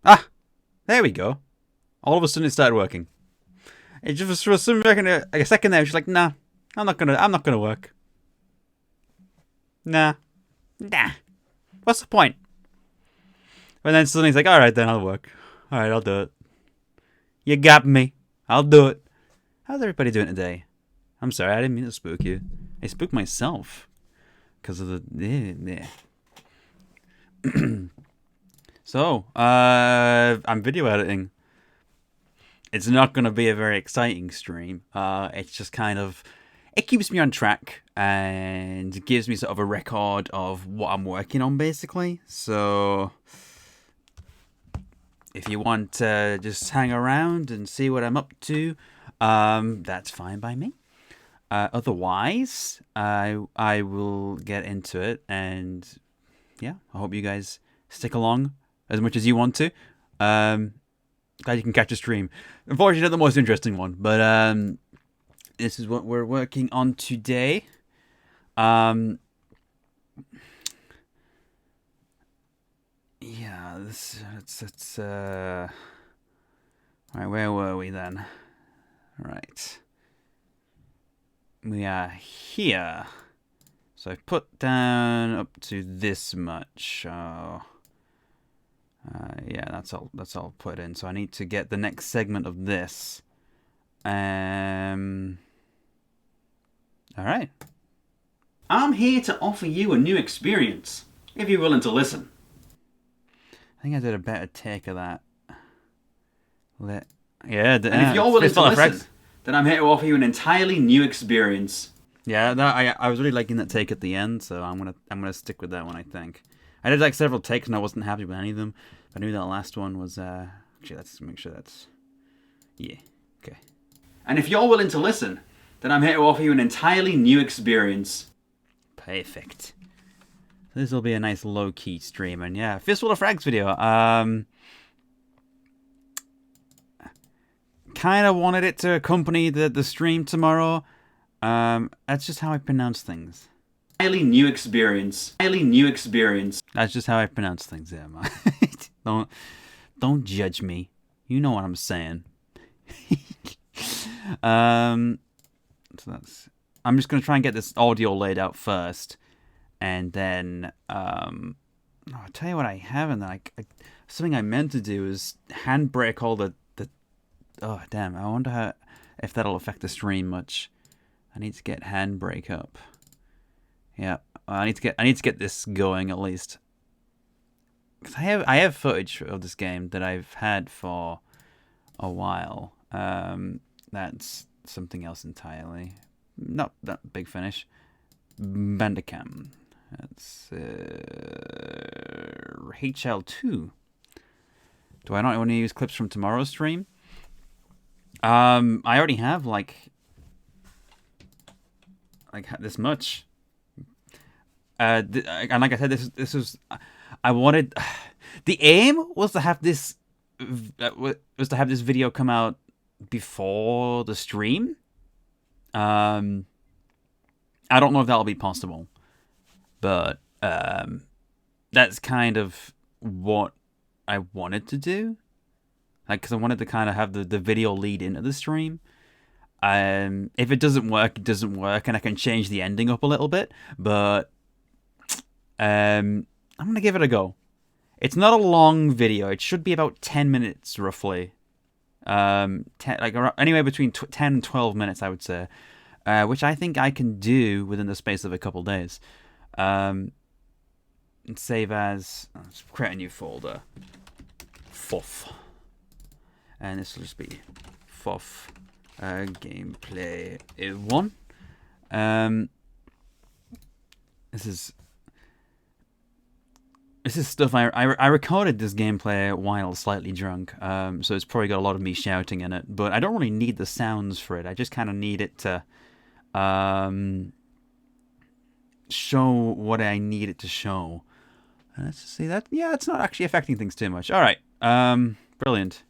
Ah, there we go. All of a sudden it started working. It just for some second, a second there, she's like, "Nah, I'm not gonna work. Nah, nah. What's the point?" And then suddenly he's like, "All right, then I'll work. All right, I'll do it. You got me. I'll do it." How's everybody doing today? I'm sorry, I didn't mean to spook you. I spooked myself because of the. So, I'm video editing. It's not going to be a very exciting stream. It's just kind of, it keeps me on track and gives me sort of a record of what I'm working on, basically. So, if you want to just hang around and see what I'm up to, that's fine by me. Otherwise, I will get into it, and yeah, I hope you guys stick along as much as you want to. Glad you can catch a stream. Unfortunately, not the most interesting one, but this is what we're working on today. Yeah, it's all right. Where were we then? All right, we are here. So I've put down up to this much. Yeah, that's all. That's all put in. So I need to get the next segment of this. All right. I'm here to offer you a new experience, if you're willing to listen. I think I did a better take of that. Yeah, and if you're willing to listen, then I'm here to offer you an entirely new experience. Yeah, I was really liking that take at the end, so I'm gonna stick with that one. I think I did like several takes and I wasn't happy with any of them. I knew that last one was actually, let's make sure that's yeah, okay. And if you're willing to listen, then I'm here to offer you an entirely new experience. Perfect. This will be a nice low key stream, and yeah, Fistful of Frags video. Kind of wanted it to accompany the stream tomorrow. That's just how I pronounce things. Highly new experience. Highly new experience. That's just how I pronounce things, yeah, man. Don't judge me. You know what I'm saying. So that's. I'm just gonna try and get this audio laid out first, and then I'll tell you what I haven't. Something I meant to do is handbrake all the. Oh damn! I wonder if that'll affect the stream much. I need to get handbrake up. Yeah, I need to get this going at least. Cause I have footage of this game that I've had for a while. That's something else entirely. Not that Big Finish. Bandicam. That's HL2. Do I not want to use clips from tomorrow's stream? I already have like this much. And like I said, this was I wanted. The aim was to have this video come out before the stream. I don't know if that'll be possible, but that's kind of what I wanted to do. Like, because I wanted to kind of have the video lead into the stream. If it doesn't work, it doesn't work, and I can change the ending up a little bit. But I'm gonna give it a go. It's not a long video. It should be about 10 minutes roughly. Anywhere between 10 and 12 minutes, I would say, which I think I can do within the space of a couple days. And save as. Let's create a new folder. Fuff. And this will just be Fuff gameplay 1. This is stuff I recorded this gameplay while slightly drunk, so it's probably got a lot of me shouting in it. But I don't really need the sounds for it. I just kind of need it to show what I need it to show. Let's see that. Yeah, it's not actually affecting things too much. All right, brilliant.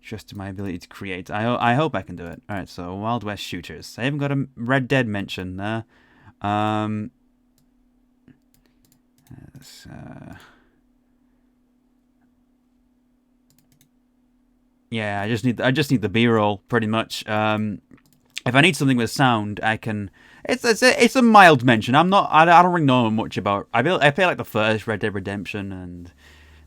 Trust my ability to create. I hope I can do it. All right, so Wild West shooters. I haven't got a Red Dead mention there. Yeah, I just need the B-roll pretty much. If I need something with sound, I can. It's a mild mention. I don't really know much about. I play like the first Red Dead Redemption, and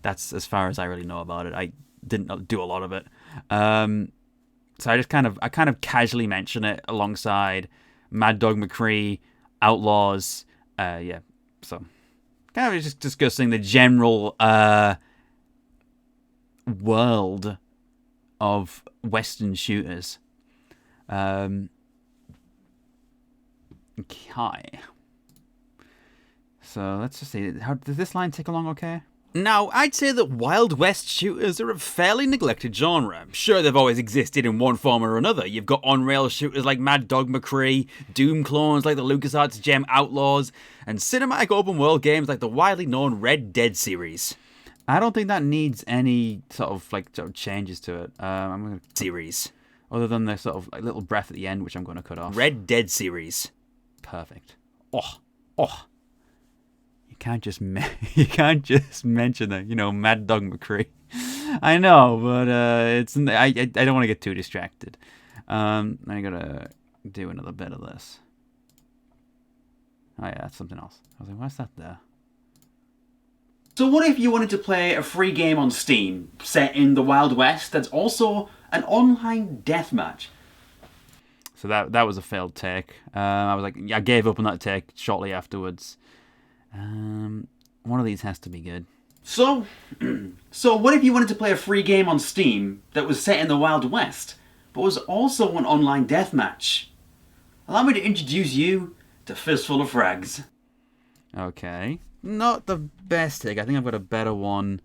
that's as far as I really know about it. I didn't do a lot of it. So I kind of casually mention it alongside Mad Dog McCree, Outlaws. Yeah, so kind of just discussing the general world of Western shooters. Okay. So let's just see. How does this line take along? Okay. Now, I'd say that Wild West shooters are a fairly neglected genre. Sure, they've always existed in one form or another. You've got on-rail shooters like Mad Dog McCree, Doom clones like the LucasArts Gem Outlaws, and cinematic open-world games like the widely known Red Dead series. I don't think that needs any sort of changes to it. I'm gonna series, other than the sort of like little breath at the end, which I'm going to cut off. Red Dead series, perfect. Oh. You can't just mention that, Mad Dog McCree. I know, but I don't want to get too distracted. I gotta do another bit of this. Oh yeah, that's something else. I was like, what's that there? So what if you wanted to play a free game on Steam set in the Wild West that's also an online deathmatch? So that was a failed take. I gave up on that take shortly afterwards. One of these has to be good. So what if you wanted to play a free game on Steam that was set in the Wild West, but was also an online deathmatch? Allow me to introduce you to Fistful of Frags. Okay. Not the best take. I think I've got a better one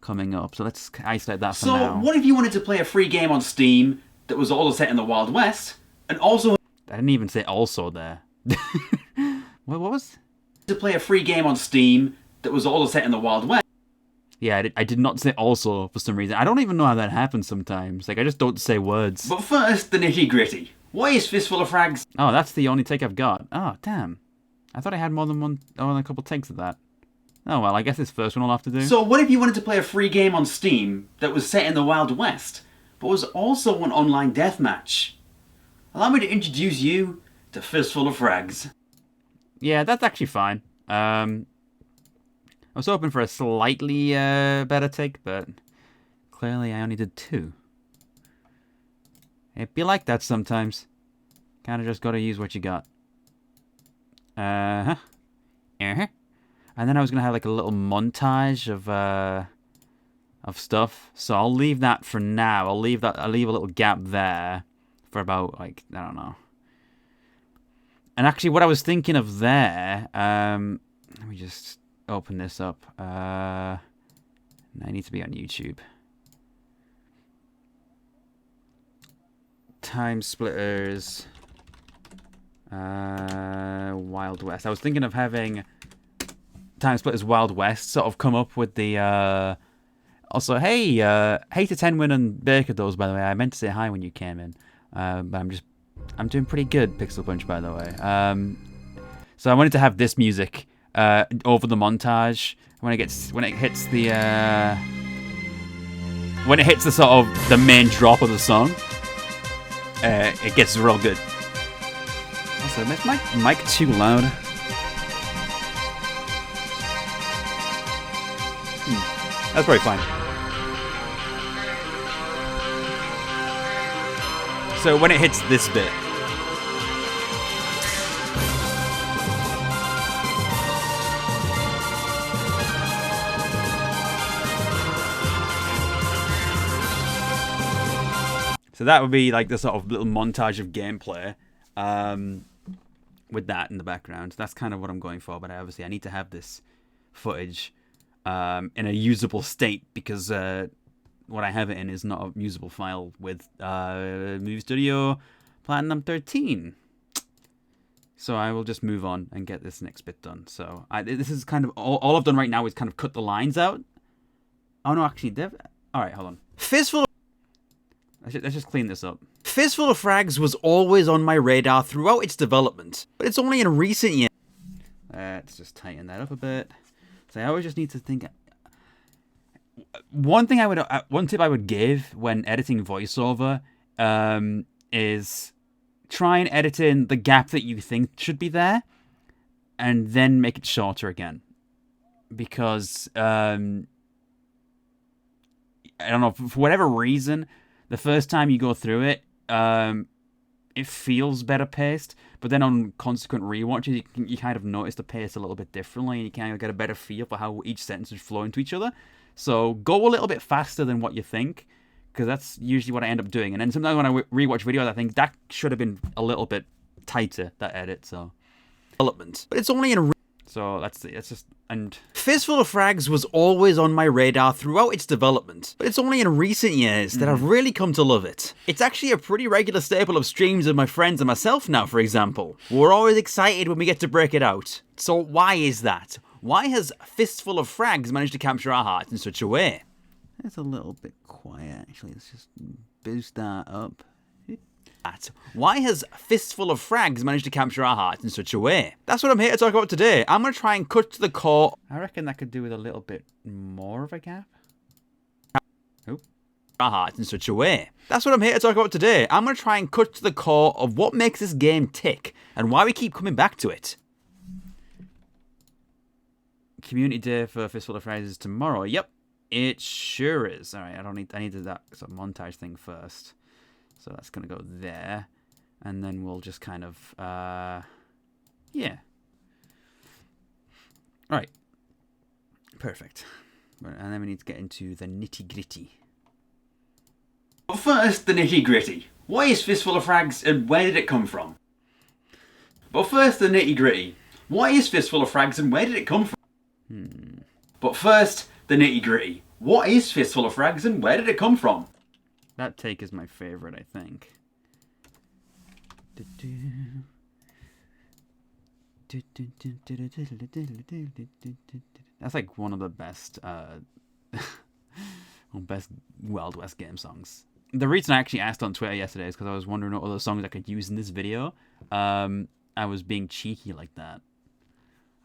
coming up, so let's isolate that for now. So what if you wanted to play a free game on Steam that was also set in the Wild West, and also... I didn't even say also there. What was... To play a free game on Steam that was also set in the Wild West. Yeah, I did not say also for some reason. I don't even know how that happens sometimes. Like, I just don't say words. But first, the nitty gritty. What is Fistful of Frags? Oh, that's the only take I've got. Oh, damn. I thought I had more than a couple takes of that. Oh, well, I guess this first one I'll have to do. So what if you wanted to play a free game on Steam that was set in the Wild West, but was also an online deathmatch? Allow me to introduce you to Fistful of Frags. Yeah, that's actually fine. I was hoping for a slightly better take, but clearly I only did 2. It'd be like that sometimes. Kind of just got to use what you got. And then I was gonna have like a little montage of stuff. So I'll leave that for now. I'll leave a little gap there for about I don't know. And actually, what I was thinking of there, let me just open this up. I need to be on YouTube. Time Splitters. Wild West. I was thinking of having Time Splitters Wild West sort of come up with the... Also, hey to Tenwin and Baker those, by the way. I meant to say hi when you came in. But I'm doing pretty good, Pixel Punch, by the way. So I wanted to have this music over the montage when it hits the sort of the main drop of the song. It gets real good. Also, is my mic too loud? That's probably fine. So when it hits this bit, so that would be like the sort of little montage of gameplay, with that in the background. That's kind of what I'm going for, but obviously I need to have this footage in a usable state because what I have it in is not a usable file with Movie Studio Platinum 13. So I will just move on and get this next bit done. So this is kind of all I've done right now is kind of cut the lines out. Oh no, actually, all right, hold on. Fistful. Let's just clean this up. Fistful of Frags was always on my radar throughout its development, but it's only in recent years. Let's just tighten that up a bit. So I always just need to think. one tip I would give when editing voiceover is try and edit in the gap that you think should be there, and then make it shorter again. Because I don't know, for whatever reason, the first time you go through it, it feels better paced, but then on consequent rewatches, you kind of notice the pace a little bit differently, and you kind of get a better feel for how each sentence is flowing to each other. So go a little bit faster than what you think, because that's usually what I end up doing. And then sometimes when I rewatch videos, I think that should have been a little bit tighter, that edit. So development, but it's only in. So that's just. And Fistful of Frags was always on my radar throughout its development, but it's only in recent years that I've really come to love it. It's actually a pretty regular staple of streams with my friends and myself now, for example. We're always excited when we get to break it out. So why is that? Why has Fistful of Frags managed to capture our hearts in such a way? It's a little bit quiet, actually. Let's just boost that up. Why has Fistful of Frags managed to capture our hearts in such a way? That's what I'm here to talk about today. I'm going to try and cut to the core. I reckon that could do with a little bit more of a gap. Our hearts in such a way. That's what I'm here to talk about today. I'm going to try and cut to the core of what makes this game tick and why we keep coming back to it. Community day for Fistful of Frags is tomorrow. Yep, it sure is. All right, I need that sort of montage thing first. So that's going to go there. And then we'll just kind of, yeah. All right. Perfect. And then we need to get into the nitty-gritty. But first, the nitty-gritty. What is Fistful of Frags and where did it come from? But first, the nitty-gritty. What is Fistful of Frags and where did it come from? But first, the nitty-gritty. What is Fistful of Frags and where did it come from? That take is my favorite, I think. That's like one of the best, best Wild West game songs. The reason I actually asked on Twitter yesterday is because I was wondering what other songs I could use in this video. I was being cheeky like that.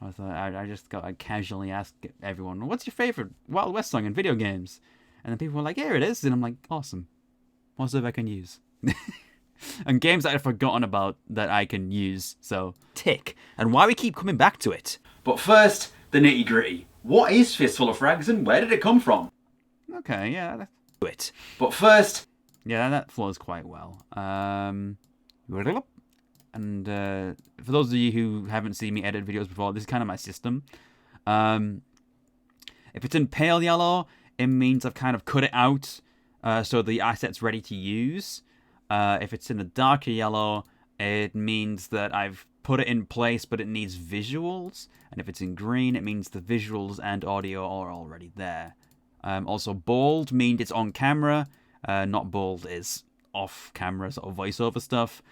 I casually asked everyone, "What's your favorite Wild West song in video games?" And then people were like, "Here it is," and I'm like, "Awesome. What stuff I can use?" And games that I've forgotten about that I can use. So tick, and why we keep coming back to it. But first, the nitty gritty. What is Fistful of Frags and where did it come from? Okay, yeah. It. But first, yeah, that flows quite well. And for those of you who haven't seen me edit videos before, this is kind of my system. If it's in pale yellow, it means I've kind of cut it out. So the asset's ready to use. If it's in a darker yellow, it means that I've put it in place, but it needs visuals. And if it's in green, it means the visuals and audio are already there. Also, bold means it's on camera. Not bold is off camera, sort of voiceover stuff.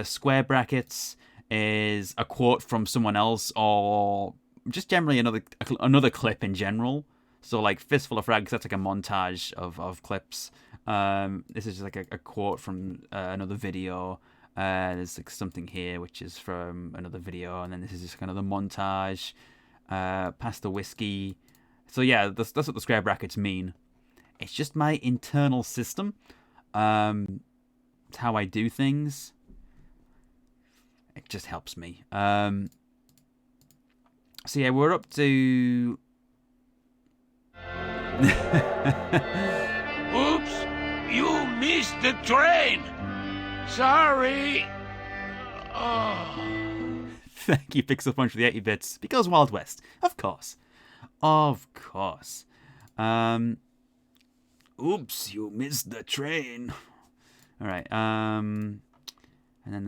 Square brackets is a quote from someone else, or just generally another clip in general. So like Fistful of Frags, that's like a montage of clips. This is just like a quote from another video. There's like something here which is from another video, and then this is just kind of the montage. Past the whiskey. So yeah, that's what the square brackets mean. It's just my internal system. It's how I do things. It just helps me. So yeah, we're up to... Oops! You missed the train! Sorry! Oh. Thank you, Pixel Punch, for the 80 bits. Because Wild West. Of course. Of course. Oops, you missed the train. Alright, and then...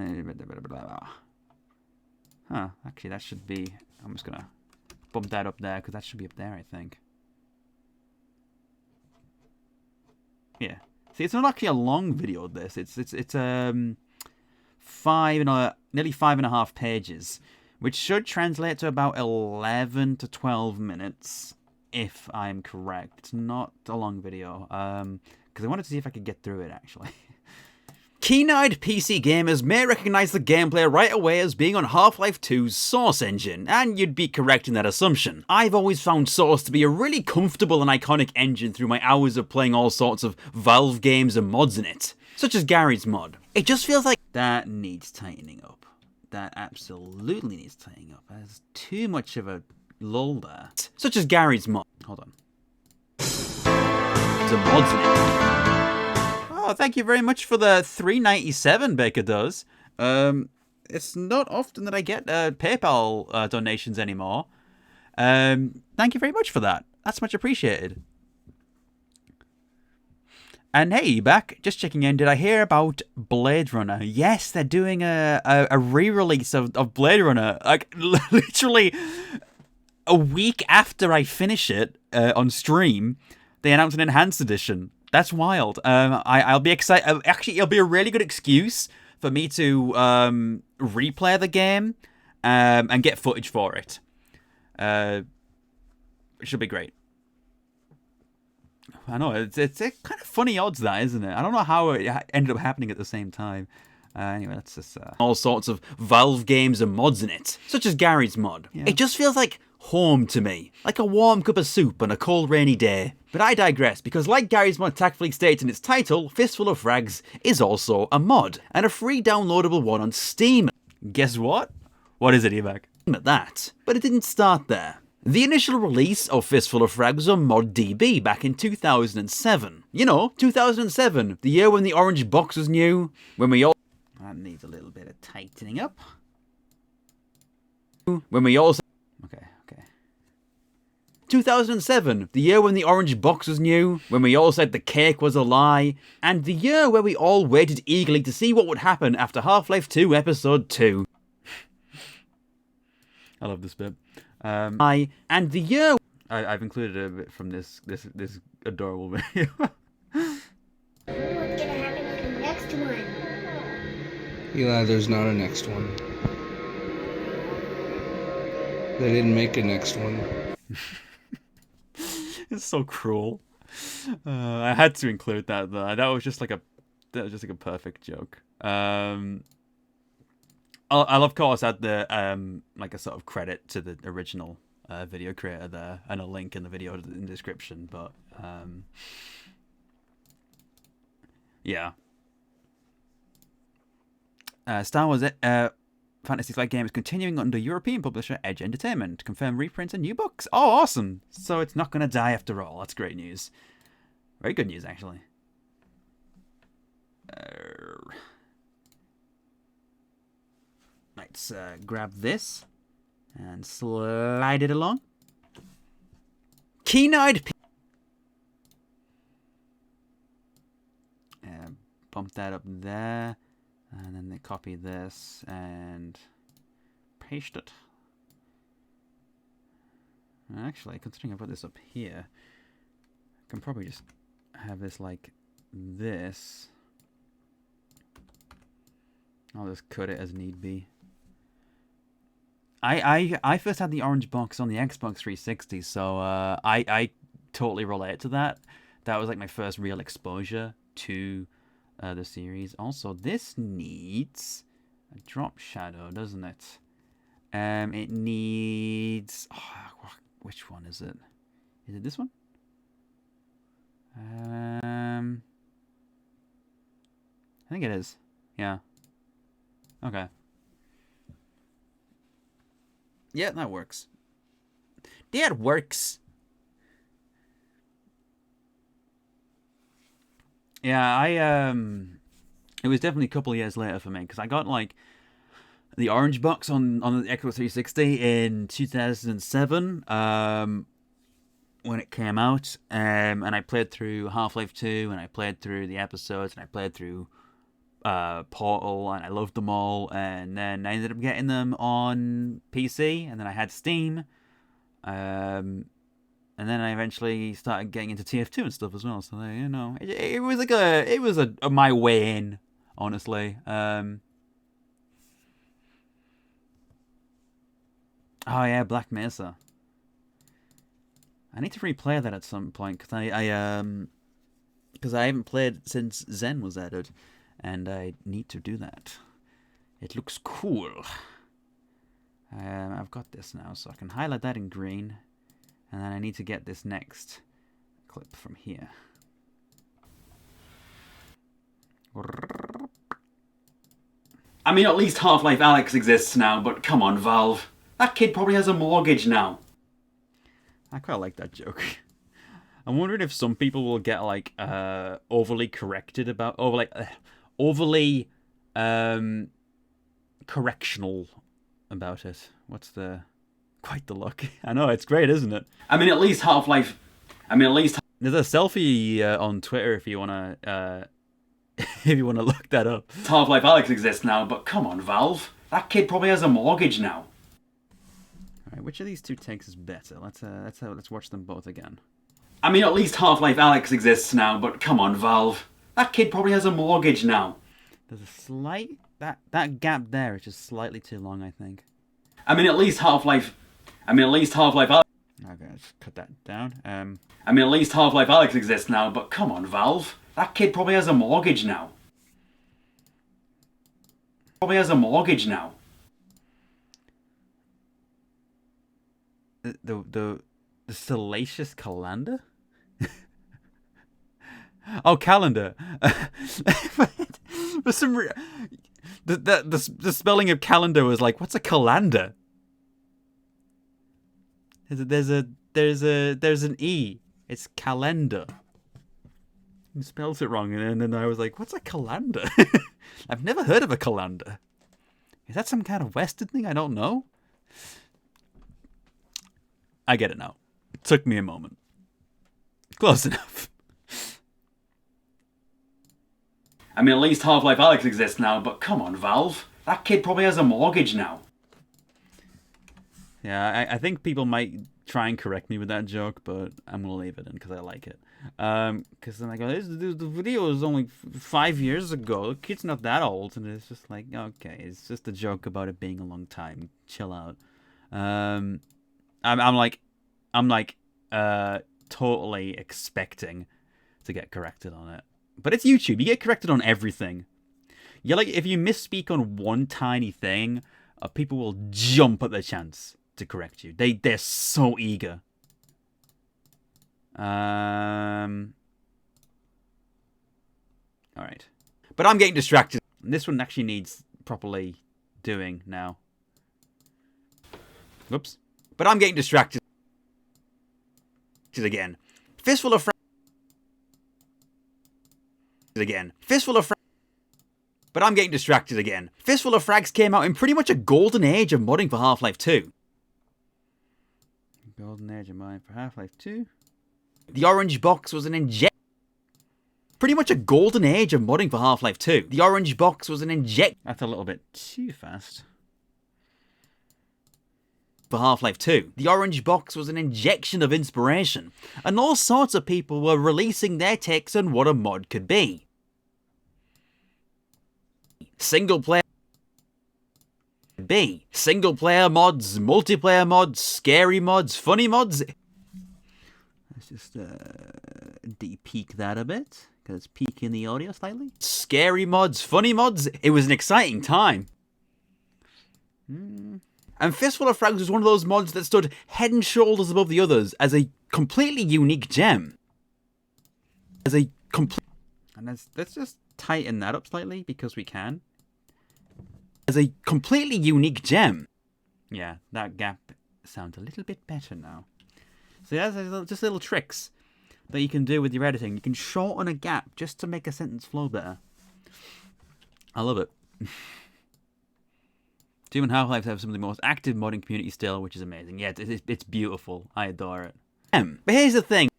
Huh, actually that should be... I'm just gonna bump that up there, because that should be up there, I think. Yeah. See, it's not actually a long video, this. It's nearly 5.5 pages, which should translate to about 11 to 12 minutes, if I'm correct. It's not a long video, because I wanted to see if I could get through it, actually. Keen-eyed PC gamers may recognise the gameplay right away as being on Half-Life 2's Source engine, and you'd be correct in that assumption. I've always found Source to be a really comfortable and iconic engine through my hours of playing all sorts of Valve games and mods in it, such as Gary's mod. It just feels like that needs tightening up. That absolutely needs tightening up. There's too much of a lull there. Such as Gary's mod. Hold on. There's a mods in it. Oh, thank you very much for the $3.97, Baker does. It's not often that I get PayPal donations anymore. Thank you very much for that. That's much appreciated. And hey, you back? Just checking in. Did I hear about Blade Runner? Yes, they're doing a re-release of Blade Runner. Like, literally a week after I finish it on stream, they announced an enhanced edition. That's wild. I'll be excited. Actually, it'll be a really good excuse for me to replay the game and get footage for it. It should be great. I know, it's kind of funny odds, that, isn't it? I don't know how it ended up happening at the same time. Anyway, that's just all sorts of Valve games and mods in it, such as Gary's mod. Yeah. It just feels like home to me, like a warm cup of soup on a cold rainy day. But I digress, because like Gary's mod tactfully states in its title, Fistful of Frags is also a mod, and a free downloadable one on Steam. Guess what? What is it, Evac? At that. But it didn't start there. The initial release of Fistful of Frags was on ModDB back in 2007. You know, 2007, the year when the orange box was new, when we all... That needs a little bit of tightening up. When we also... Okay. 2007, the year when the orange box was new, when we all said the cake was a lie, and the year where we all waited eagerly to see what would happen after Half-Life 2 Episode 2. I love this bit. And the year... I've included a bit from this adorable video. What's gonna happen in the next one? Eli, there's not a next one. They didn't make a next one. It's so cruel. I had to include that though. That was just like a perfect joke. I'll of course add the like a sort of credit to the original video creator there, and a link in the video in the description. But yeah, Star Wars Fantasy Flight game is continuing under European publisher Edge Entertainment. Confirm reprints and new books. Oh, awesome! So it's not going to die after all. That's great news. Very good news, actually. Let's grab this and slide it along. Keen-eyed... Bump that up there. And then they copy this and paste it. Actually, considering I put this up here, I can probably just have this like this. I'll just cut it as need be. I first had the orange box on the Xbox 360, so I totally relate to that. That was like my first real exposure to the series. Also, this needs a drop shadow, doesn't it? It needs... Oh, which one is it? Is it this one? I think it is. Yeah. Okay. Yeah, that works. That works. Yeah, it was definitely a couple of years later for me, because I got like the orange box on the Xbox 360 in 2007 when it came out, and I played through Half-Life 2, and I played through the episodes, and I played through Portal, and I loved them all, and then I ended up getting them on PC, and then I had Steam, and then I eventually started getting into TF2 and stuff as well. So you know, it was like a my way in, honestly. Oh yeah, Black Mesa. I need to replay that at some point, because I haven't played since Zen was added, and I need to do that. It looks cool. I've got this now, so I can highlight that in green, and then I need to get this next clip from here. I mean, at least Half-Life Alyx exists now, but come on, Valve. That kid probably has a mortgage now. I quite like that joke. I'm wondering if some people will get, like, overly corrected about... overly correctional about it. What's the... Quite the look. I know, it's great, isn't it? I mean, at least Half-Life... There's a selfie on Twitter if you want to... if you want to look that up. Half-Life Alyx exists now, but come on, Valve. That kid probably has a mortgage now. Alright, which of these two takes is better? Let's watch them both again. I mean, at least Half-Life Alyx exists now, but come on, Valve. That kid probably has a mortgage now. There's a slight... That gap there is just slightly too long, I think. I mean, at least Half-Life Alyx... Okay, let's cut that down. I mean, at least Half-Life Alyx exists now, but come on, Valve. That kid probably has a mortgage now. The salacious calendar? Oh, calendar. For some the spelling of calendar was like, what's a calander? There's an E. It's calendar. He spells it wrong, and then I was like, what's a calander? I've never heard of a calander. Is that some kind of Western thing? I don't know. I get it now. It took me a moment. Close enough. I mean, at least Half-Life Alyx exists now, but come on, Valve. That kid probably has a mortgage now. Yeah, I think people might try and correct me with that joke, but I'm going to leave it in because I like it. Because then I go, the video was only 5 years ago. The kid's not that old. And it's just like, okay, it's just a joke about it being a long time. Chill out. I'm totally expecting to get corrected on it. But it's YouTube. You get corrected on everything. Yeah, like if you misspeak on one tiny thing, people will jump at the chance to correct you. They're so eager. All right, but I'm getting distracted. This one actually needs properly doing now. Whoops. But I'm getting distracted again. Fistful of Frags. Fistful of Frags. But I'm getting distracted again. Fistful of Frags came out in pretty much a golden age of modding for Half-Life 2. Golden age of modding for Half-Life 2. The orange box was an inject. Pretty much a golden age of modding for Half-Life 2. The orange box was an inject. That's a little bit too fast. For Half-Life 2. The orange box was an injection of inspiration, and all sorts of people were releasing their takes on what a mod could be. Single player mods, multiplayer mods, scary mods, funny mods. Let's just de-peak that a bit, because it's peaking the audio slightly. Scary mods, funny mods. It was an exciting time. And Fistful of Frags was one of those mods that stood head and shoulders above the others as a completely unique gem. And let's just tighten that up slightly because we can. As a completely unique gem. Yeah, that gap sounds a little bit better now. So that's just little tricks that you can do with your editing. You can shorten a gap just to make a sentence flow better. I love it. Doom and Half-Life have some of the most active modding community still, which is amazing. Yeah, it's beautiful. I adore it. But here's the thing.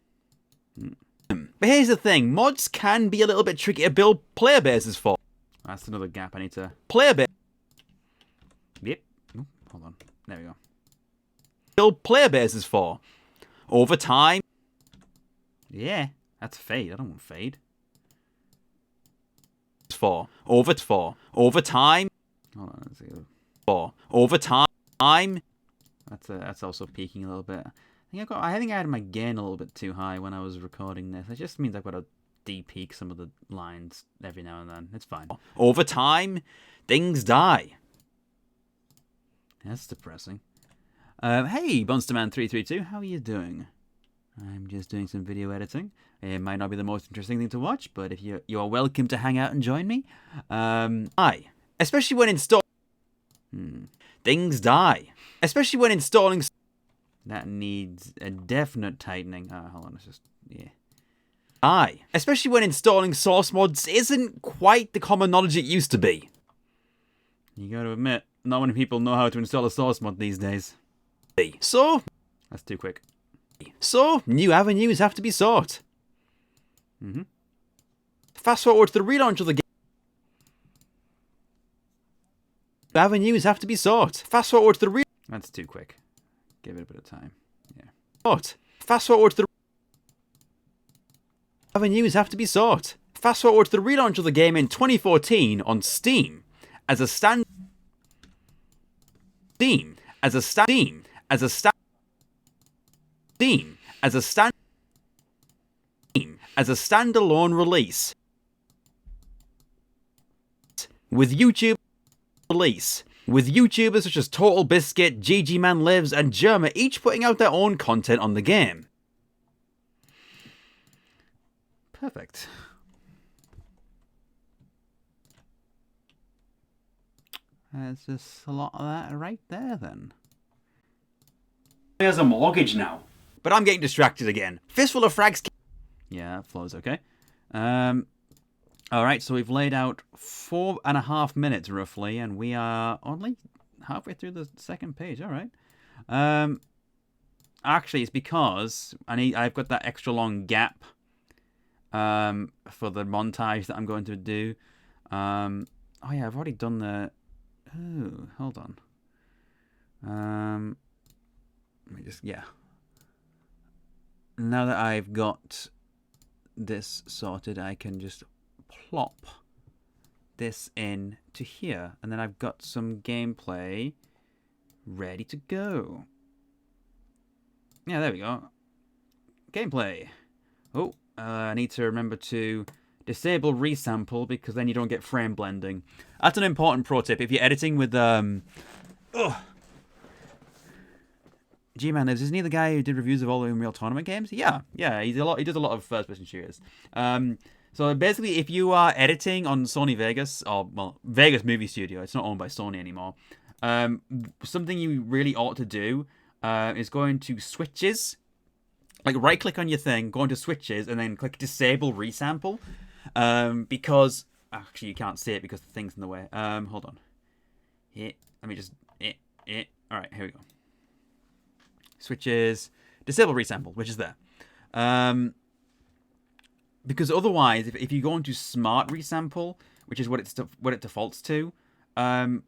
Mods can be a little bit tricky to build player bases for. That's another gap I need to... Player base. Yep. Oh, hold on. There we go. Build player bases for. Over time. Yeah, that's fade. I don't want fade. Over time. Hold on, let's see. Over time. That's also peaking a little bit. I think I had my gain a little bit too high when I was recording this. It just means I've got to de-peak some of the lines every now and then. It's fine. Over time, things die. That's depressing. Hey, Monsterman332, how are you doing? I'm just doing some video editing. It might not be the most interesting thing to watch, but if you are welcome to hang out and join me. Especially when installing... Things die. Especially when installing... That needs a definite tightening. Hold on, it's just... Yeah. Especially when installing source mods isn't quite the common knowledge it used to be. You gotta admit, not many people know how to install a source mod these days. So... That's too quick. So, new avenues have to be sought. Fast forward to the relaunch of the game. Avenues have to be sought. Fast forward to the That's too quick. Give it a bit of time. Yeah. Fast forward to the avenues have to be sought. Fast forward to the relaunch of the game in 2014 on Steam as a stand. Steam as a stand. Steam as a stand. Steam as a stand. Steam as a standalone release with YouTube release. With YouTubers such as Total Biscuit, GG Man Lives, and Germa each putting out their own content on the game. Perfect. There's just a lot of that right there, then. He has a mortgage now. But I'm getting distracted again. Fistful of Frags... Yeah, that flows okay. Alright, so we've laid out 4.5 minutes, roughly, and we are only halfway through the second page. Alright. Actually, it's because I've got that extra long gap for the montage that I'm going to do. Oh yeah, I've already done the... Oh, hold on. Let me just... Yeah. Now that I've got this sorted, I can just plop this in to here, and then I've got some gameplay ready to go. Yeah, there we go. Gameplay. Oh, I need to remember to disable resample because then you don't get frame blending. That's an important pro tip. If you're editing with G-Man Lives, isn't he the guy who did reviews of all the Unreal Tournament games? Yeah, he does a lot of first-person shooters. So basically, if you are editing on Sony Vegas, or, well, Vegas Movie Studio, it's not owned by Sony anymore, something you really ought to do is go into Switches, like right-click on your thing, go into Switches, and then click Disable Resample, because, actually, you can't see it because the thing's in the way. Hold on. Let me just, alright, here we go. Switches, disable resample, which is there. Because otherwise, if you go into smart resample, which is what it defaults to,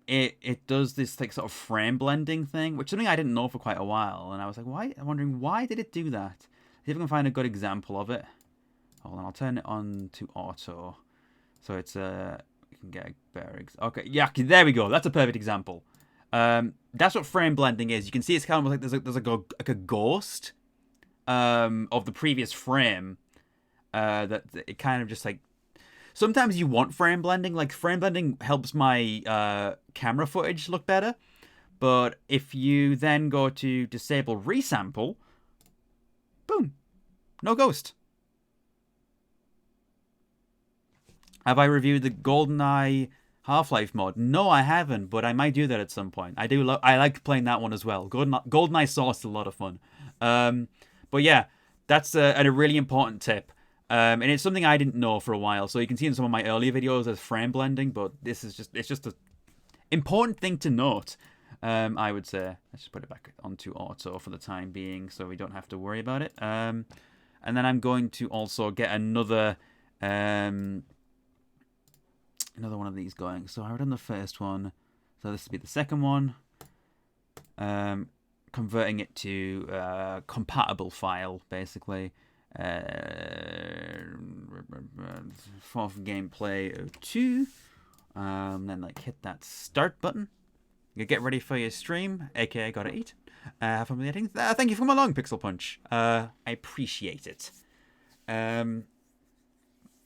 it does this like sort of frame blending thing, which is something I didn't know for quite a while, and I was like, why? I'm wondering why did it do that? See if I can find a good example of it. Hold on, I'll turn it on to auto, so it's you can get a better okay, yeah, there we go. That's a perfect example. That's what frame blending is. You can see it's kind of like there's like a ghost of the previous frame that it kind of just like... Sometimes you want frame blending. Like, frame blending helps my camera footage look better. But if you then go to disable resample, boom, no ghost. Have I reviewed the GoldenEye Half-Life mod? No, I haven't, but I might do that at some point. I like playing that one as well. GoldenEye Source is a lot of fun. But yeah, that's a really important tip. And it's something I didn't know for a while. So you can see in some of my earlier videos as frame blending, but it's just an important thing to note, I would say. Let's just put it back onto auto for the time being so we don't have to worry about it. And then I'm going to also get another one of these going. So I've done the first one, so this will be the second one. Converting it to a compatible file, basically. Fourth gameplay 02. Then like hit that start button. You get ready for your stream, aka gotta eat. Have fun with the editing. Thank you for coming along, Pixel Punch. I appreciate it.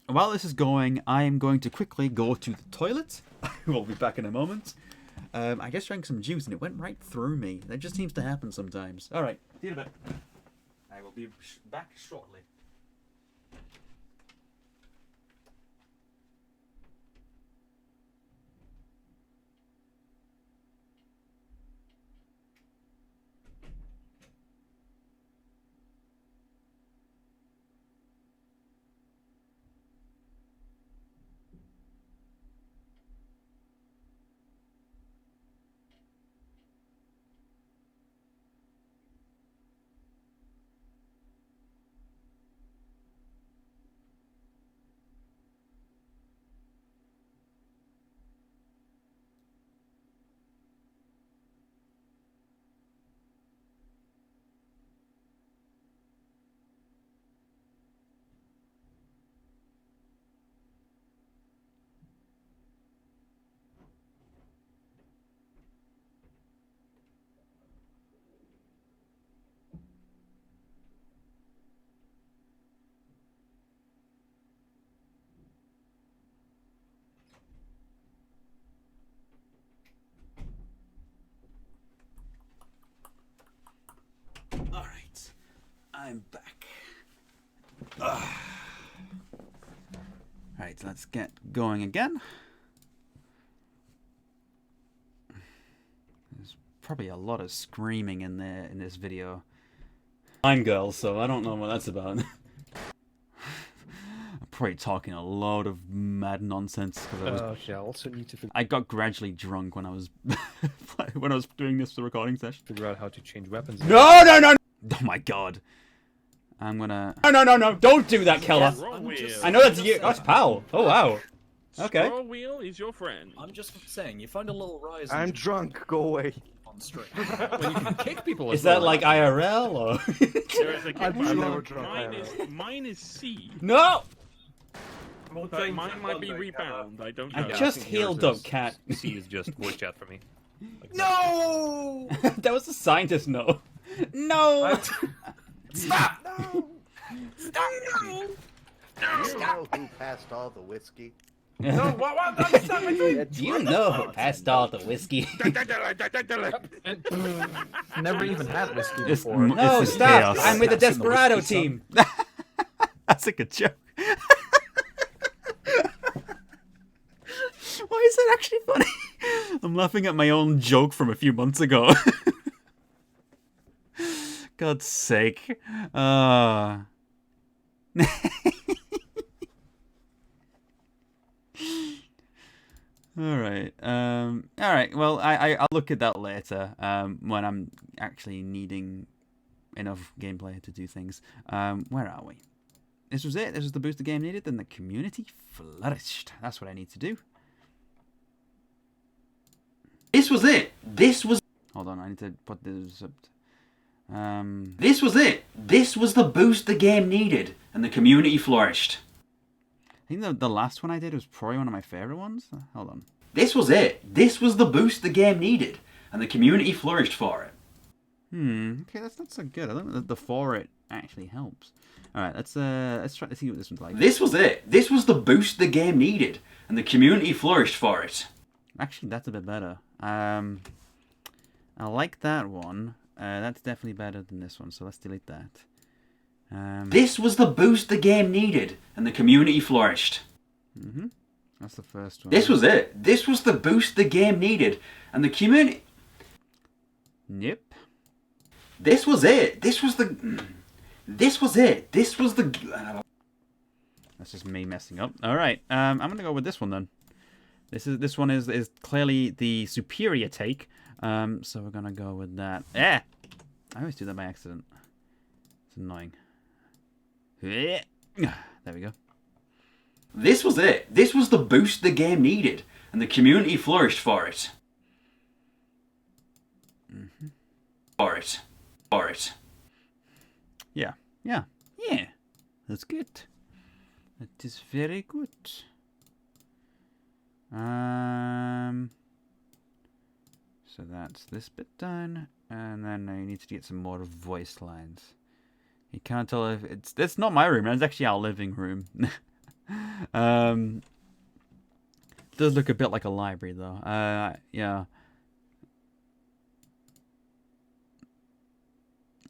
while this is going, I am going to quickly go to the toilet. We'll be back in a moment. I just drank some juice and it went right through me. That just seems to happen sometimes. All right, see you in a bit. I will be back shortly. All right, I'm back. All right, let's get going again. There's probably a lot of screaming in there in this video. I'm girls, so I don't know what that's about. I'm probably talking a lot of mad nonsense because I also need to I got gradually drunk when I was doing this for the recording session. figure out how to change weapons. No! Oh my god. I'm gonna... No, don't do that, Keller. I know that's you. That's Pal. Oh, wow. Okay. Straw wheel is your friend. I'm just saying, you find a little rise. I'm drunk. Go away. On stream. When you can kick people. Is that like IRL or... There is a I'm kick never button. drunk. Mine is C. No! But mine might be rebound. I don't know. I just healed up, Cat. C is just voice chat for me. Like, No! That was the scientist no. No! Stop! No! Stop! No! You know who passed all the whiskey? No! What? Stop it! Do you know who passed all the whiskey? Never even had whiskey It's- before. No, This is stop! chaos. I'm with the That's in Desperado whiskey team. That's like a joke. Why is that actually funny? I'm laughing at my own joke from a few months ago. God's sake. Alright. Alright, well, I'll look at that later, when I'm actually needing enough gameplay to do things. Where are we? This was it. This was the boost the game needed, and the community flourished. That's what I need to do. This was it. This was... Hold on, I need to put this up. This was it. This was the boost the game needed, and the community flourished. I think the last one I did was probably one of my favourite ones. Hold on. This was it. This was the boost the game needed, and the community flourished for it. Okay, that's not so good. I don't know that the for it actually helps. Alright, let's try to see what this one's like. This was it. This was the boost the game needed, and the community flourished for it. Actually, that's a bit better. I like that one. That's definitely better than this one, so let's delete that. This was the boost the game needed, and the community flourished. That's the first one. This was it. This was the boost the game needed, and the community... Yep. This was it. This was the... This was it. This was the... That's just me messing up. Alright, I'm gonna go with this one then. This one is clearly the superior take. So we're gonna go with that. I always do that by accident. It's annoying. There we go. This was it. This was the boost the game needed, and the community flourished for it. For it. For it. Yeah. That's good. That is very good. So that's this bit done, and then I need to get some more voice lines. You can't tell if it's not my room. It's actually our living room. Does look a bit like a library though. Yeah.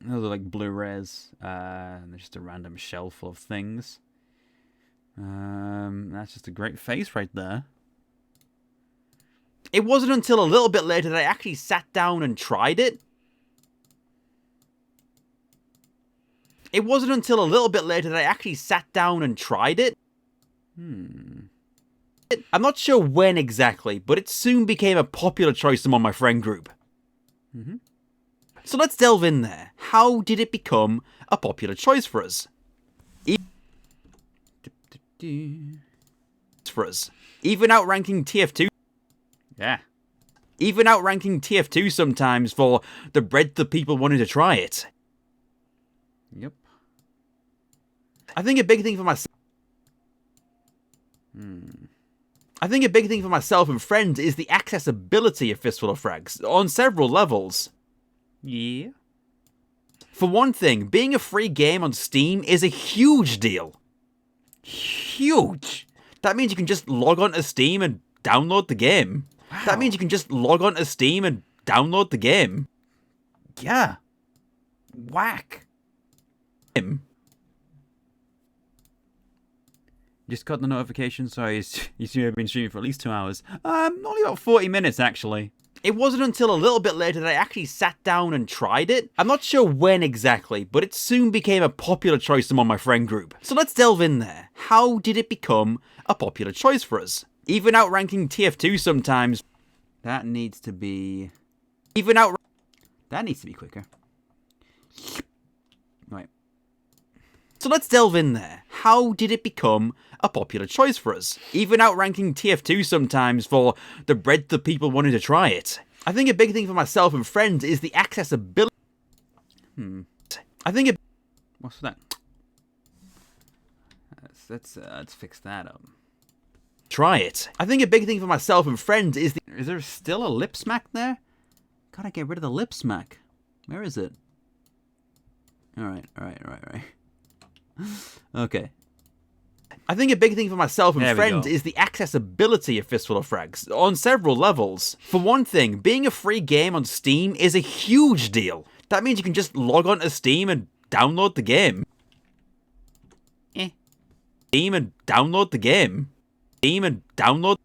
Those are like Blu-rays. And there's just a random shelf full of things. That's just a great face right there. It wasn't until a little bit later that I actually sat down and tried it. It wasn't until a little bit later that I actually sat down and tried it. I'm not sure when exactly, but it soon became a popular choice among my friend group. So let's delve in there. How did it become a popular choice for us? Even outranking TF2. Yeah. Even outranking TF2 sometimes for the breadth of people wanting to try it. Yep. I think a big thing for myself. I think a big thing for myself and friends is the accessibility of Fistful of Frags on several levels. Yeah. For one thing, being a free game on Steam is a huge deal. Huge. That means you can just log on to Steam and download the game. Wow. That means you can just log on to Steam and download the game. Yeah. Whack. Just got the notification. Sorry, you seem to have been streaming for at least 2 hours. Only about 40 minutes, actually. It wasn't until a little bit later that I actually sat down and tried it. I'm not sure when exactly, but it soon became a popular choice among my friend group. So let's delve in there. How did it become a popular choice for us? Even outranking TF2 sometimes. That needs to be... That needs to be quicker. Right. So let's delve in there. How did it become a popular choice for us? Even outranking TF2 sometimes for the breadth of people wanting to try it. I think a big thing for myself and friends is the accessibility. What's that? Let's fix that up. Try it. I think a big thing for myself and friends is the... Is there still a lip smack there? Gotta get rid of the lip smack. Where is it? Alright. Okay. I think a big thing for myself and friends is the accessibility of Fistful of Frags on several levels. For one thing, being a free game on Steam is a huge deal. That means you can just log on to Steam and download the game. Steam and download the game. Steam and download.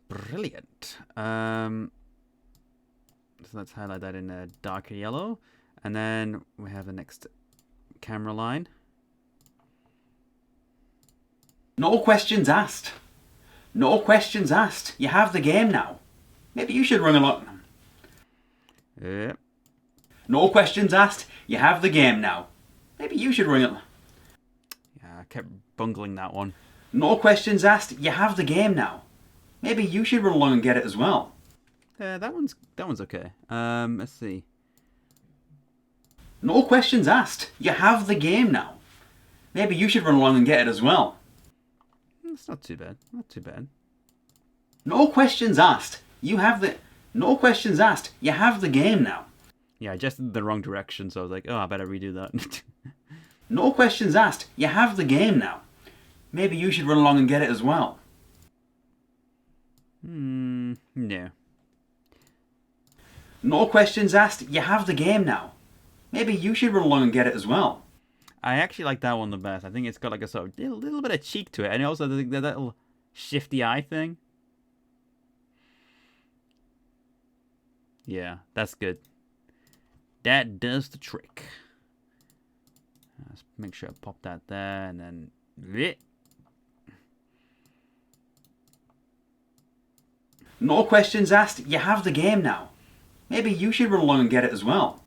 Brilliant. So let's highlight that in a darker yellow. And then we have the next camera line. No questions asked. No questions asked. You have the game now. Maybe you should run along. Yep. No questions asked. You have the game now. Maybe you should run it. Yeah, I kept bungling that one. No questions asked. You have the game now. Maybe you should run along and get it as well. That one's okay. Let's see. No questions asked. You have the game now. Maybe you should run along and get it as well. It's not too bad. Not too bad. No questions asked. You have the... No questions asked. You have the game now. Yeah, I just did the wrong direction, so I was like, oh, I better redo that. No questions asked. You have the game now. Maybe you should run along and get it as well. No. No questions asked. You have the game now. Maybe you should run along and get it as well. I actually like that one the best. I think it's got like a sort of little bit of cheek to it. And also the little shifty eye thing. Yeah, that's good. That does the trick. Let's make sure I pop that there and then... No questions asked. You have the game now. Maybe you should run along and get it as well.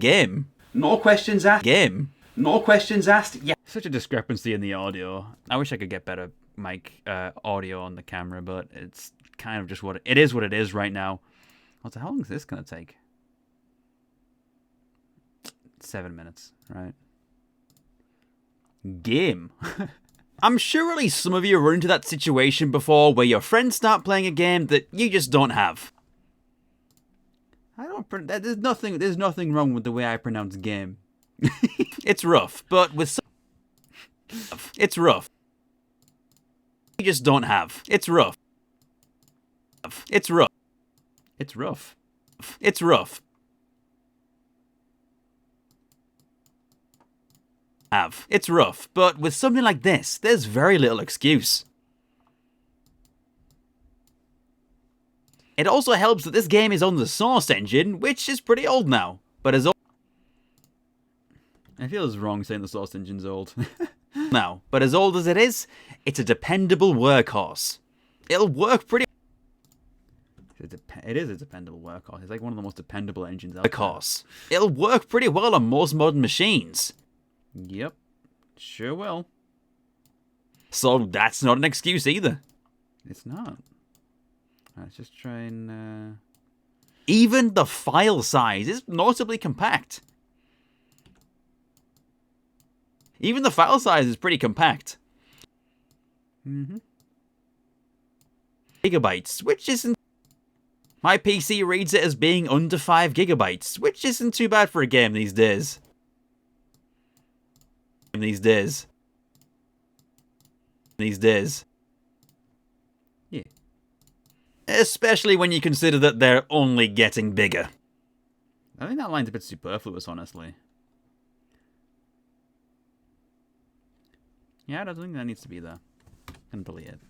Game? No questions asked. Game? No questions asked. Yeah. Such a discrepancy in the audio. I wish I could get better mic audio on the camera, but it's kind of just what it is. What it is right now. How long is this gonna take? 7 minutes, right? Game. I'm sure at least some of you run into that situation before where your friends start playing a game that you just don't have. There's nothing wrong with the way I pronounce game. It's rough, but with some... It's rough. You just don't have. It's rough. It's rough. It's rough. It's rough. It's rough, but with something like this, there's very little excuse. It also helps that this game is on the Source engine, which is pretty old now, but as old... I feel it's wrong saying the Source engine's old. Now, but as old as it is, it's a dependable workhorse. It'll work pretty... It is a dependable workhorse. It's like one of the most dependable engines out there. Workhorse. It'll work pretty well on most modern machines. Yep, sure will. So that's not an excuse either. It's not. Let's just try and... Even the file size is notably compact. Even the file size is pretty compact. Gigabytes, which isn't... My PC reads it as being under 5 gigabytes, which isn't too bad for a game these days. These days. Yeah. Especially when you consider that they're only getting bigger. I think that line's a bit superfluous, honestly. Yeah, I don't think that needs to be there. Can delete it.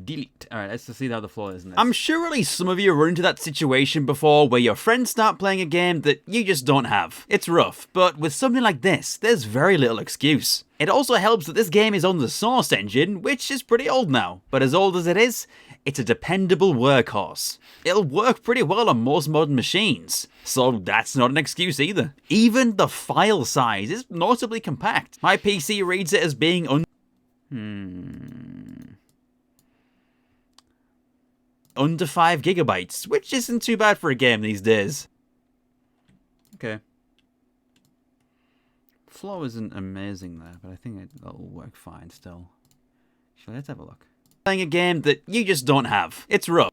Delete. Alright, let's just see how the flow is in this. I'm sure at least some of you run into that situation before where your friends start playing a game that you just don't have. It's rough, but with something like this, there's very little excuse. It also helps that this game is on the Source engine, which is pretty old now, but as old as it is, it's a dependable workhorse. It'll work pretty well on most modern machines, so that's not an excuse either. Even the file size is notably compact. My PC reads it as being under 5 gigabytes, which isn't too bad for a game these days. Okay. Flow isn't amazing there, but I think that'll work fine still. Actually, let's have a look. Playing a game that you just don't have. It's rough.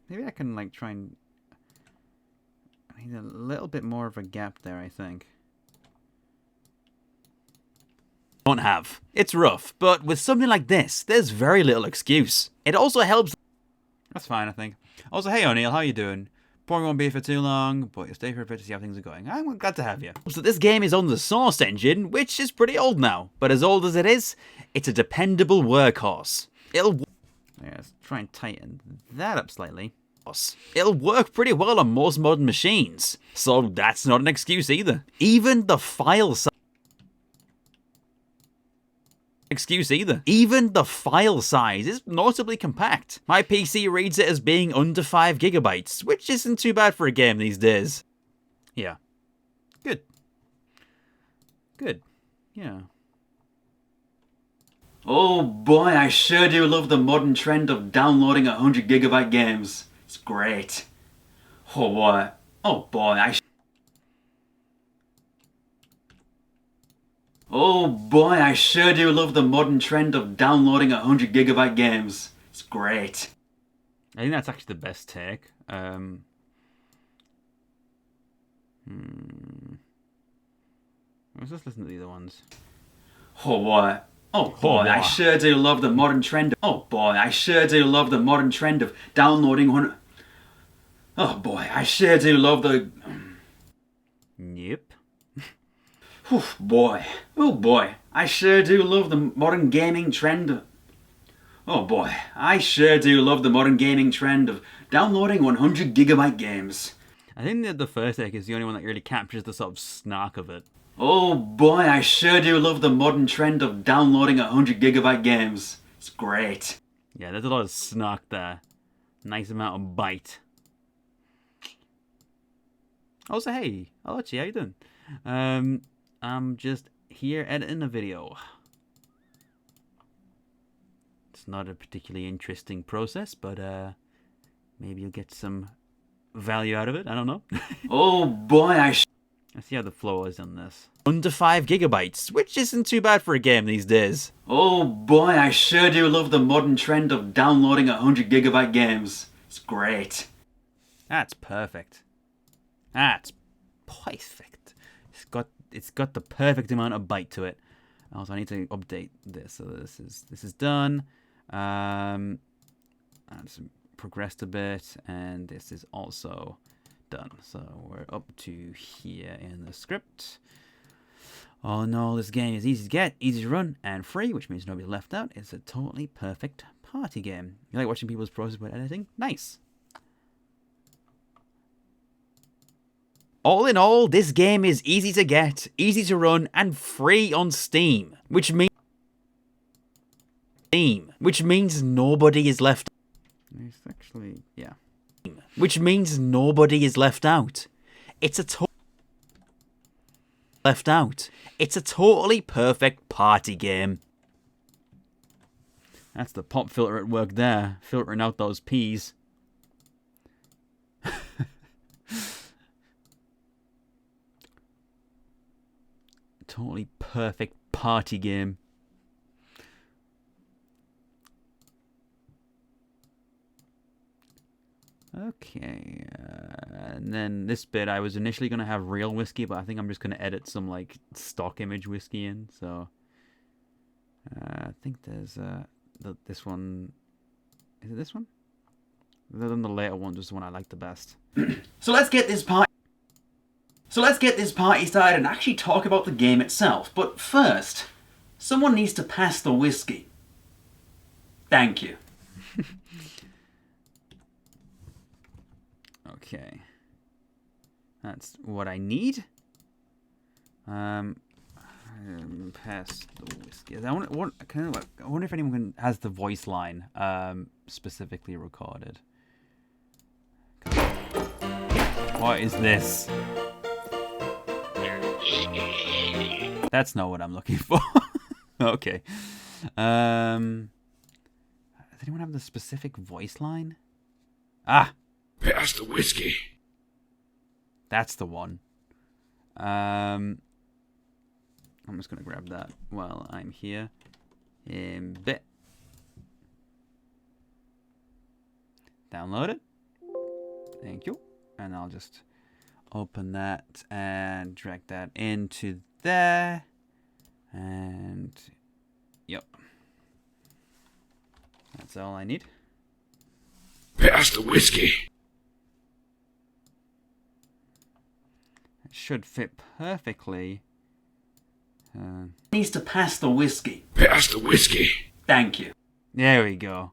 Maybe I can like try and... I need a little bit more of a gap there, I think. Don't have. It's rough, but with something like this, there's very little excuse. It also helps... That's fine, I think. Also, hey O'Neill, how you doing? Probably won't be here for too long, but you'll stay for a bit to see how things are going. I'm glad to have you. So this game is on the Source engine, which is pretty old now, but as old as it is, it's a dependable workhorse. It'll... Yeah, let's try and tighten that up slightly. It'll work pretty well on most modern machines, so that's not an excuse either. Even the file size... Even the file size is notably compact. My PC reads it as being under 5 gigabytes, which isn't too bad for a game these days. Yeah. Good. Good. Yeah. Oh boy, I sure do love the modern trend of downloading 100 gigabyte games. It's great. Oh boy. Oh boy, Oh boy, I sure do love the modern trend of downloading 100 gigabyte games. It's great. I think that's actually the best take. Let's just listen to the other ones. Oh boy. Oh boy, I sure do love the modern trend. Oh boy, I sure do love the modern trend of downloading one. Oh boy, I sure do love the... Yep. Oh boy, I sure do love the modern gaming trend. Oh boy, I sure do love the modern gaming trend of downloading 100 gigabyte games. I think that the first take is the only one that really captures the sort of snark of it. Oh boy, I sure do love the modern trend of downloading 100 gigabyte games. It's great. Yeah, there's a lot of snark there. Nice amount of bite. Also, hey, Alochi, how you doing? I'm just here editing a video. It's not a particularly interesting process, but maybe you'll get some value out of it. I don't know. Oh boy, Let's see how the flow is on this. Under 5 gigabytes, which isn't too bad for a game these days. Oh boy, I sure do love the modern trend of downloading 100 gigabyte games. It's great. That's perfect. That's perfect. It's got the perfect amount of bite to it. Also, I need to update this. So this is done. And some progressed a bit, and this is also done. So we're up to here in the script. Oh no, this game is easy to get, easy to run, and free, which means nobody left out. It's a totally perfect party game. You like watching people's process with editing? Nice. All in all, this game is easy to get, easy to run, and free on Steam, which means nobody is left. It's actually, yeah. Which means nobody is left out. It's a totally perfect party game. That's the pop filter at work there, filtering out those peas. Totally perfect party game. Okay, and then this bit I was initially going to have real whiskey, but I think I'm just going to edit some like stock image whiskey in. So I think there's this one. Is it this one? Other than the later one, just the one I like the best. So let's get this party started and actually talk about the game itself. But first, someone needs to pass the whiskey. Thank you. Okay. That's what I need. Pass the whiskey. I wonder if anyone has the voice line specifically recorded. What is this? That's not what I'm looking for. Okay. Does anyone have the specific voice line? Ah! Pass the whiskey. That's the one. I'm just gonna grab that while I'm here. Bit. Download it. Thank you. And I'll just open that and drag that into there. And yep. That's all I need. Pass the whiskey. It should fit perfectly. Needs to pass the whiskey. Pass the whiskey. Thank you. There we go.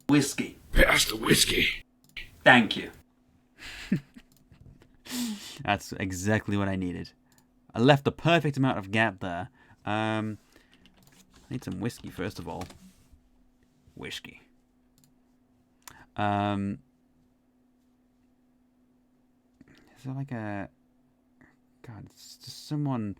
Whiskey. Pass the whiskey. Thank you. That's exactly what I needed. I left the perfect amount of gap there. I need some whiskey first of all. Whiskey. Is there like a... God, it's just someone...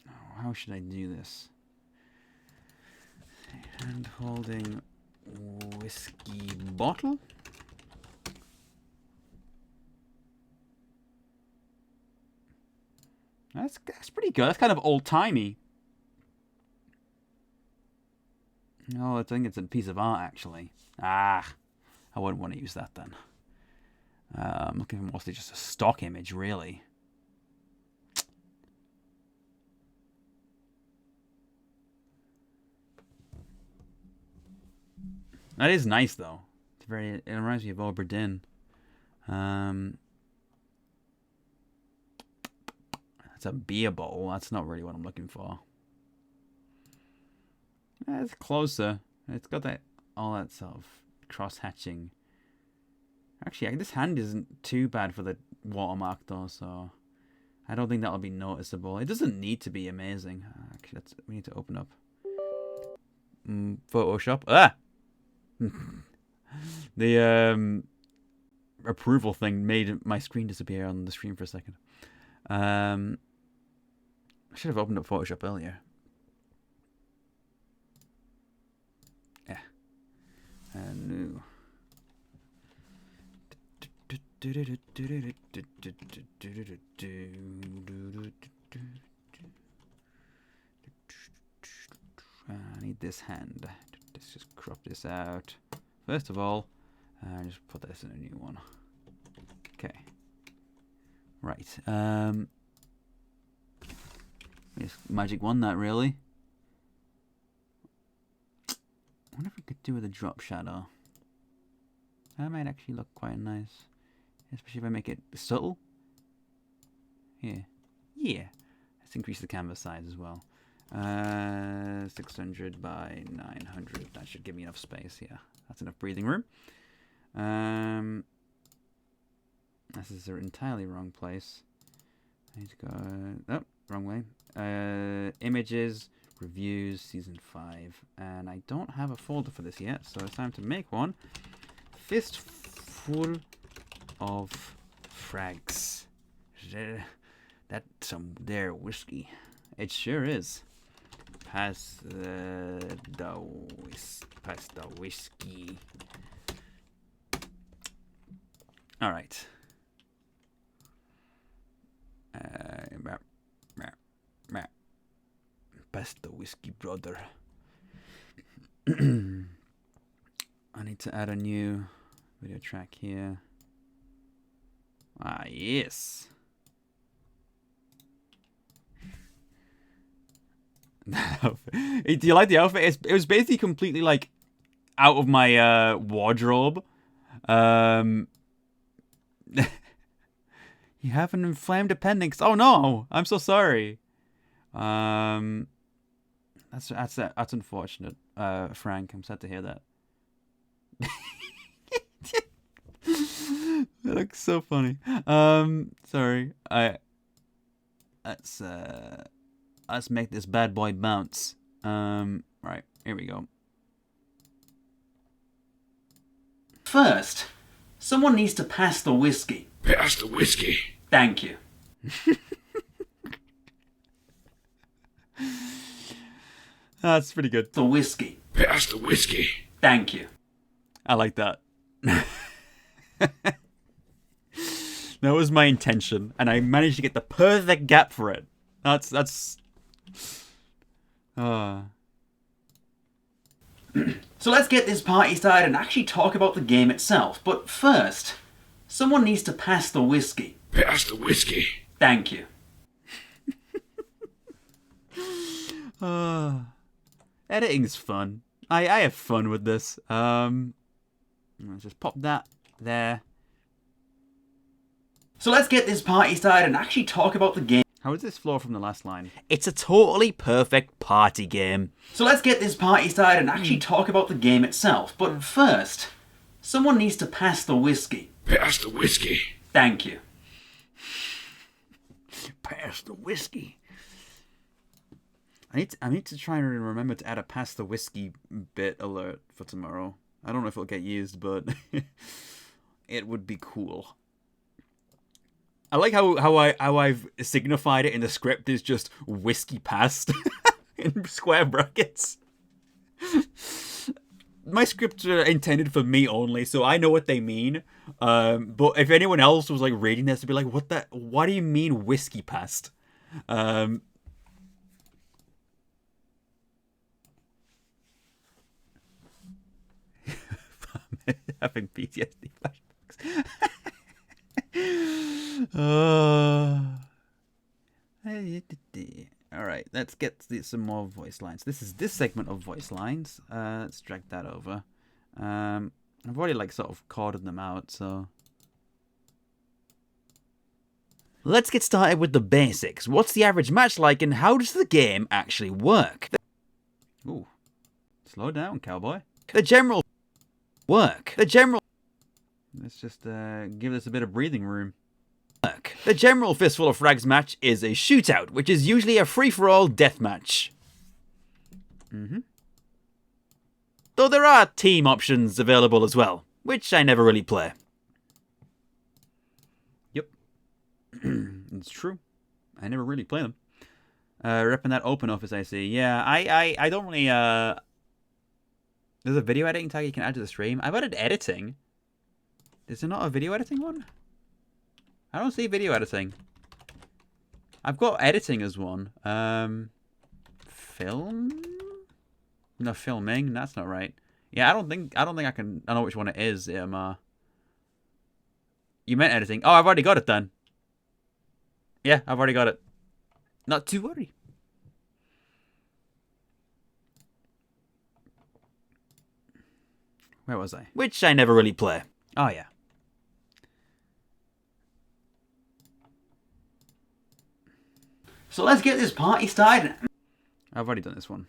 Oh, how should I do this? Hand holding whiskey bottle. That's pretty good. That's kind of old-timey. No, I think it's a piece of art, actually. Ah, I wouldn't want to use that then. I'm looking for mostly just a stock image, really. That is nice, though. It's very. It reminds me of Oberdin. It's a beer bowl. That's not really what I'm looking for. It's closer. It's got that all that sort of cross-hatching. Actually, this hand isn't too bad for the watermark, though, so I don't think that'll be noticeable. It doesn't need to be amazing. Actually, we need to open up Photoshop. Ah! The approval thing made my screen disappear on the screen for a second. I should have opened up Photoshop earlier. Yeah. New. need this hand. Let's just crop this out. First of all, just put this in a new one. Okay. Right. Just magic one that really. I wonder if we could do with a drop shadow. That might actually look quite nice. Especially if I make it subtle. Here. Yeah. Let's increase the canvas size as well. 600 by 900. That should give me enough space. Yeah. That's enough breathing room. This is an entirely wrong place. I need to go... Oh, wrong way. Images, reviews, season 5. And I don't have a folder for this yet, so it's time to make one. Fistful of Frags. That's some there whiskey. It sure is. Pass the whiskey. All right. Pass the whiskey, brother. I need to add a new video track here. Ah, yes. Do you like the outfit? It was basically completely like out of my wardrobe. You have an inflamed appendix. Oh no, I'm so sorry. That's unfortunate, Frank. I'm sad to hear that. That looks so funny. Sorry. Let's make this bad boy bounce. Right, here we go. First, someone needs to pass the whiskey. Pass the whiskey. Thank you. That's pretty good. The whiskey. Pass the whiskey. Thank you. I like that. That was my intention, and I managed to get the perfect gap for it. That's. So let's get this party started and actually talk about the game itself. But first, someone needs to pass the whiskey. Pass the whiskey. Thank you. Editing's fun. I have fun with this. Let's just pop that there. So let's get this party started and actually talk about the game. How is this floor from the last line? It's a totally perfect party game. So let's get this party started and actually talk about the game itself. But first, someone needs to pass the whiskey. Pass the whiskey. Thank you. Pass the whiskey. I need to try and remember to add a pass the whiskey bit alert for tomorrow. I don't know if it'll get used, but it would be cool. I like how I've signified it in the script is just whiskey passed in square brackets. My scripts are intended for me only, so I know what they mean. But if anyone else was like reading this, they'd be like, what do you mean whiskey passed? Having PTSD flashbacks. Alright, let's get some more voice lines. This is this segment of voice lines. Let's drag that over. I've already like sort of corded them out, so let's get started with the basics. What's the average match like and how does the game actually work? Ooh. Slow down, cowboy. The general work. Let's just give this a bit of breathing room. The general Fistful of Frags match is a shootout, which is usually a free-for-all deathmatch. Though there are team options available as well, which I never really play. Yep. It's true. I never really play them. Repping that open office, I see. Yeah, I don't really... There's a video editing tag you can add to the stream. I've added editing. Is there not a video editing one? I don't see video editing. I've got editing as one. Film? No filming. That's not right. Yeah, I don't think I can. I know which one it is. AMR. You meant editing. Oh, I've already got it then. Yeah, I've already got it. Not to worry. Where was I? Which I never really play. Oh yeah. So let's get this party started. I've already done this one.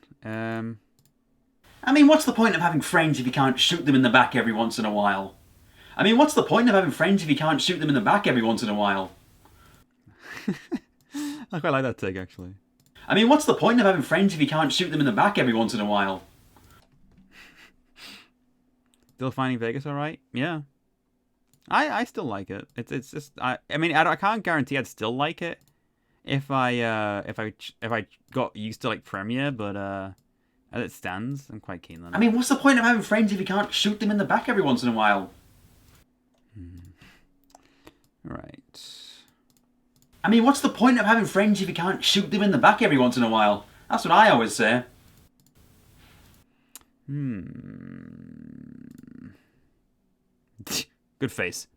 I mean, what's the point of having friends if you can't shoot them in the back every once in a while? I mean, what's the point of having friends if you can't shoot them in the back every once in a while? I quite like that take, actually. I mean, what's the point of having friends if you can't shoot them in the back every once in a while? Still finding Vegas alright? Yeah. I still like it. It's just I mean I can't guarantee I'd still like it if I got used to like Premiere, but as it stands, I'm quite keen on it. I mean, what's the point of having friends if you can't shoot them in the back every once in a while? Right. I mean, what's the point of having friends if you can't shoot them in the back every once in a while? That's what I always say. Good face.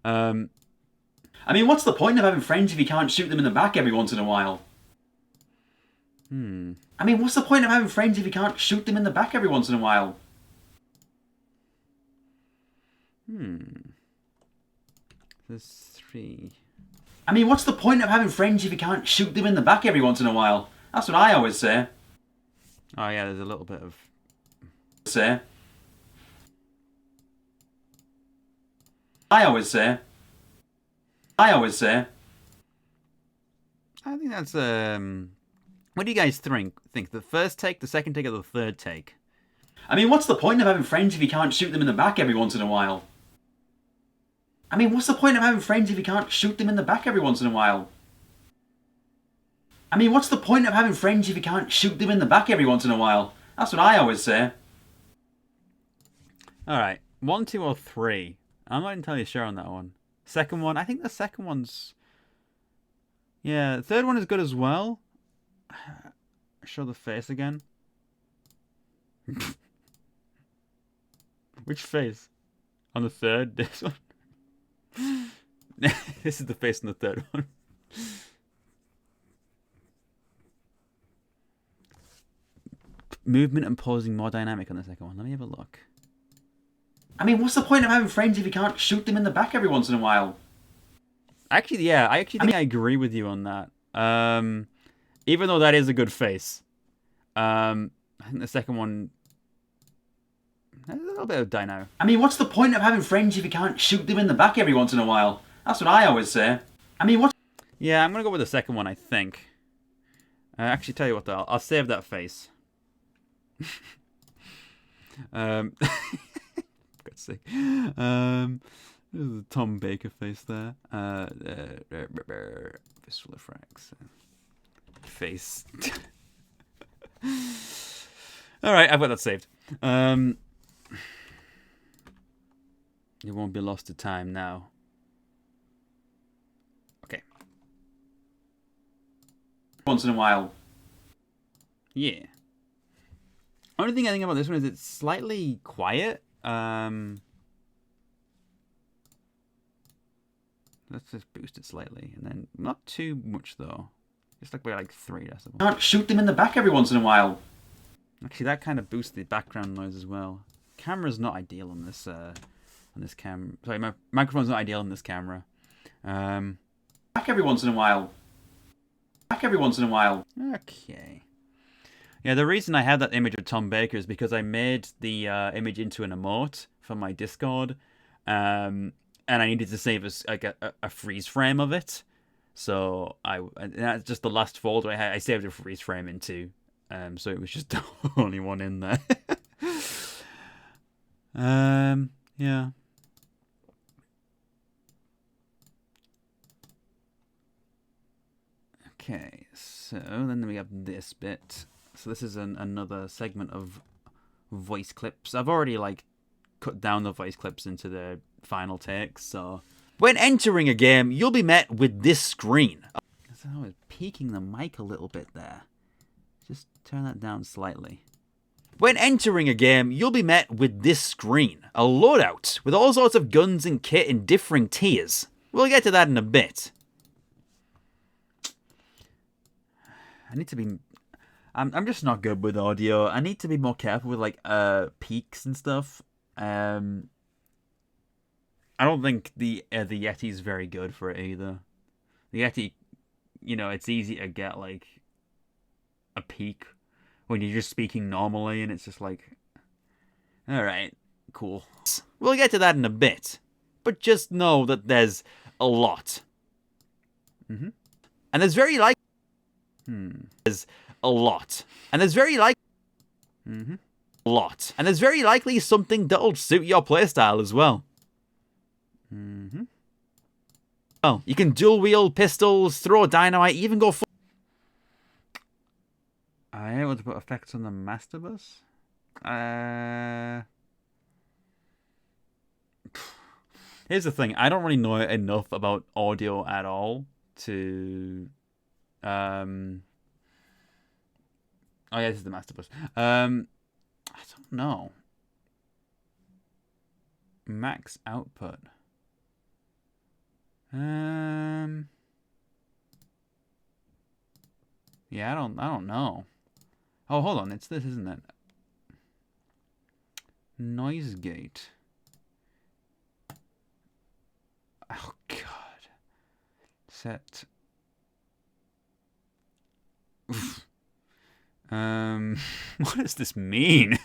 I mean, what's the point of having friends if you can't shoot them in the back every once in a while? I mean, what's the point of having friends if you can't shoot them in the back every once in a while? There's 3. I mean, what's the point of having friends if you can't shoot them in the back every once in a while? That's what I always say. Oh yeah, there's a little bit of... Say. I always say. I think that's what do you guys think? The first take, the second take, or the third take? I mean, what's the point of having friends if you can't shoot them in the back every once in a while? I mean, what's the point of having friends if you can't shoot them in the back every once in a while? I mean, what's the point of having friends if you can't shoot them in the back every once in a while? That's what I always say. Alright, 1, 2, or 3. I'm not entirely sure on that one. Second one, I think the second one's... Yeah, the third one is good as well. Show the face again. Which face? On the third? This one? This is the face on the third one. Movement and posing more dynamic on the second one. Let me have a look. I mean, what's the point of having friends if you can't shoot them in the back every once in a while? Actually, yeah, I think I agree with you on that. Even though that is a good face. I think the second one... There's a little bit of dino. I mean, what's the point of having friends if you can't shoot them in the back every once in a while? That's what I always say. I mean, what? Yeah, I'm going to go with the second one, I think. Actually, tell you what, though. I'll save that face. Let's see. This is the Tom Baker face there. Fistful of Frags. Face. Alright, I've got that saved. You won't be lost to time now. Okay. Once in a while. Yeah. Only thing I think about this one is it's slightly quiet. Let's just boost it slightly, and then not too much though. Just like by like 3 decibels. Can't shoot them in the back every once in a while. Actually, that kind of boosts the background noise as well. Camera's not ideal on this camera. Sorry, my microphone's not ideal on this camera. Back every once in a while. Back every once in a while. Okay. Yeah, the reason I had that image of Tom Baker is because I made the image into an emote for my Discord, and I needed to save a freeze frame of it. So that's just the last folder I saved a freeze frame into. So it was just the only one in there. Yeah. Okay, so then we have this bit. So this is another segment of voice clips. I've already like cut down the voice clips into the final takes. So when entering a game, you'll be met with this screen. So I was peaking the mic a little bit there. Just turn that down slightly. When entering a game, you'll be met with this screen, a loadout, with all sorts of guns and kit in differing tiers. We'll get to that in a bit. I need to be... I'm just not good with audio. I need to be more careful with, like, peaks and stuff. I don't think the Yeti's very good for it either. The Yeti, you know, it's easy to get, like, a peak when you're just speaking normally, and it's just like, alright, cool. We'll get to that in a bit, but just know that there's a lot. And there's very there's a lot. And there's very a lot. And there's very likely something that'll suit your playstyle as well. Well, you can dual wield pistols, throw dynamite, even go full. Are you able to put effects on the master bus? Here's the thing. I don't really know enough about audio at all to... Oh yeah, this is the master bus. I don't know. Max output. Yeah, I don't know. Oh, hold on. It's this, isn't it? Noise gate. Oh god. Set. Oof. What does this mean?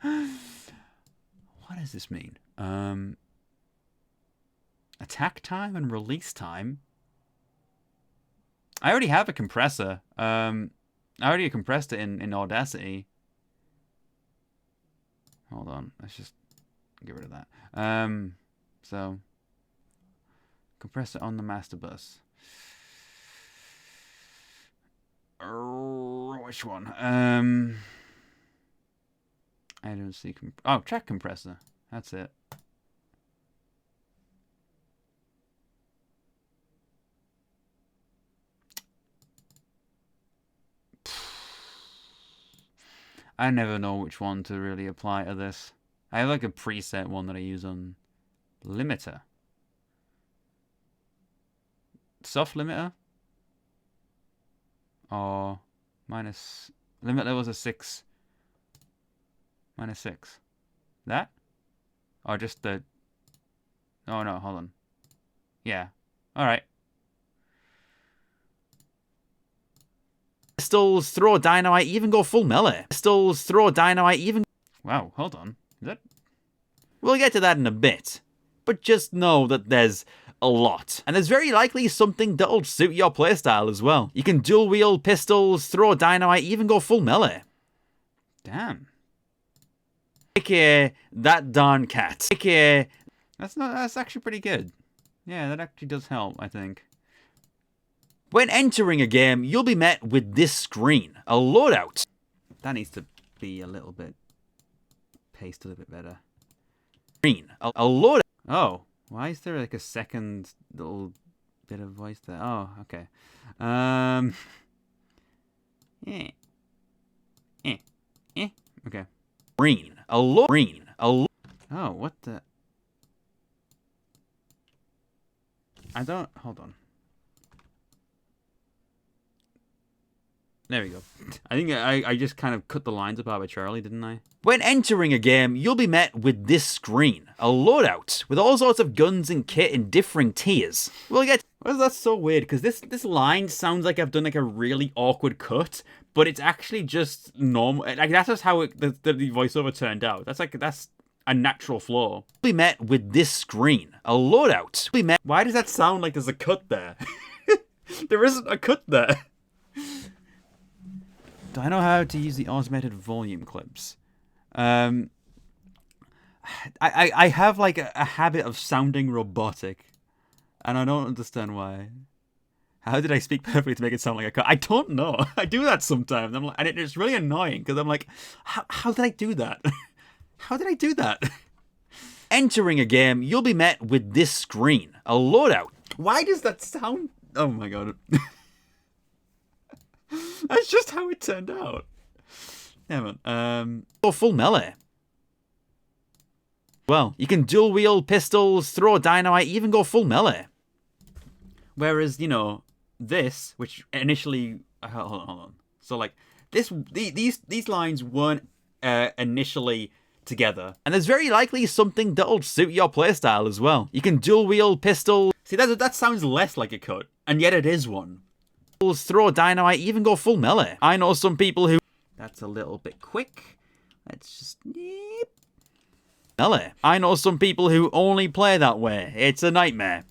What does this mean? Attack time and release time. I already have a compressor. I already compressed it in Audacity. Hold on, let's just get rid of that. So compressor on the master bus. Which one? I don't see. Oh, track compressor. That's it. I never know which one to really apply to this. I have like a preset one that I use on limiter. Soft limiter? Or minus... Limit levels are 6. Minus 6. That? Or just the... Oh no, hold on. Yeah. Alright. Pistols, throw dynamite, even go full melee. Pistols, throw dynamite, even... Wow, hold on. Is that... We'll get to that in a bit. But just know that there's a lot. And there's very likely something that'll suit your playstyle as well. You can dual wield pistols, throw dynamite, even go full melee. Damn. AKA that darn cat. AKA... That's actually pretty good. Yeah, that actually does help, I think. When entering a game, you'll be met with this screen, a loadout. That needs to be a little bit pasted a bit better. Screen, a loadout. Oh, why is there like a second little bit of voice there? Oh, okay. Okay. Screen, a loadout. Oh, what the? I don't. Hold on. There we go. I think I just kind of cut the lines up arbitrarily, didn't I? When entering a game, you'll be met with this screen, a loadout, with all sorts of guns and kit in differing tiers. We'll get... Well, that's so weird, because this line sounds like I've done like a really awkward cut, but it's actually just normal. Like, that's just how the voiceover turned out. That's a natural flow. You'll be met with this screen, a loadout. You'll be met... Why does that sound like there's a cut there? There isn't a cut there. Do I know how to use the automated volume clips? I have like a habit of sounding robotic, and I don't understand why. How did I speak perfectly to make it sound like a cut? I don't know. I do that sometimes, and it's really annoying because I'm like, how did I do that? How did I do that? Entering a game, you'll be met with this screen, a loadout. Why does that sound? Oh my god. That's just how it turned out. Yeah, man. Or full melee. Well, you can dual wield pistols, throw dynamite, even go full melee. Whereas, you know, this, which initially, hold on. So like these lines weren't initially together, and there's very likely something that'll suit your playstyle as well. You can dual wield pistols. See, that sounds less like a cut, and yet it is one. Throw dynamite, even go full melee. I know some people who. That's a little bit quick. Let's just. Melee. I know some people who only play that way. It's a nightmare.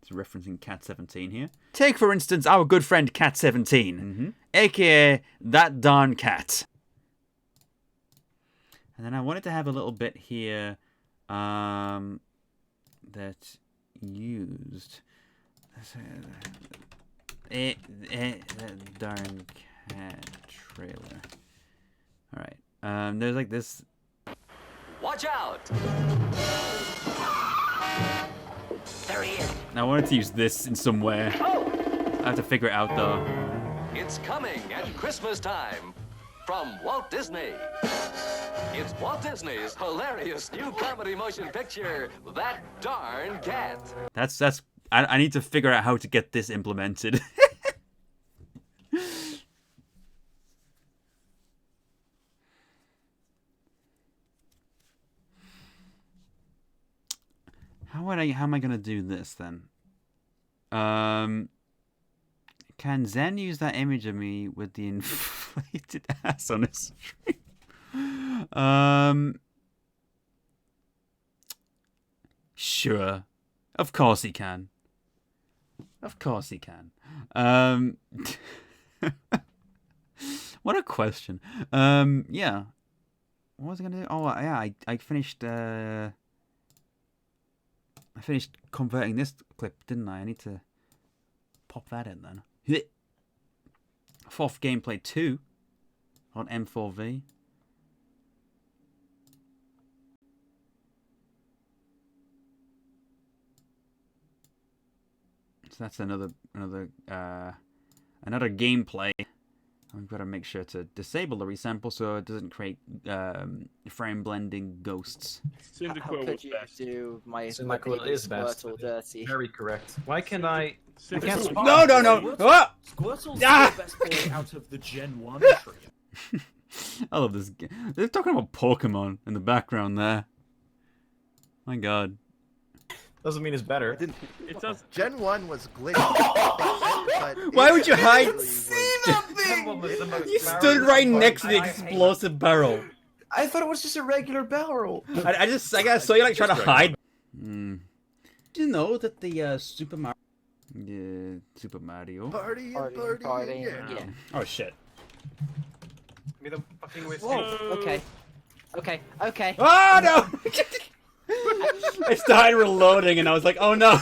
It's referencing Cat 17 here. Take, for instance, our good friend Cat 17, aka that darn cat. And then I wanted to have a little bit here that used that darn cat trailer. All right. There's like this. Watch out! There he is. I wanted to use this in some way. I have to figure it out though. It's coming at Christmas time from Walt Disney. It's Walt Disney's hilarious new comedy motion picture, That Darn Cat. That's. I need to figure out how to get this implemented. How am I gonna do this then? Can Zen use that image of me with the inflated ass on his stream? Sure. Of course he can. Of course he can. What a question. Yeah. What was I gonna do? Oh yeah, I finished converting this clip, didn't I? I need to pop that in then. Fourth gameplay 2 on M4V. So that's another gameplay. We've got to make sure to disable the resample so it doesn't create frame blending ghosts. How could you do my Cyndaquil is best. Squirtle dirty? Very correct. Why can I can't Squirtle. spot. No! Ah! Squirtle's Ah! the best boy out of the Gen 1 tree. I love this game. They're talking about Pokemon in the background there. My god. Doesn't mean it's better. It does. Gen 1 was glitchy. Why would you hide? You stood right next to the explosive barrel. I thought it was just a regular barrel. I saw you like trying to hide. Did you know that the Super Mario? Party, yeah. Oh shit. Me the fucking whiskey. Whoa. Okay. Oh no! I started reloading and I was like, oh no!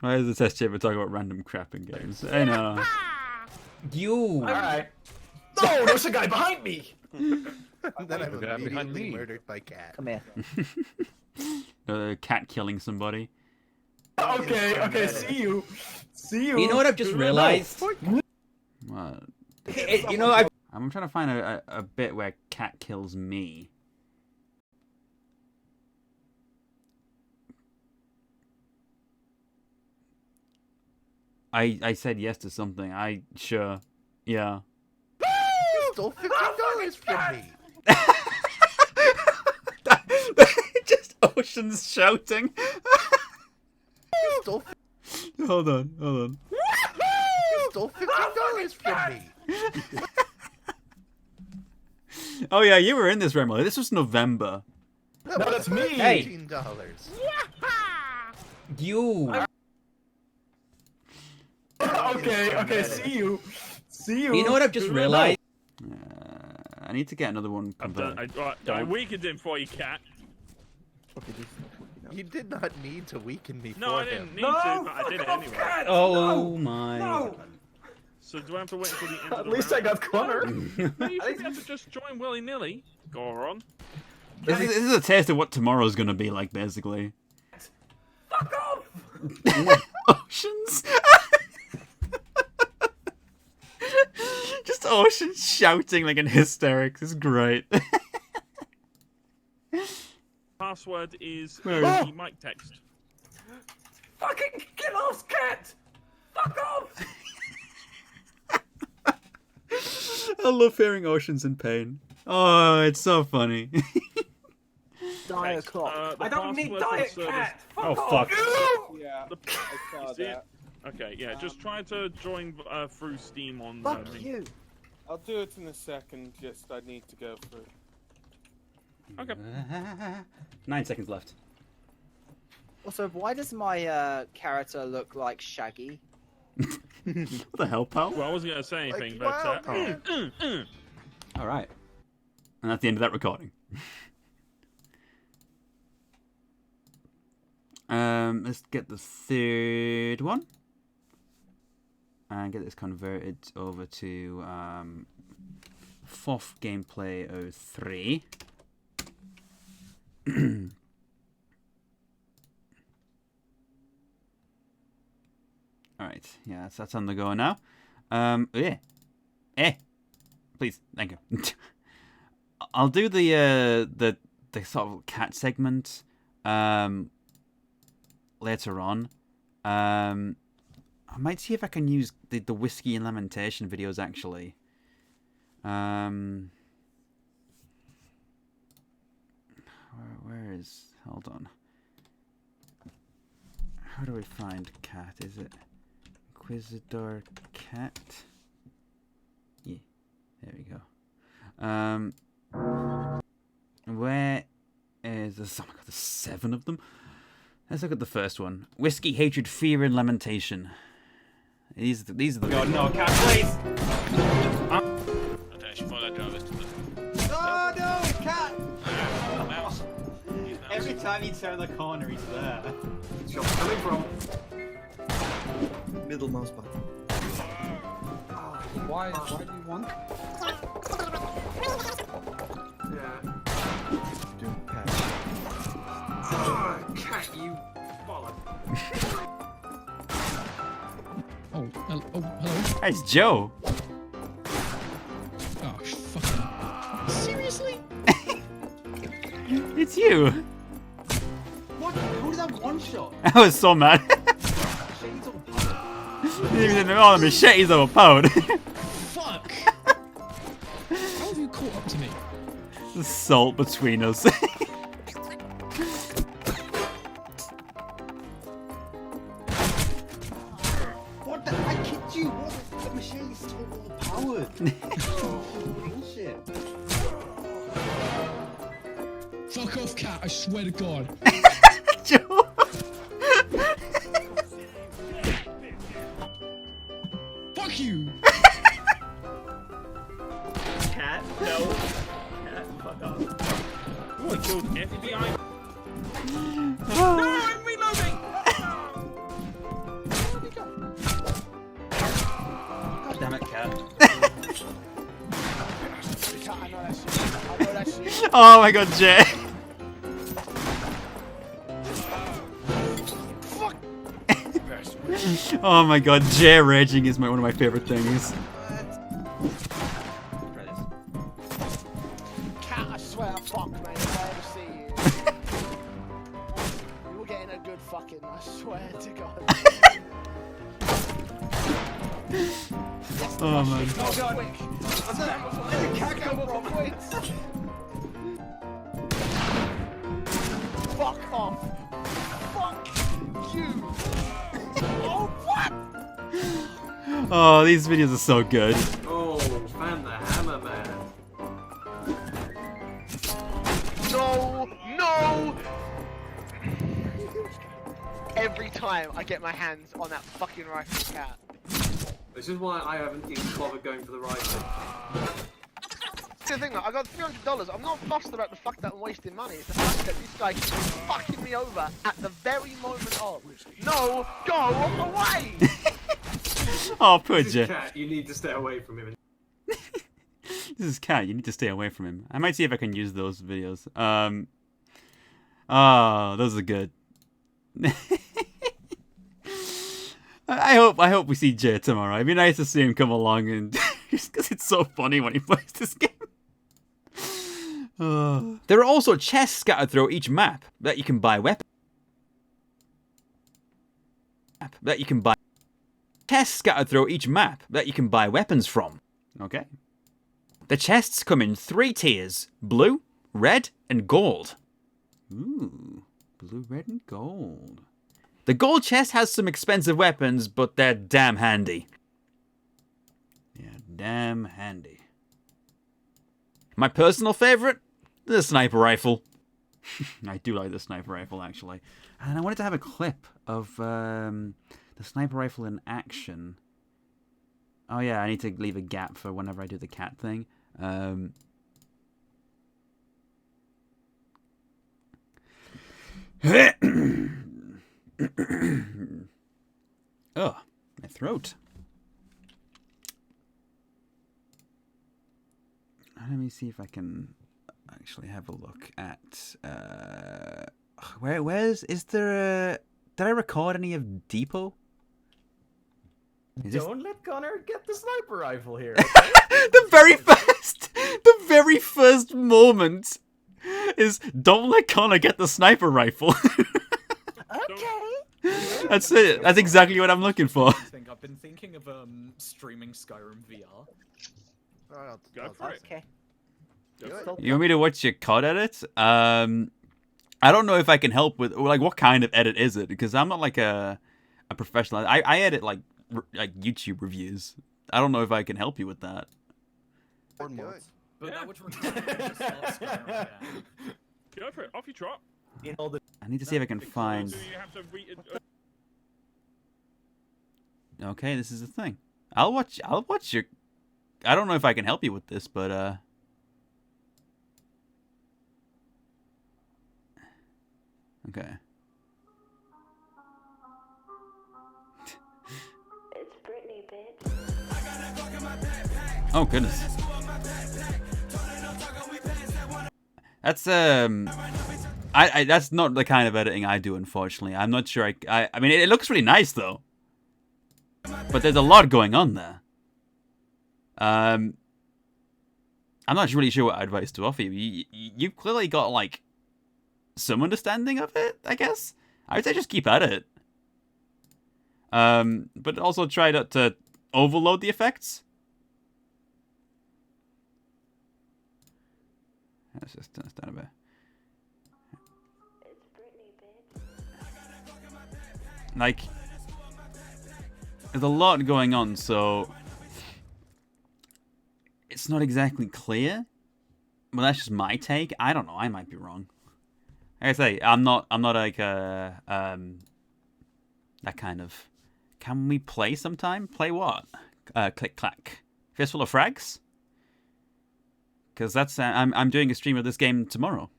Why is the test chamber talking about random crap in games? I know. You! Alright. No, there's a guy behind me! And then I'm The guy behind immediately me. murdered by cat. Come here. Cat killing somebody. Okay, see you. You know what I've just realized? What? You know, I'm trying to find a bit where cat kills me. I said yes to something. Sure. Yeah. You stole $50 from me. Just Ocean's shouting. You stole Hold on. You stole $50 from me. Oh yeah, you were in this, Remo. This was November. No, that's me. Hey. $15. You. Okay, see you. You know what I've just realized? I need to get another one. I'm done. I weakened him for you, cat. You did not need to weaken me No, for I didn't need to, but I did it anyway. Oh my. No. So do I have to wait until the end of At the least I round? got cornered. No, you shouldn't have to just join willy-nilly. Go on. This is a taste of what tomorrow's gonna be like, basically. Fuck off! Oceans. Just Ocean shouting like in hysterics. It's great. Password is Where the mic text. Fucking get off, cat! Fuck off! I love hearing Ocean's in pain. Oh, it's so funny. Diet clock. The I don't need password for the diet service- cat! Oh, Fuck fuck. off! Yeah, The- I saw See it? that. Okay, yeah, just try to join through Steam on Fuck me. you. I'll do it in a second. Just I need to go through. Okay. 9 seconds left. Also, why does my character look like Shaggy? What the hell, pal? Well, I wasn't going to say anything, but... Alright. And that's the end of that recording. Let's get the third one. And get this converted over to FOF Gameplay 03. Alright, yeah, that's on the go now. Yeah. Please, thank you. I'll do the sort of cat segment later on. I might see if I can use the whiskey and lamentation videos actually. Where is? Hold on. How do we find cat? Is it Inquisitor cat? Yeah, there we go. Where is this? Oh my god, there's 7 of them. Let's look at the first one. Whiskey, hatred, fear, and lamentation. These are the. God, no, cat, please! Oh no, cat! Every time you turn the corner, he's there. Which shop's coming from? Middle mouse button. Why do you want? Yeah. Doing cat. Cat, you bollock. Oh, hello. Hey, it's Joe. Oh, fucking. Seriously? It's you. What? Who did that one shot? I was so mad. Shades of power. Even oh, the machete's overpowered. Fuck! How have you caught up to me? The salt between us. What the? I kicked you! What? The machete's so overpowered. Bullshit. Fuck off, cat, I swear to God. Joe. Fuck you! Cat? No. Cat, fuck off. Ooh, I killed FBI. Oh. No, I'm reloading! God damn it, cat. Oh my god, Jay. Oh my god, Jay raging is one of my favorite things. Cat, I swear, fuck, mate, if I ever see you. You were getting a good fucking, I swear to God. Oh man. Oh god, quick. The cat come from quick. Fuck off. Fuck you. Oh, what? Oh, these videos are so good. Oh, fan the hammer, man. No, no. Every time I get my hands on that fucking rifle, cat. This is why I haven't even bothered going for the rifle. The thing, like, I got $300. I'm not fussed about the fact that I'm wasting money. It's the fact that this guy keeps fucking me over at the very moment of. No, go away! Oh, poor This is Jay. Cat, you need to stay away from him. This is Cat. You need to stay away from him. I might see if I can use those videos. Oh, those are good. I hope we see Jay tomorrow. It'd be nice to see him come along and Just because it's so funny when he plays this game. There are also chests scattered through each map that you can buy weapons. Chests scattered through each map that you can buy weapons from. Okay. The chests come in 3 tiers: blue, red, and gold. Ooh, blue, red, and gold. The gold chest has some expensive weapons, but they're damn handy. Yeah, damn handy. My personal favorite? The sniper rifle. I do like the sniper rifle, actually. And I wanted to have a clip of the sniper rifle in action. Oh yeah, I need to leave a gap for whenever I do the cat thing. Oh, my throat. Let me see if I can actually have a look at is there a, did I record any of Depot? Don't let Connor get the sniper rifle here. the very first moment is don't let Connor get the sniper rifle. Okay. That's it. That's exactly what I'm looking for. I've been thinking of streaming Skyrim VR. Go for it. Okay. You want me to watch your COD edit? I don't know if I can help with, like, what kind of edit is it? Because I'm not like a professional. I edit like YouTube reviews. I don't know if I can help you with that. But that would require Skyrim. Go for it. Off you trot. I need to see if I can find. So you have to Okay, this is the thing. I'll watch your. I don't know if I can help you with this, but okay. It's Britney, bitch. Oh goodness. That's that's not the kind of editing I do, unfortunately. I'm not sure I mean it looks really nice though. But there's a lot going on there. I'm not really sure what advice to offer you. You've clearly got like some understanding of it, I guess. I would say just keep at it. But also try not to overload the effects. Let's just turn this down a bit. It's Britney, bitch. Like, there's a lot going on, so it's not exactly clear. But that's just my take. I don't know. I might be wrong. Like I say, I'm not like that kind of. Can we play sometime? Play what? Click clack. Fistful of Frags. Because that's I'm doing a stream of this game tomorrow.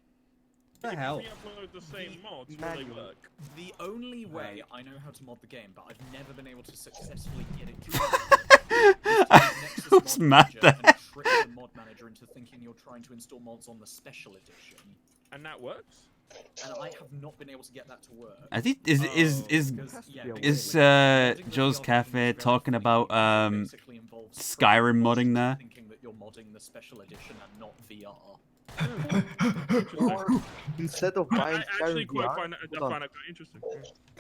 What the hell? Upload the same mods, will they work? The only way I know how to mod the game, but I've never been able to successfully get it to Who's mad there? and trick the mod manager into thinking you're trying to install mods on the special edition. And that works? And I have not been able to get that to work. I think is Joe's Cafe talking about Skyrim modding there? Thinking that you're modding the special edition and not VR. Or instead of buying I actually Skyrim quite VR, find that quite interesting.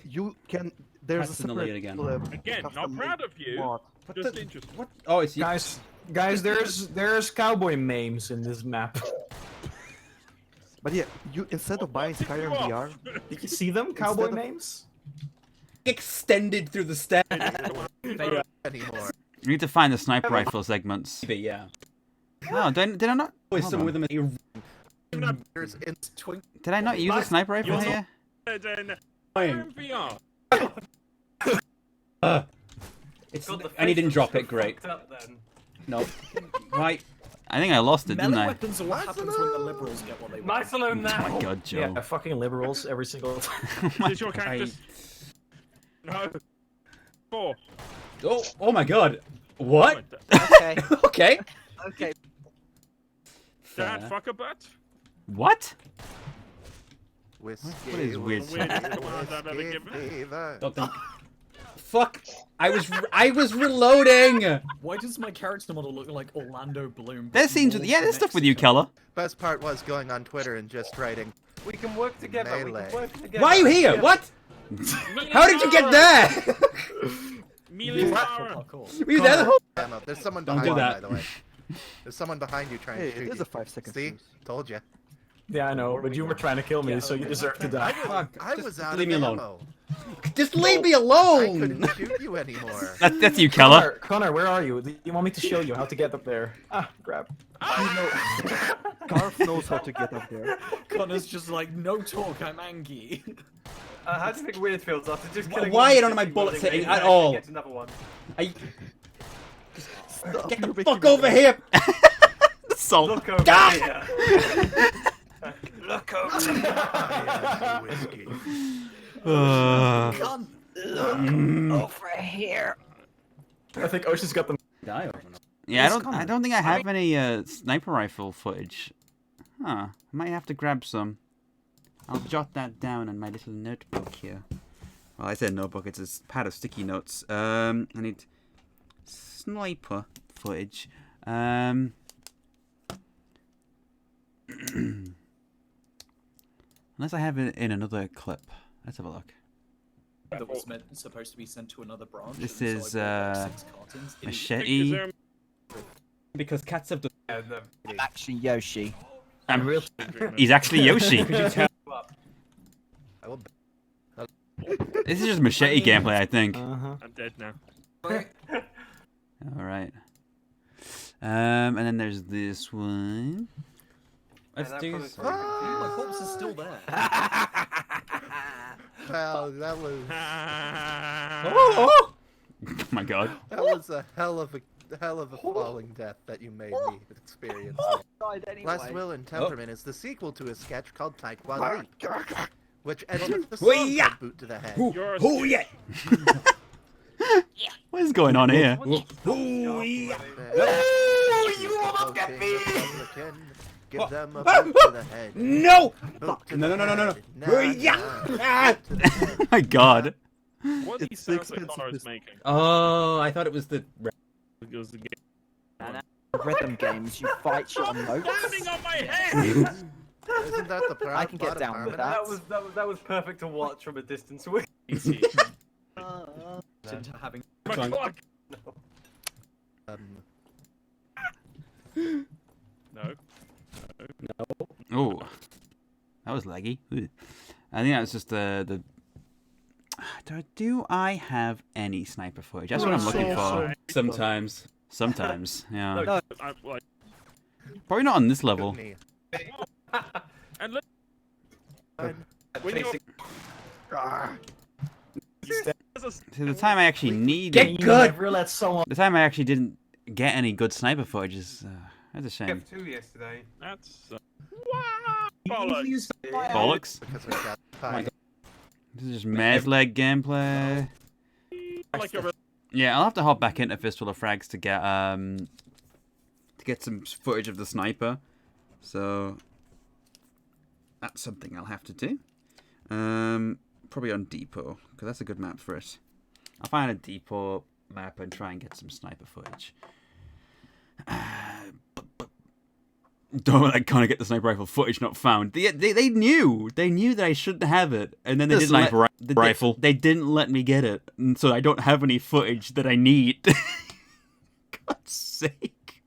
you can. There's a Personally separate again. Again, not custom proud of you. mod. Just interesting. What? Oh, it's Guys, there's cowboy memes in this map. But yeah, you instead of buying Skyrim VR, Did you see them, cowboy memes? Extended through the stairs. anymore. You need to find the sniper rifle segments. Yeah. No, did I not? Always Hold some on. with them. Did I not use a sniper rifle here? VR. It's, and he didn't drop it. Great. No. Right. I think I lost it, didn't Melee I? weapons are what happens when the liberals get what they want. Nice alone now. Oh my god, Joe. Yeah, fucking liberals every single time. Oh Is your character? No. 4. Oh my god. What? Okay. Okay. Okay. Dad, Fair. fuck a butt. What? Whiskey, What is weird? Weirdest command I've ever given. Don't think. fuck? I was reloading. Why does my character model look like Orlando Bloom? There seems there's stuff with you, Keller. Best part was going on Twitter and just writing. We can work together. We can work together. Why are you here? What? How did you get there? Were you there the whole? There's someone Don't behind do you, that. by the way. There's someone behind you trying to shoot There's you. a 5-second See? fuse. Told you. Yeah, I know, but you were trying to kill me, so you deserve to die. I was out leave of me ammo. alone. Just leave me I alone. couldn't shoot you anymore. That's you, Keller. Connor, where are you? You want me to show you how to get up there? Ah, grab. Scarf knows how to get up there. Connor's just like, no talk, I'm angry. How do you think weird feels after just killing Why one are none of my shooting bullets building hitting and at then all? Get another one. Get the fuck over here. Salt. Look over God! here. Look over Whiskey. Over here. I think Ocean's got them. Yeah, I don't think I have any sniper rifle footage. Huh. I might have to grab some. I'll jot that down in my little notebook here. Well, I said notebook, it's a pad of sticky notes. I need sniper footage. Unless I have it in another clip. Let's have a look. That was supposed to be sent to another branch. This and is so I bought, like, 6 cartons. It is- machete. Because cats have the. Actually, Yoshi. He's actually Yoshi. I will. This is just machete gameplay, I think. I'm dead now. Alright. And then there's this one. Let's do. My corpse is still there. Wow, that was. Oh my god. That was a hell of a falling death that you made me experience. Last Will and Temperament is the sequel to a sketch called Taekwondo, which ends with the song called Boot to the Head. Oh yeah. What is going on here? Oh, you almost get me! Give them a boot to the head. No! Boot to No, the no, no, no, no. head. Nah, Yeah. nah. Boot to the head. My god. What are these sounds that Connor's making? Oh, I thought it was the. It was the game. Rhythm games, you fight your notes. Landing on my head! Isn't that the I can get down with that. That was perfect to watch from a distance. Into having. My clock! No. Oh, that was laggy. Ooh. I think that was just the. Do I have any sniper footage? That's what I'm looking for. Sometimes, yeah. No, like, Probably not on this level. and look, when you're See, the time I actually need Get good. Never let someone. the time I actually didn't get any good sniper footage is that's a shame. F2 yesterday. that's bollocks. Bollocks. Because we got pie. This is just maze leg gameplay. Like you're Yeah, I'll have to hop back into Fistful of Frags to get some footage of the sniper. So that's something I'll have to do. Probably on Depot, because that's a good map for it. I'll find a Depot map and try and get some sniper footage. Don't I can't get the sniper rifle footage not found. They knew that I shouldn't have it, and then they didn't sniper rifle. They didn't let me get it, and so I don't have any footage that I need. God's sake!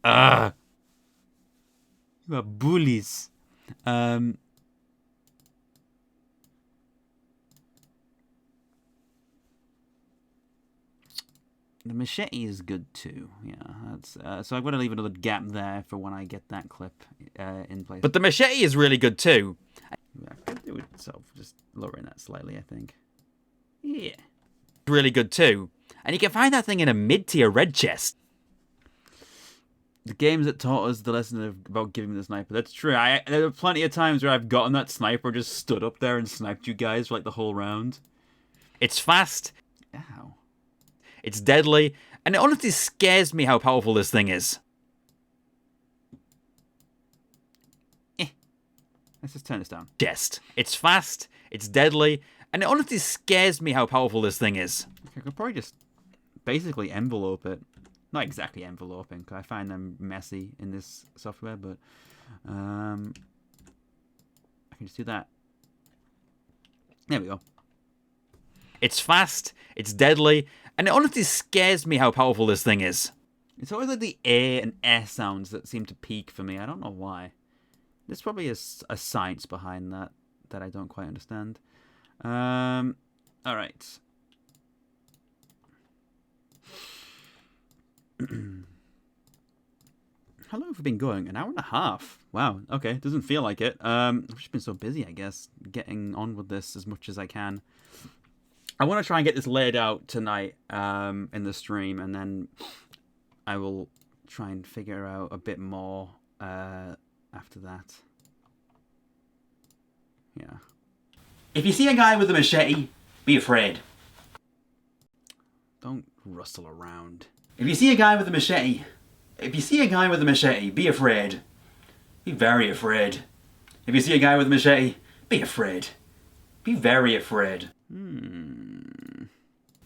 You are bullies. The machete is good too. Yeah, that's so I'm going to leave another gap there for when I get that clip in place. But the machete is really good too. I could do it myself, just lowering that slightly, I think. Yeah, really good too. And you can find that thing in a mid-tier red chest. The games that taught us the lesson about giving the sniper. That's true. There were plenty of times where I've gotten that sniper, just stood up there and sniped you guys for like the whole round. It's fast. Ow. It's deadly, and it honestly scares me how powerful this thing is. Let's just turn this down. It's fast, it's deadly, And it honestly scares me how powerful this thing is. I could probably just basically envelope it. Not exactly enveloping, because I find them messy in this software, but I can just do that. There we go. It's fast, it's deadly, and it honestly scares me how powerful this thing is. It's always like the A and S sounds that seem to peak for me. I don't know why. There's probably a science behind that I don't quite understand. Alright. How long have we been going? An hour and a half. Wow, okay, doesn't feel like it. I've just been so busy, I guess, getting on with this as much as I can. I want to try and get this laid out tonight in the stream, and then I will try and figure out a bit more after that. Yeah. If you see a guy with a machete, be afraid. Don't rustle around. If you see a guy with a machete, be afraid. Be very afraid. If you see a guy with a machete, be afraid. Be very afraid.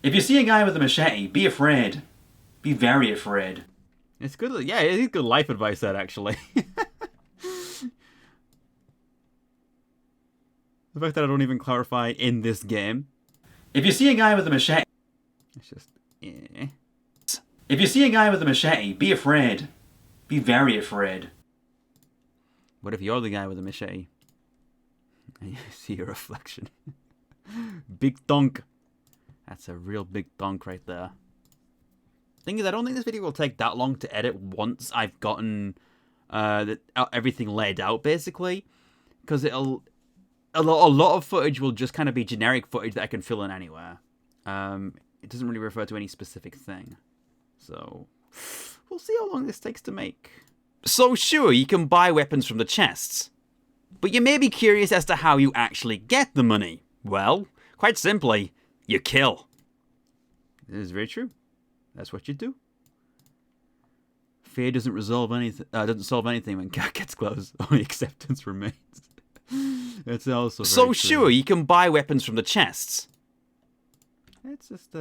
If you see a guy with a machete, be afraid. Be very afraid. It's good. Yeah, it's good life advice, that actually. The fact that I don't even clarify in this game. If you see a guy with a machete, it's just. If you see a guy with a machete, be afraid. Be very afraid. What if you're the guy with a machete? And you see your reflection. Big donk. That's a real big donk right there. Thing is, I don't think this video will take that long to edit once I've gotten everything laid out, basically. Because a lot of footage will just kind of be generic footage that I can fill in anywhere. It doesn't really refer to any specific thing. So, we'll see how long this takes to make. So sure, you can buy weapons from the chests. But you may be curious as to how you actually get the money. Well, quite simply, you kill. This is very true. That's what you do. Fear doesn't resolve anything. Doesn't solve anything when cat gets close. Only acceptance remains. It's also very true. Sure, you can buy weapons from the chests. It's just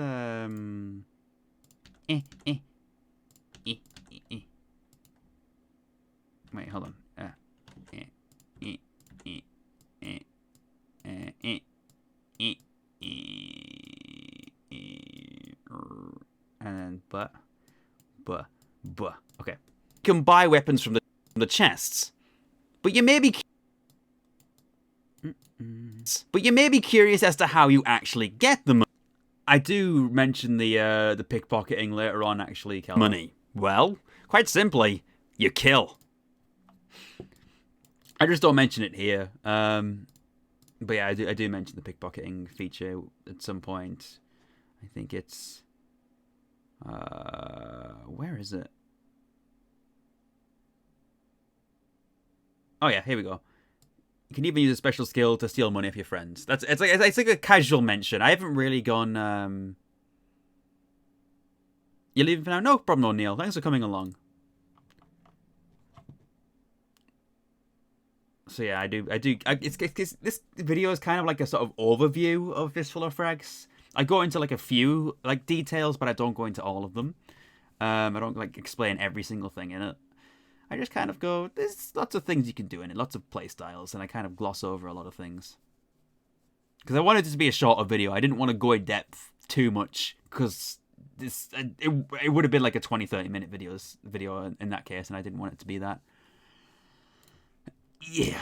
Wait, hold on. And then okay. You can buy weapons from the chests, but you may be curious as to how you actually get the money. I do mention the pickpocketing later on, actually. Money. Well, quite simply, you kill. I just don't mention it here. But yeah, I do mention the pickpocketing feature at some point. I think it's where is it? Oh yeah, here we go. You can even use a special skill to steal money off your friends. It's like a casual mention. I haven't really gone. You're leaving for now? No problem, O'Neill. Thanks for coming along. So yeah, I do. This video is kind of like a sort of overview of Fistful of Frags. I go into like a few like details, but I don't go into all of them. I don't like explain every single thing in it. I just kind of go, there's lots of things you can do in it, lots of play styles, and I kind of gloss over a lot of things. Because I wanted it to be a shorter video. I didn't want to go in depth too much, because it would have been like a 20-30 minute video in that case, and I didn't want it to be that. Yeah.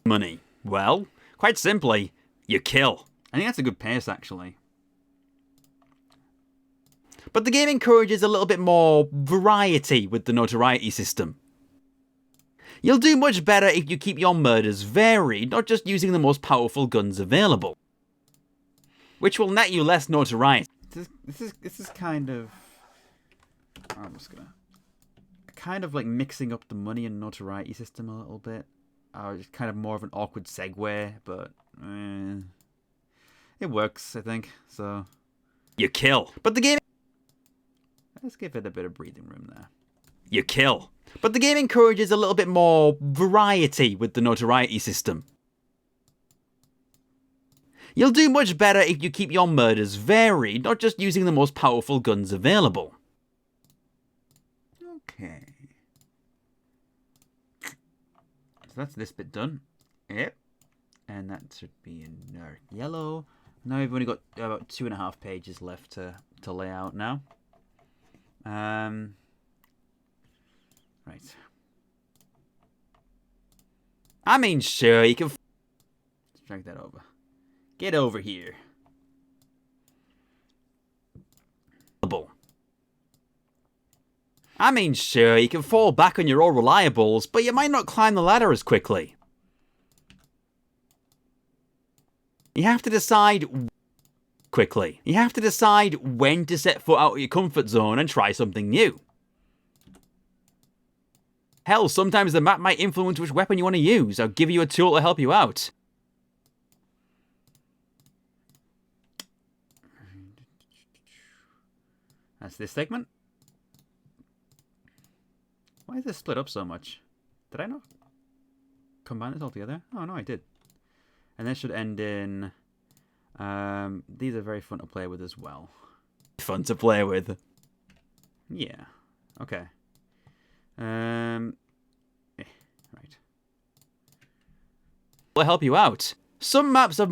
Money. Well, quite simply, you kill. I think that's a good pace, actually. But the game encourages a little bit more variety with the notoriety system. You'll do much better if you keep your murders varied, not just using the most powerful guns available, which will net you less notoriety. This is kind of... I'm just gonna... kind of like mixing up the money and notoriety system a little bit. It's kind of more of an awkward segue, but... it works, I think, so... You kill. But the game... Let's give it a bit of breathing room there. you kill. But the game encourages a little bit more variety with the notoriety system. You'll do much better if you keep your murders varied, not just using the most powerful guns available. Okay. So that's this bit done. Yep. And that should be in yellow. Now we've only got about 2.5 pages left to lay out now. Right. I mean, sure, you can... Let's drag that over. Get over here. I mean, sure, you can fall back on your old reliables, but you might not climb the ladder as quickly. You have to decide quickly. You have to decide when to set foot out of your comfort zone and try something new. Hell, sometimes the map might influence which weapon you want to use, or give you a tool to help you out. That's this segment. Why is this split up so much? Did I not combine this all together? Oh no, I did. And this should end in... these are very fun to play with as well. Fun to play with. Yeah. Okay. Right. Will help you out. Some maps have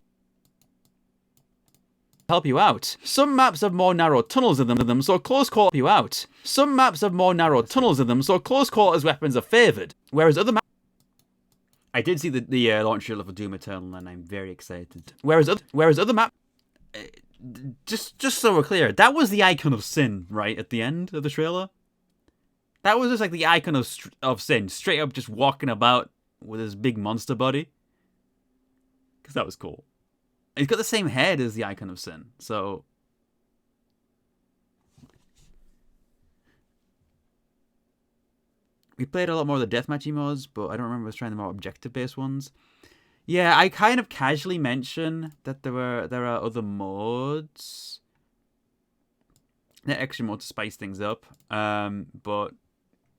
Some maps have more narrow tunnels in them, so close quarters help you out. Some maps have more narrow tunnels in them, so close quarters weapons are favoured. Whereas other maps... I did see the launch trailer for Doom Eternal, and I'm very excited. Whereas other maps... just so we're clear, that was the icon of sin, right, at the end of the trailer? That was just like the icon of sin, straight up just walking about with his big monster body. Because that was cool. He's got the same head as the icon of sin, so... We played a lot more of the deathmatchy mods, but I don't remember us trying the more objective-based ones. Yeah, I kind of casually mentioned that there are other modes. There are extra modes to spice things up, but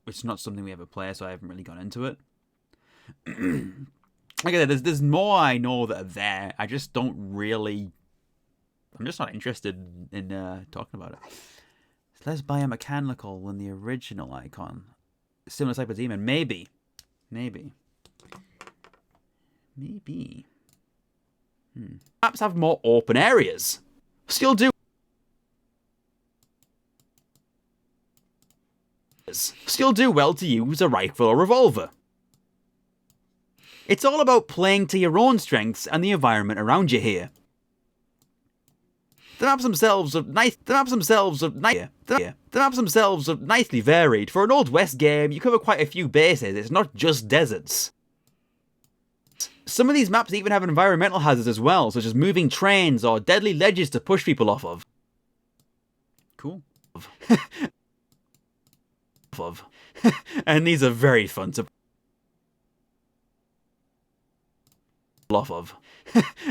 it's not something we ever play, so I haven't really gone into it. Like I said, there's more I know that are there. I just don't really... I'm just not interested in talking about it. It's less biomechanical than the original icon. Similar type of demon. Maybe. Maps have more open areas. Still do well to use a rifle or revolver. It's all about playing to your own strengths and the environment around you here. The maps themselves are nicely varied. For an Old West game, you cover quite a few bases. It's not just deserts. Some of these maps even have environmental hazards as well, such as moving trains or deadly ledges to push people off of. Cool. And these are very fun to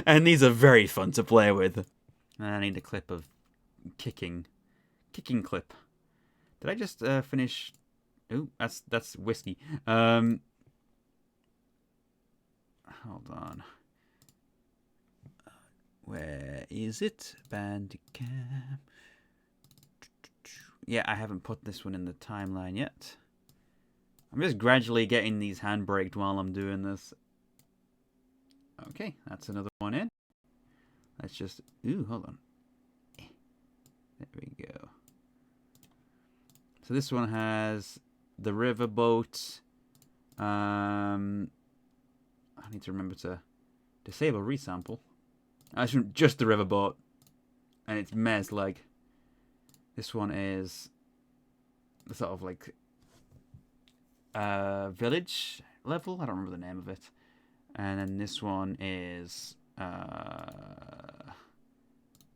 and these are very fun to play with. I need a clip of kicking clip. Did I just finish? Ooh, that's whiskey. Hold on. Where is it? Bandicam. Yeah, I haven't put this one in the timeline yet. I'm just gradually getting these handbraked while I'm doing this. Okay, that's another one in. Let's just... Ooh, hold on. There we go. So this one has the riverboat. I need to remember to disable resample. Actually, just the riverboat. And it's mess like. This one is the sort of like village level. I don't remember the name of it. And then this one is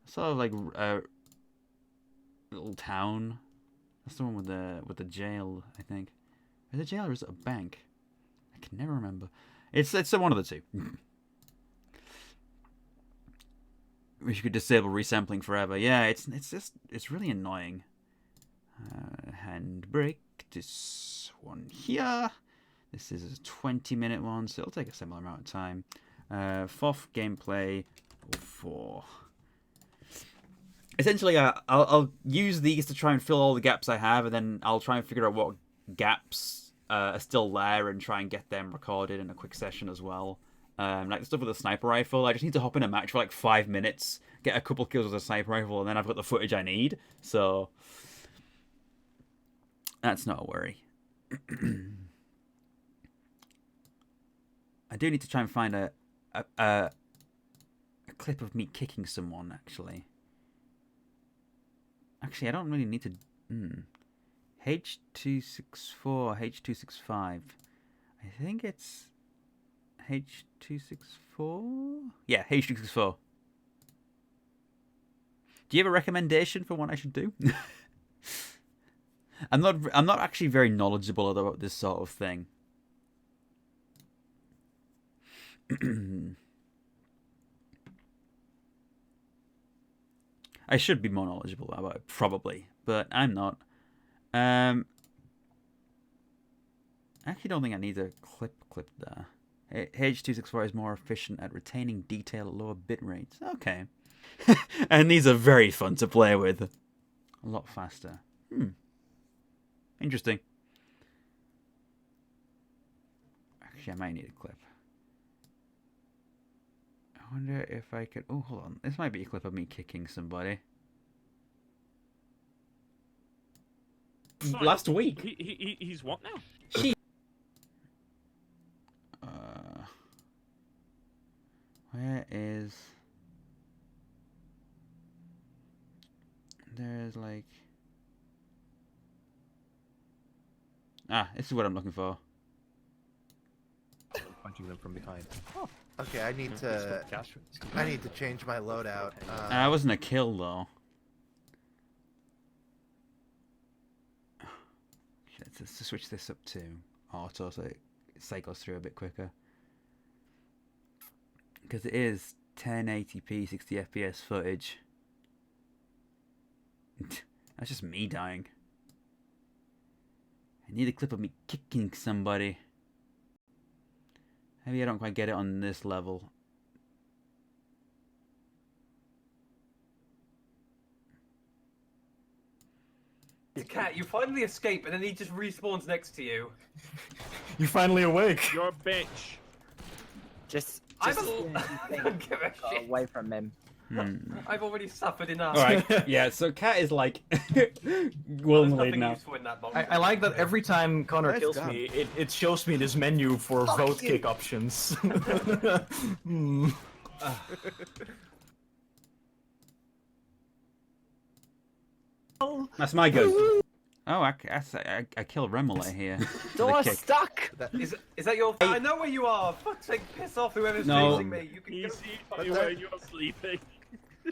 sort of like a little town. That's the one with the jail, I think. Is it a jail or is it a bank? I can never remember. It's one of the two. Wish you could disable resampling forever. Yeah, it's really annoying. Handbrake this one here. This is a 20-minute one, so it'll take a similar amount of time. Fourth gameplay 4. Essentially, I'll use these to try and fill all the gaps I have, and then I'll try and figure out what gaps are still there and try and get them recorded in a quick session as well. Like the stuff with the sniper rifle, I just need to hop in a match for like 5 minutes, get a couple kills with a sniper rifle, and then I've got the footage I need. So that's not a worry. I do need to try and find a clip of me kicking someone, actually. Actually, I don't really need to... H264, H265. I think it's H264? Yeah, H264. Do you have a recommendation for what I should do? I'm not actually very knowledgeable about this sort of thing. I should be more knowledgeable about it, probably, but I'm not. I actually don't think I need a clip there. H264 is more efficient at retaining detail at lower bit rates. Okay. And these are very fun to play with. A lot faster. Interesting. Actually, I might need a clip. I wonder if I could... Oh, hold on. This might be a clip of me kicking somebody. Sorry, Last week. He's what now? Where is... There's like... this is what I'm looking for. Punching them from behind. Okay, I need to change my loadout. That wasn't a kill though. Let's switch this up to auto so it cycles through a bit quicker. Because it is 1080p 60 FPS footage. That's just me dying. I need a clip of me kicking somebody. Maybe I don't quite get it on this level. Cat, you finally escape and then he just respawns next to you. You finally awake. You're a bitch. Just I don't give a shit. away from him. I've already suffered enough. Alright, yeah, so Cat is like willingly now. I like that every time Connor kills me, it shows me this menu for vote kick options. That's my go. Oh, I kill Remole here. Door stuck! Is that your... I know where you are! Fuck's sake, piss off whoever's chasing me. You can He sees you when you're sleeping.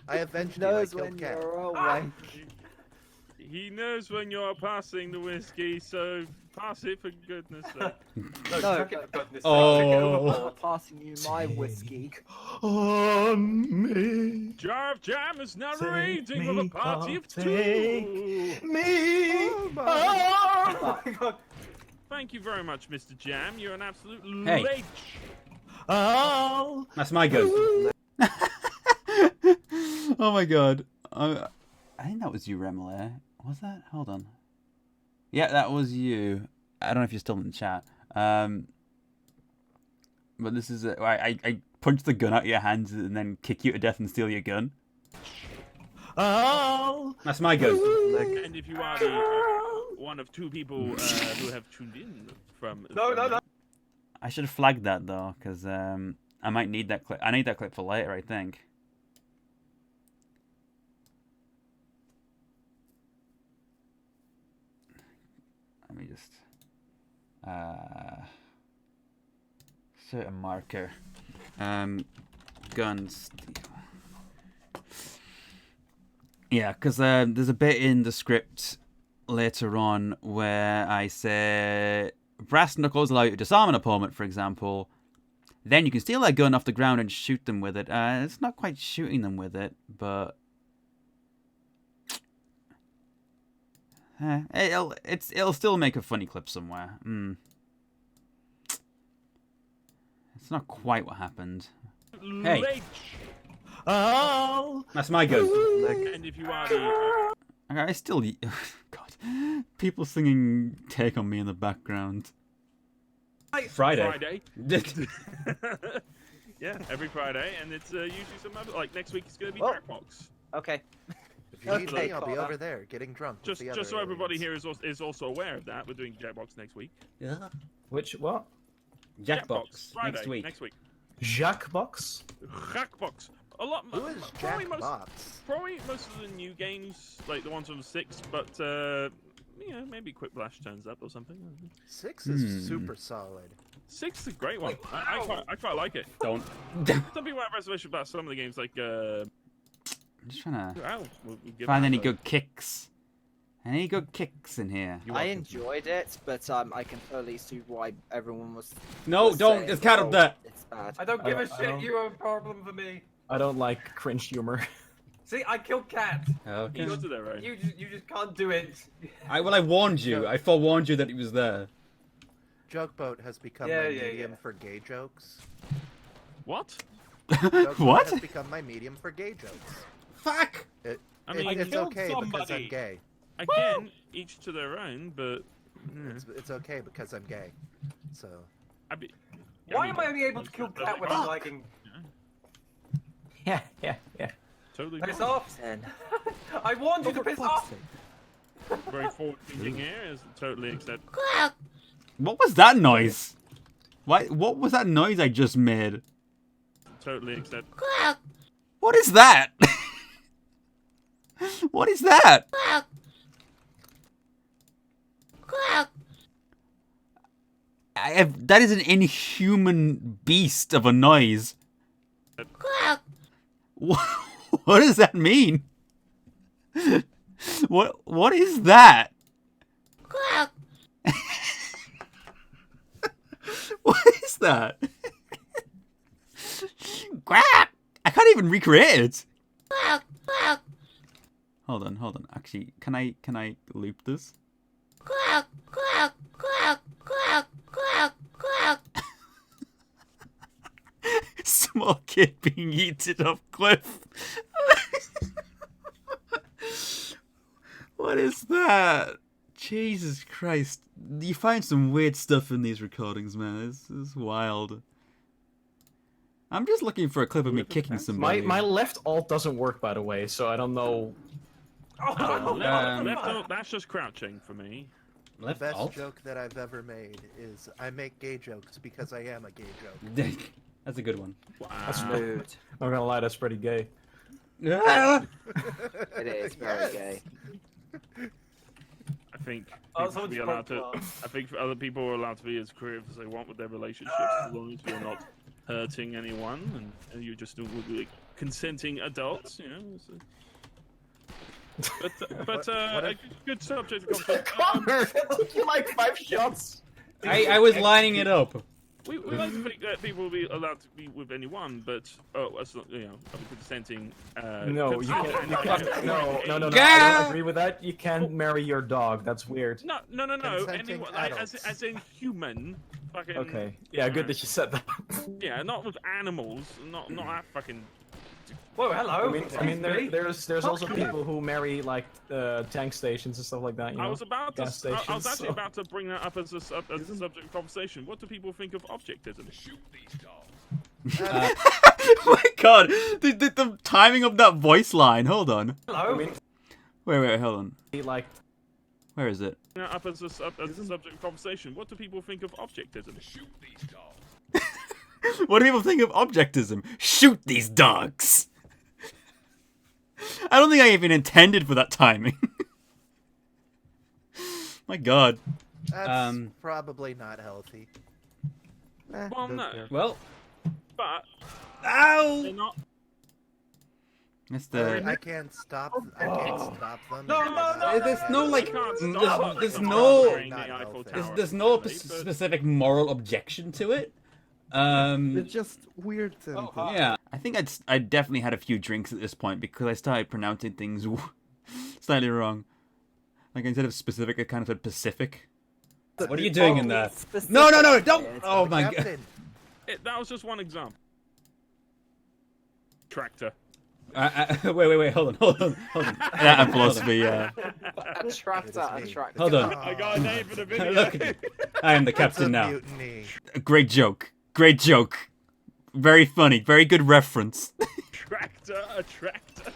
I avenged you. I Knows killed when Cat. you're awake. He knows when you're passing the whiskey, so pass it for goodness sake. No, chuck it for goodness sake. I'm passing you my whiskey. On me. Jar of Jam is narrating with a party of 2. Me. Oh my god. Thank you very much, Mr. Jam. You're an absolute Hey. leech. Oh. That's my go. Oh my god. I think that was you, Remole. Was that? Hold on. Yeah, that was you. I don't know if you're still in the chat. But this is I punch the gun out of your hands and then kick you to death and steal your gun. Oh. That's my go. And if you are the one of 2 people who have tuned in from... No. I should have flagged that though, because I might need that clip. I need that clip for later, I think. Let me just set a marker. Gun steal. Yeah, because there's a bit in the script later on where I say brass knuckles allow you to disarm an opponent, for example. Then you can steal their gun off the ground and shoot them with it. It's not quite shooting them with it, but It'll still make a funny clip somewhere. It's not quite what happened. Hey, that's my go. And if you are the I still, God, people singing "Take on Me" in the background. Friday. Yeah, every Friday, and it's usually some other, like next week it's going to be Jackbox. Okay. If you need me, I'll be over there getting drunk. Just so everybody here is also aware of that, we're doing Jackbox next week. Yeah. Which what? Jackbox Friday, next week. Jackbox. Jackbox. A lot. Who is Jackbox? Probably most of the new games, like the ones from 6, but maybe Quick Flash turns up or something. 6 is super solid. 6 is a great one. I quite like it. Don't. Some people have reservations about some of the games, like. I'm just trying to we'll find any good kicks. Any good kicks in here? I enjoyed it, but I can totally see why everyone was. No, don't. saying, There's cat up there. It's bad. I don't give a shit. You are a problem for me. I don't like cringe humor. See, I killed Cat. Okay. You just can't do it. I warned you. I forewarned you that he was there. Jokeboat has become my medium for gay jokes. What? What? Has become my medium for gay jokes. Fuck! It's okay because I'm gay. Again, each to their own, but it's okay because I'm gay. So. Why am I only able to kill Cat when I'm liking? Yeah. Totally. Piss off. I warned you to piss off. Very forward-thinking here is totally acceptable. What was that noise? What was that noise I just made? Totally acceptable. What is that? What is that? That is an inhuman beast of a noise. What does that mean? What is that? What is that? Quack! I can't even recreate it. Hold on. Actually, can I loop this? Small kid being eaten off cliff. What is that? Jesus Christ. You find some weird stuff in these recordings, man. This is wild. I'm just looking for a clip of me kicking somebody. My left alt doesn't work, by the way, so I don't know. Left alt, that's just crouching for me. The best joke that I've ever made is I make gay jokes because I am a gay joke. That's a good one. Wow. That's smooth. I'm not gonna lie, that's pretty gay. It is very gay. I think people be allowed to. I think other people are allowed to be as creative as they want with their relationships, as long as you're not hurting anyone and you're just consenting adults. You know. But a good subject of conversation. Connor, it took you like 5 shots. I was lining it up. We like to think that people will be allowed to be with anyone, but as of a consenting. No, you can't. No. I don't agree with that. You can't marry your dog. That's weird. No. Anyone, as in human. Fucking. Okay. Yeah, good that you said that. Yeah, not with animals. Not that fucking. Whoa, hello. I mean, there's also people who marry like tank stations and stuff like that. You know? I was actually so. about to bring that up as a subject of conversation. What do people think of objectism? Shoot these dogs. Oh my god, the timing of that voice line. Hold on. Hello. Wait, hold on. Like, where is it? Up as a subject of conversation. What do people think of objectism? Shoot these dogs. What do people think of objectism? Shoot these dogs. I don't think I even intended for that timing. My god. That's probably not healthy. Well, no. Well. But. Ow! They're not. I can't stop them. No. There's no like. There's no specific moral objection to it. It's just weird. Yeah, I think I definitely had a few drinks at this point because I started pronouncing things slightly wrong. Like instead of specific, it kind of said Pacific. What are you doing in there? Specific. No, don't! It's Oh the my god. Captain. That was just one example. Tractor. Wait, hold on. That philosophy, yeah. A tractor. Hold on. I got a name for the video. Look at you. I am the captain now. Mutiny. Great joke. Very funny. Very good reference. A tractor.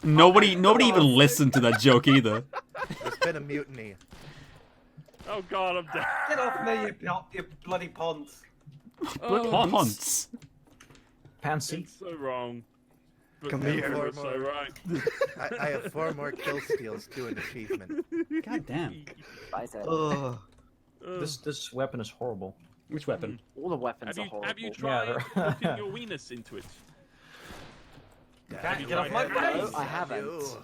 Nobody even listened to that joke either. There's been a mutiny. Oh god, I'm dead. Get off me, you bloody ponds. Ponds. Pansy. It's so wrong. But Come you here. were so right. I have 4 more kill steals to an achievement. God damn. Ugh. This weapon is horrible. Which weapon? All the weapons are horrible. Have you tried putting your weenus into it? Get off my No, face! I haven't.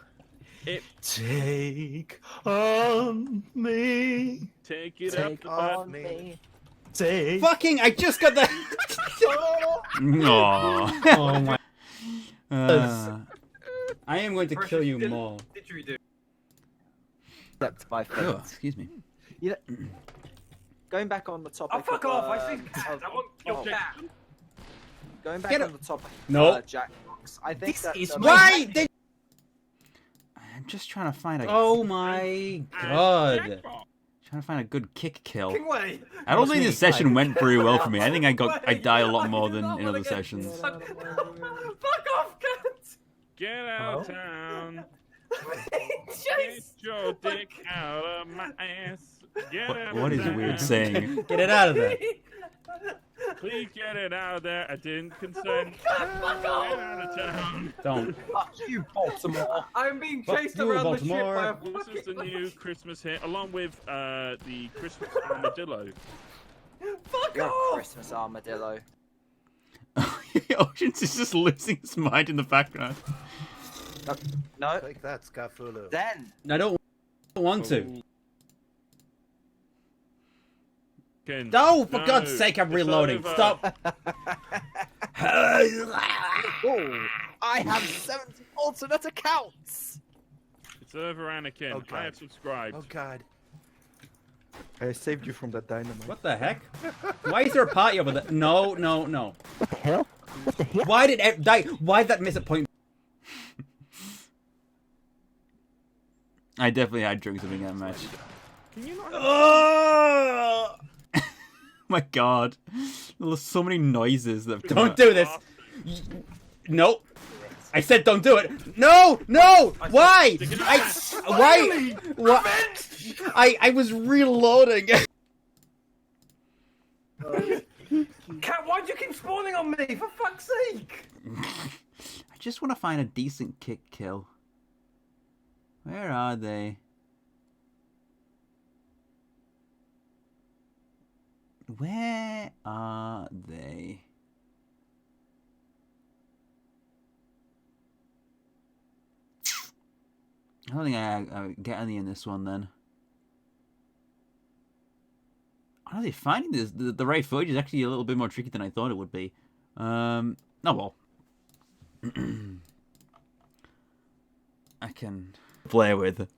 Take on me. Take it up the butt. On me. Take. Fucking! I just got that. Aww. Oh my. I am going to kill you more. Except by fate. Oh, excuse me. You know, going back on the topic. Oh, fuck of, off! I see cats. I want your oh. cat. Going back Get on the topic. No. Jackbox. I think that. Why? I'm just trying to find a. Oh my god. Trying to find a good kick kill. Fucking way. I don't think this session went very well for me. I think I die a lot more than in other sessions. Fuck off, cat! Get out of town. Get Chase! your dick out of my ass. Get out What of is town. weird saying? Get it out of there. Please get it out of there. I didn't consent. Fuck Get off! out of town. Don't. Fuck you, Baltimore. I'm being Fuck chased you, around Baltimore. the ship by a This fucking... is the new Christmas hit, along with the Christmas armadillo. Fuck You're a off! Christmas armadillo. Oceans is just losing his mind in the background. No. Take that, Scarfulhu. Then. I don't want to. Ken, No, for no, God's sake, I'm it's reloading. over. Stop. Oh, I have 70 alternate accounts. It's over, Anakin. Oh, I have God. subscribed. Oh god. I saved you from that dynamite. What the heck? Why is there a party over there? No. What the hell? What the hell? Why did why did that miss a point? I definitely had drinks during that match. Can you not? Oh! My God, there's so many noises that have come Don't out. do this. No. I said don't do it. No. Why? Why? I was reloading. Cat, why'd you keep spawning on me? For fuck's sake! I just want to find a decent kick kill. Where are they? Where are they? I don't think I get any in this one then. Honestly, finding the right footage is actually a little bit more tricky than I thought it would be. Oh well. I can play with.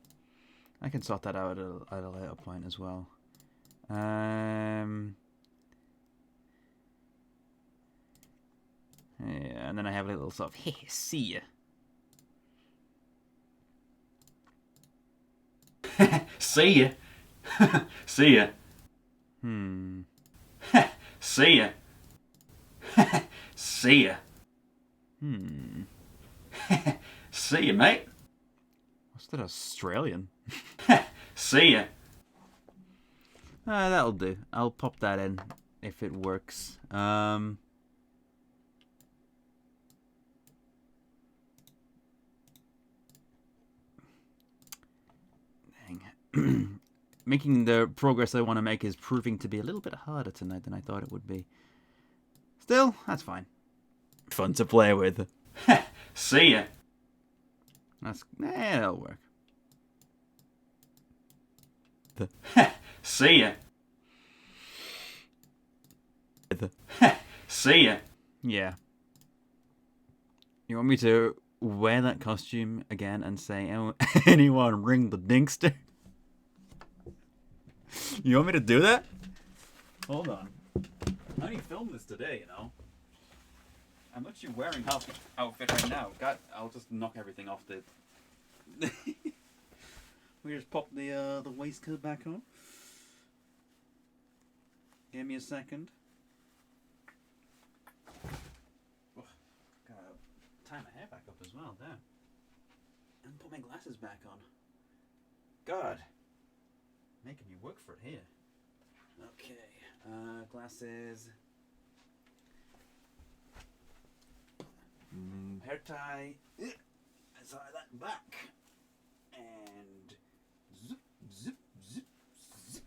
I can sort that out at a later point as well. Yeah, and then I have a little sort of hey, see ya. See ya. See ya. See ya. See ya. See ya, mate. What's that, Australian? See ya. That'll do. I'll pop that in if it works. Dang. Making the progress I want to make is proving to be a little bit harder tonight than I thought it would be. Still, that's fine. Fun to play with. See ya. That'll work. See ya. See ya. Yeah. You want me to wear that costume again and say, "Oh, anyone ring the dingster?" You want me to do that? Hold on. I only filmed this today, you know. I'm actually wearing half the outfit right now. God, I'll just knock everything off the... We just pop the waistcoat back on. Give me a second. Oh, gotta tie my hair back up as well, there. And put my glasses back on. God. Making me work for it here. Okay. Glasses. Hair tie. Tie that back. And zip, zip, zip, zip.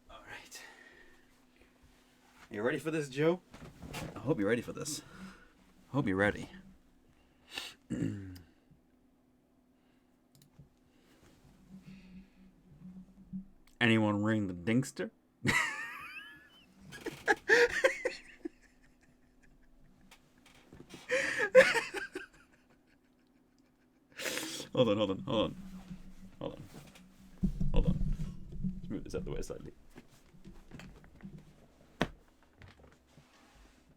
Alright. You ready for this, Joe? I hope you're ready for this. I hope you're ready. Anyone ring the dingster? Hold on. Let's move this out the way slightly.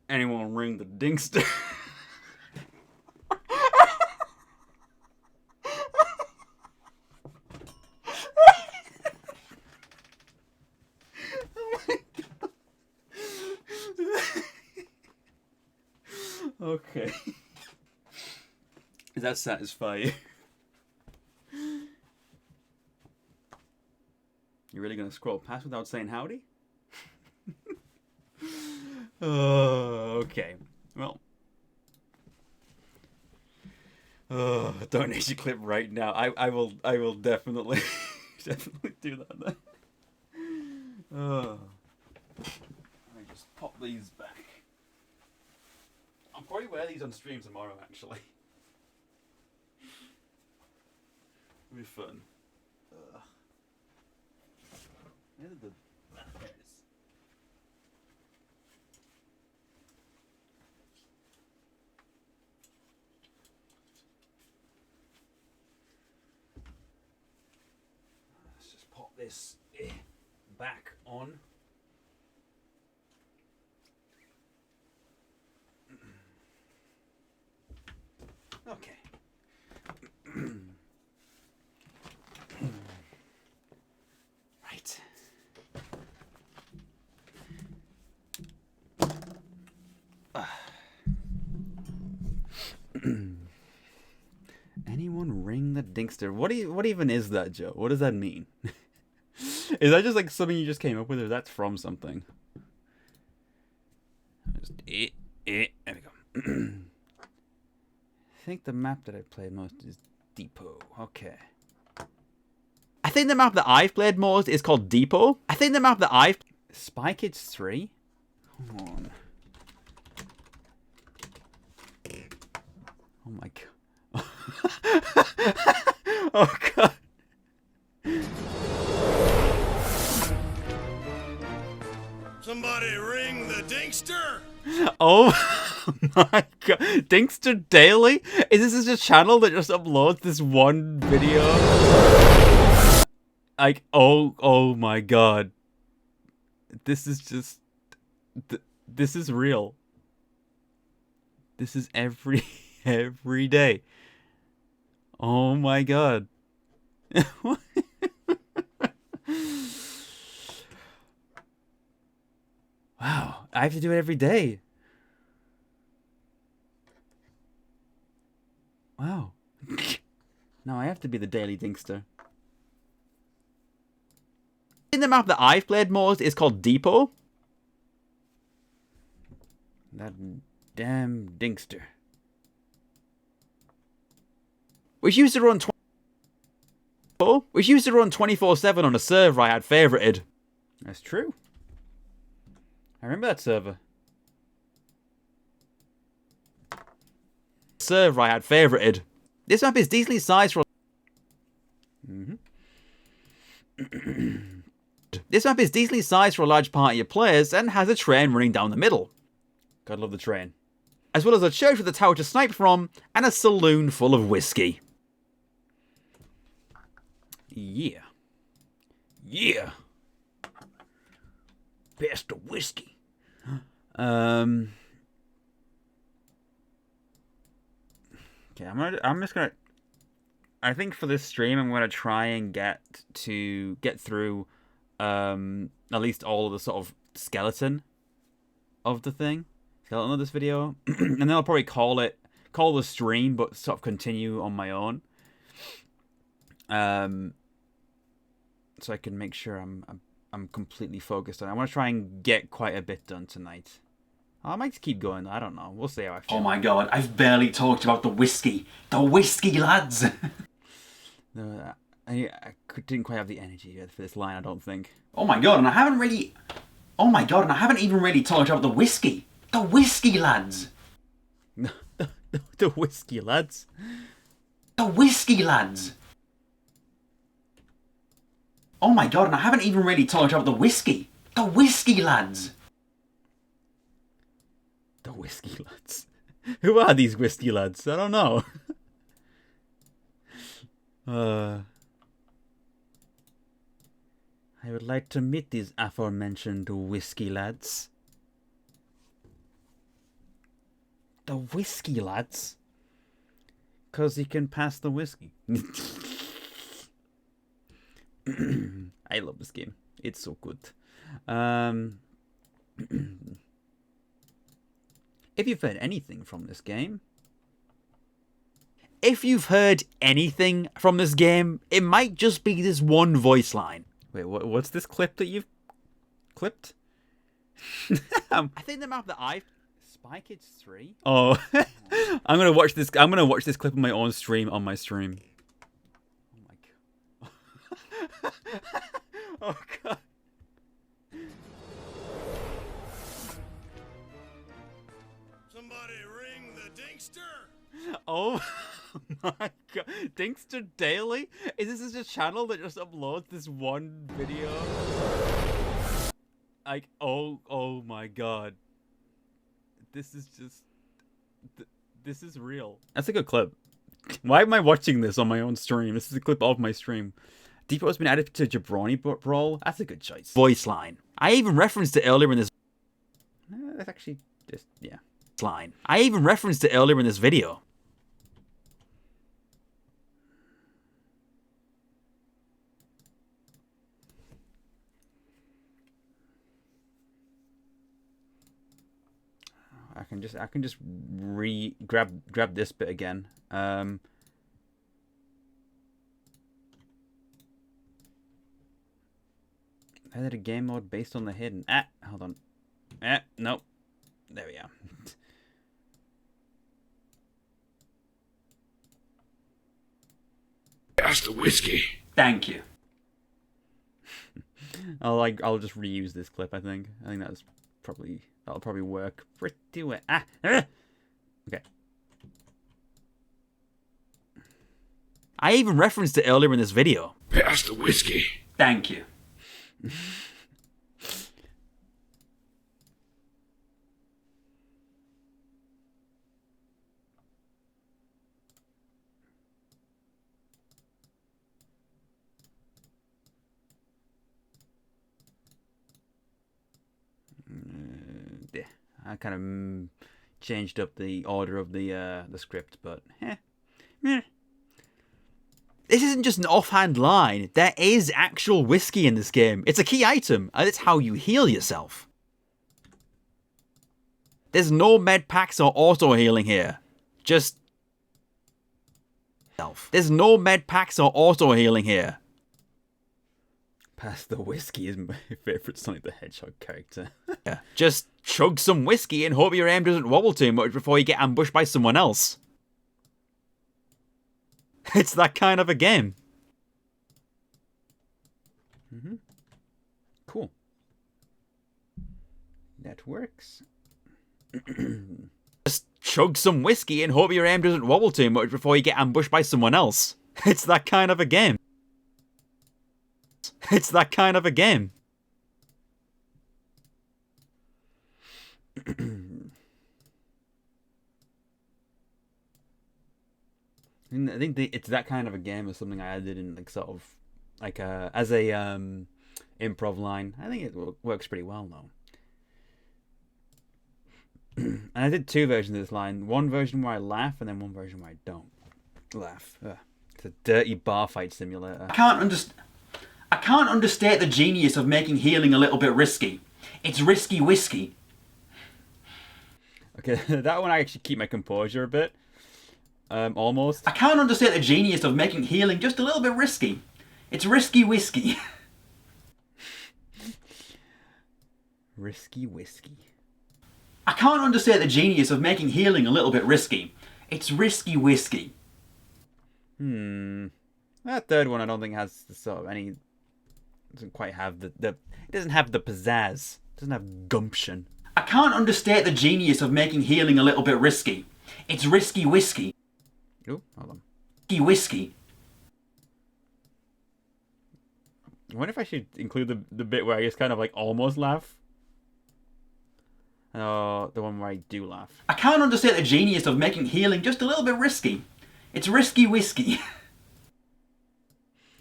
Anyone ring the dingster? Okay. Does that satisfy you? You really gonna scroll past without saying howdy? Okay. Well. Donation clip right now. I will definitely do that then. Let me just pop these back. I'll probably wear these on stream tomorrow, actually. It'll be fun. Where did the... there it is. Let's just pop this back on. Okay. Right. Anyone ring the dingster? What even is that, Joe? What does that mean? Is that just like something you just came up with, or that's from something? There we go. I think the map that I played most is Depot. Okay. I think the map that I've played most is called Depot. I think the map that I've... Spy Kids 3? Come on. Oh my god. Oh god. Somebody ring the dingster! Oh my god. Dingster Daily? Is this just a channel that just uploads this one video? Like, oh my god. This is just... This is real. This is every day. Oh my god. Wow, I have to do it every day. Wow. Now I have to be the Daily Dingster. In the map that I've played most is called Depot. That damn Dingster. Which used to run 24/7 on a server I had favorited. That's true. I remember that server. Server I had favorited. This map is decently sized for... This map is decently sized for a large party of players and has a train running down the middle. Gotta love the train. as well as a church with a tower to snipe from, and a saloon full of whiskey. Yeah. Yeah. Best of whiskey. Okay, I'm just gonna. I think for this stream, I'm gonna try and get through, at least all of the sort of skeleton of this video, and then I'll probably call the stream, but sort of continue on my own. So I can make sure I'm completely focused on it. I want to try and get quite a bit done tonight. I might keep going. I don't know. We'll see how I feel. Oh my god, I've barely talked about the whiskey. The whiskey, lads! No, I didn't quite have the energy for this line, I don't think. Oh my god, and I haven't really... Oh my god, and I haven't even really talked about the whiskey. The whiskey, lads! The whiskey, lads. The whiskey, lads! Oh my god, and I haven't even really talked about the whiskey. The whiskey, lads! The whiskey lads. Who are these whiskey lads? I don't know. I would like to meet these aforementioned whiskey lads. The whiskey lads? 'Cause he can pass the whiskey. I love this game. It's so good. If you've heard anything from this game, it might just be this one voice line. Wait, what's this clip that you've clipped? I think the map that Spy Kids 3? Oh, I'm gonna watch this clip on my own stream on my stream. Oh my god. Oh god. Somebody ring the Dinkster. Oh my god. Dinkster Daily? Is this just a channel that just uploads this one video? Like, oh my god. This is just... This is real. That's a good clip. Why am I watching this on my own stream? This is a clip of my stream. Depot has been added to Jabroni Brawl. That's a good choice. Voice line. I even referenced it earlier in this... That's actually just... yeah. Line. I even referenced it earlier in this video. I can just grab this bit again. Added a game mode based on the hidden. Hold on. Nope. There we are. That's the whiskey. Thank you. I'll just reuse this clip. I think that'll probably work pretty well. Okay. I even referenced it earlier in this video. Pass the whiskey. Thank you. I kind of changed up the order of the script, but This isn't just an offhand line. There is actual whiskey in this game. It's a key item, and it's how you heal yourself. There's no med packs or auto healing here. Just there's no med packs or auto healing here. Pass the whiskey is my favourite Sonic the Hedgehog character. Yeah. Just chug some whiskey and hope your aim doesn't wobble too much before you get ambushed by someone else. It's that kind of a game. Cool. That works. Just chug some whiskey and hope your aim doesn't wobble too much before you get ambushed by someone else. It's that kind of a game. It's that kind of a game. I think it's that kind of a game or something I added in like sort of like as a improv line. I think it works pretty well though. And I did 2 versions of this line. One version where I laugh and then one version where I don't laugh. Ugh. It's a dirty bar fight simulator. I can't understate the genius of making healing a little bit risky. It's risky whiskey. Okay, that one I actually keep my composure a bit. Almost. I can't understate the genius of making healing just a little bit risky. It's risky whiskey. Risky whiskey. I can't understate the genius of making healing a little bit risky. It's risky whiskey. That third one I don't think has the sort of any. Doesn't quite have the. It doesn't have the pizzazz. It doesn't have gumption. I can't understate the genius of making healing a little bit risky. It's risky whiskey. Ooh, hold on. Risky whiskey. I wonder if I should include the bit where I just kind of like almost laugh. Oh, the one where I do laugh. I can't understate the genius of making healing just a little bit risky. It's risky whiskey.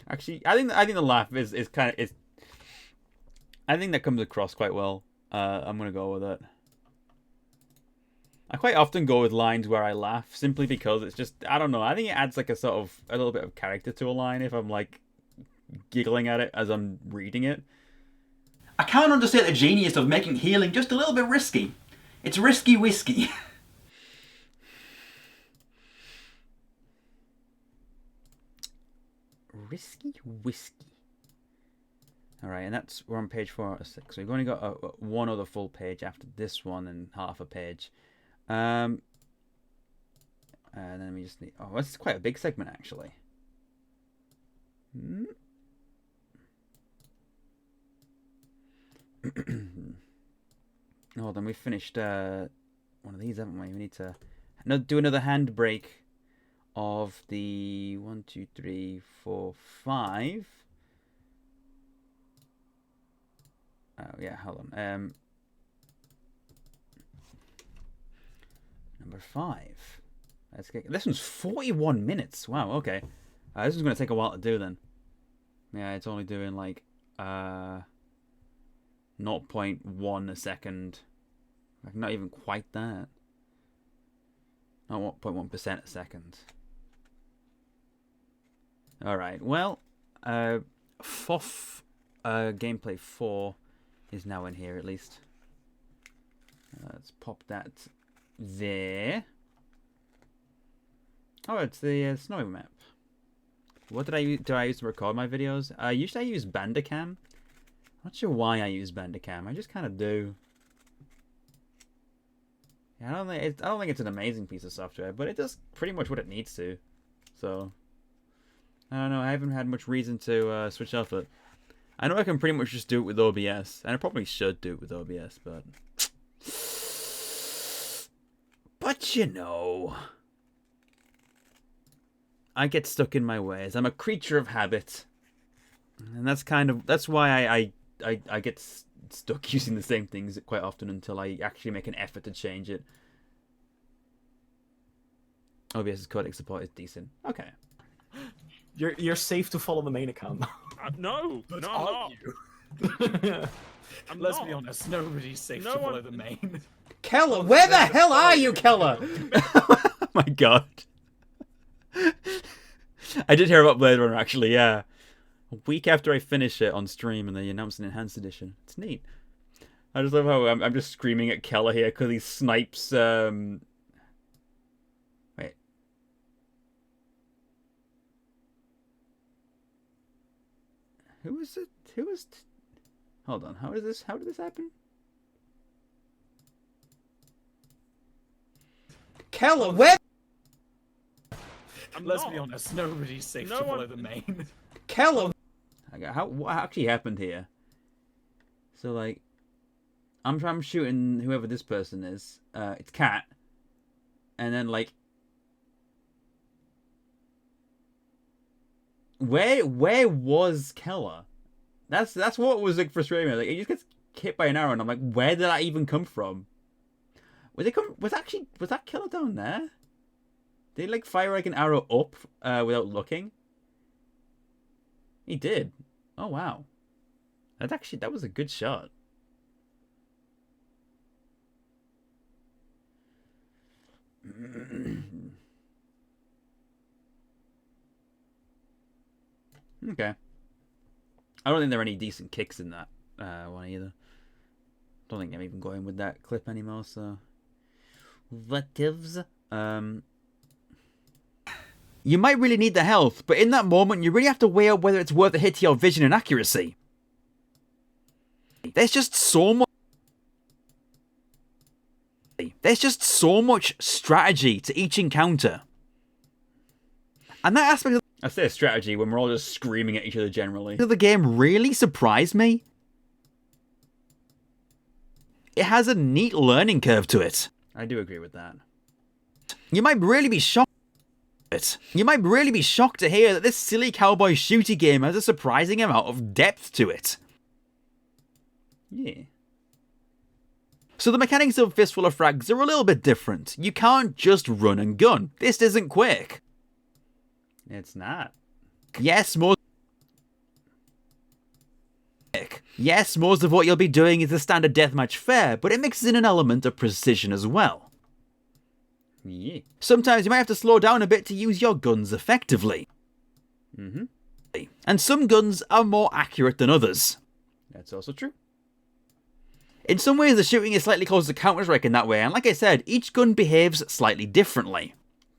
Actually, I think the laugh is kind of is. I think that comes across quite well. I'm gonna go with it. I quite often go with lines where I laugh simply because it's just I don't know. I think it adds like a sort of a little bit of character to a line if I'm like giggling at it as I'm reading it. I can't understate the genius of making healing just a little bit risky. It's risky whiskey. Risky whiskey. Alright, and we're on page 4 out of 6. So we've only got one other full page after this one and half a page. And then we just need... Oh, this is quite a big segment, actually. Oh, then we finished one of these, haven't we? We need to do another handbrake of the 1, 2, 3, 4, 5. Oh yeah, hold on. Number 5. Let's get this one's 41 minutes. Wow. Okay. This one's gonna take a while to do then. Yeah, it's only doing like 0.1 a second. Like not even quite that. Not 1.1% a second. Alright, well, gameplay 4 is now in here at least. Let's pop that there. Oh, it's the snowy map. What do I use to record my videos? Usually I use Bandicam. Not sure why I use Bandicam. I just kind of do. Yeah, I don't think it's an amazing piece of software, but it does pretty much what it needs to. So I don't know. I haven't had much reason to switch off it. I know I can pretty much just do it with OBS, and I probably should do it with OBS, but you know, I get stuck in my ways. I'm a creature of habit, and that's why I get stuck using the same things quite often until I actually make an effort to change it. OBS's codec support is decent. Okay. You're safe to follow the main account. No, But no, I'm are not. you? Let's not. be honest, nobody's safe to follow the main. Keller, where the hell are you, Keller? Oh my god. I did hear about Blade Runner actually, yeah. A week after I finish it on stream and they announced an enhanced edition. It's neat. I just love how I'm just screaming at Keller here because he snipes wait. Who was it? Hold on. How did this happen? Keller, where? Let's be honest, nobody's safe to follow the main. Keller. What actually happened here? So like, I'm shooting whoever this person is. It's Cat, and then like, where was Keller? That's what was like frustrating me. Like, he just gets hit by an arrow, and I'm like, where did that even come from? Was that Keller down there? Did he like fire like an arrow up without looking? He did. Oh wow. That was a good shot. Okay. I don't think there are any decent kicks in that one either. Don't think I'm even going with that clip anymore, so what gives? You might really need the health, but in that moment you really have to weigh up whether it's worth a hit to your vision and accuracy. There's just so much strategy to each encounter. And that aspect of I say strategy when we're all just screaming at each other generally. The game really surprised me. It has a neat learning curve to it. I do agree with that. You might really be shocked. You might really be shocked to hear that this silly cowboy shooty game has a surprising amount of depth to it. Yeah. So the mechanics of Fistful of Frags are a little bit different. You can't just run and gun. This isn't Quake. It's not. Yes, most of what you'll be doing is the standard deathmatch fare, but it mixes in an element of precision as well. Yeah. Sometimes you might have to slow down a bit to use your guns effectively. And some guns are more accurate than others. That's also true. In some ways, the shooting is slightly closer to Counter-Strike in that way, and like I said, each gun behaves slightly differently.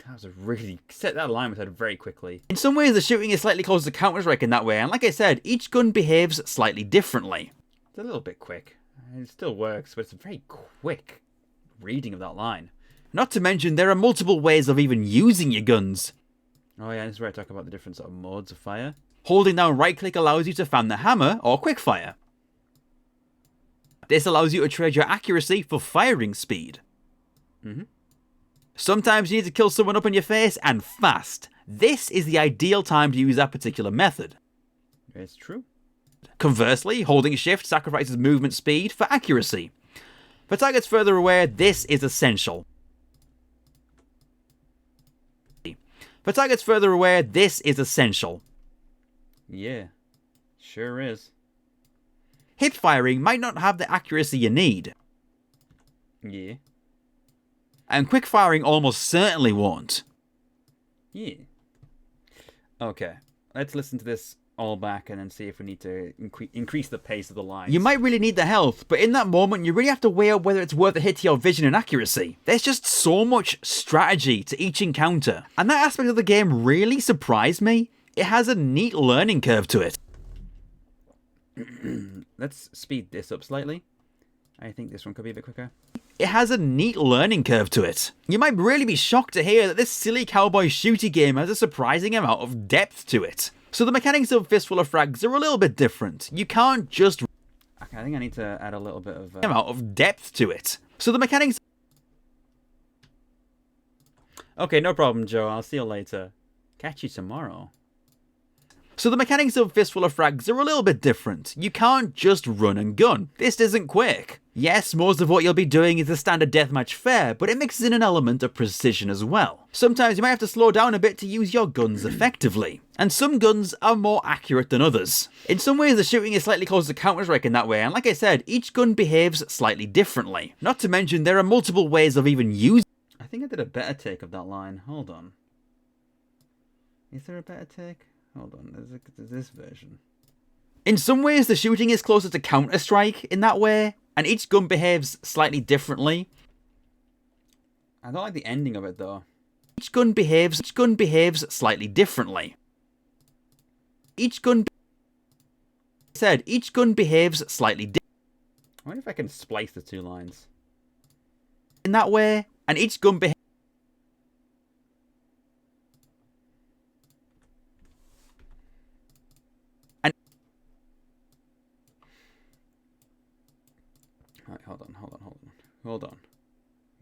That was a really... set that line was said very quickly. In some ways, the shooting is slightly closer to Counter-Strike in that way, and like I said, each gun behaves slightly differently. It's a little bit quick. It still works, but it's a very quick reading of that line. Not to mention, there are multiple ways of even using your guns. Oh yeah, this is where I talk about the different sort of modes of fire. Holding down right-click allows you to fan the hammer or quick fire. This allows you to trade your accuracy for firing speed. Sometimes you need to kill someone up in your face, and fast. This is the ideal time to use that particular method. It's true. Conversely, holding shift sacrifices movement speed for accuracy. For targets further away, this is essential. For targets further away, this is essential. Yeah, sure is. Hip firing might not have the accuracy you need. Yeah. And quick firing almost certainly won't. Yeah. Okay, let's listen to this all back and then see if we need to increase the pace of the lines. You might really need the health, but in that moment you really have to weigh up whether it's worth a hit to your vision and accuracy. There's just so much strategy to each encounter. And that aspect of the game really surprised me. It has a neat learning curve to it. Let's speed this up slightly. I think this one could be a bit quicker. It has a neat learning curve to it. You might really be shocked to hear that this silly cowboy shooty game has a surprising amount of depth to it. So the mechanics of Fistful of Frags are a little bit different. You can't just... Okay, I think I need to add a little bit of... amount of depth to it. So the mechanics... Okay, no problem, Joe. I'll see you later. Catch you tomorrow. So the mechanics of Fistful of Frags are a little bit different. You can't just run and gun. This isn't Quake. Yes, most of what you'll be doing is the standard deathmatch fare, but it mixes in an element of precision as well. Sometimes you might have to slow down a bit to use your guns effectively. And some guns are more accurate than others. In some ways, the shooting is slightly closer to Counter-Strike in that way, and like I said, each gun behaves slightly differently. Not to mention, there are multiple ways of even using... I think I did a better take of that line. Hold on. Is there a better take? Hold on, there's this version. In some ways, the shooting is closer to Counter-Strike in that way, and each gun behaves slightly differently. I don't like the ending of it, though. Each gun behaves slightly differently. Each gun behaves slightly differently. I wonder if I can splice the two lines. In that way, and each gun behaves... Alright, hold on.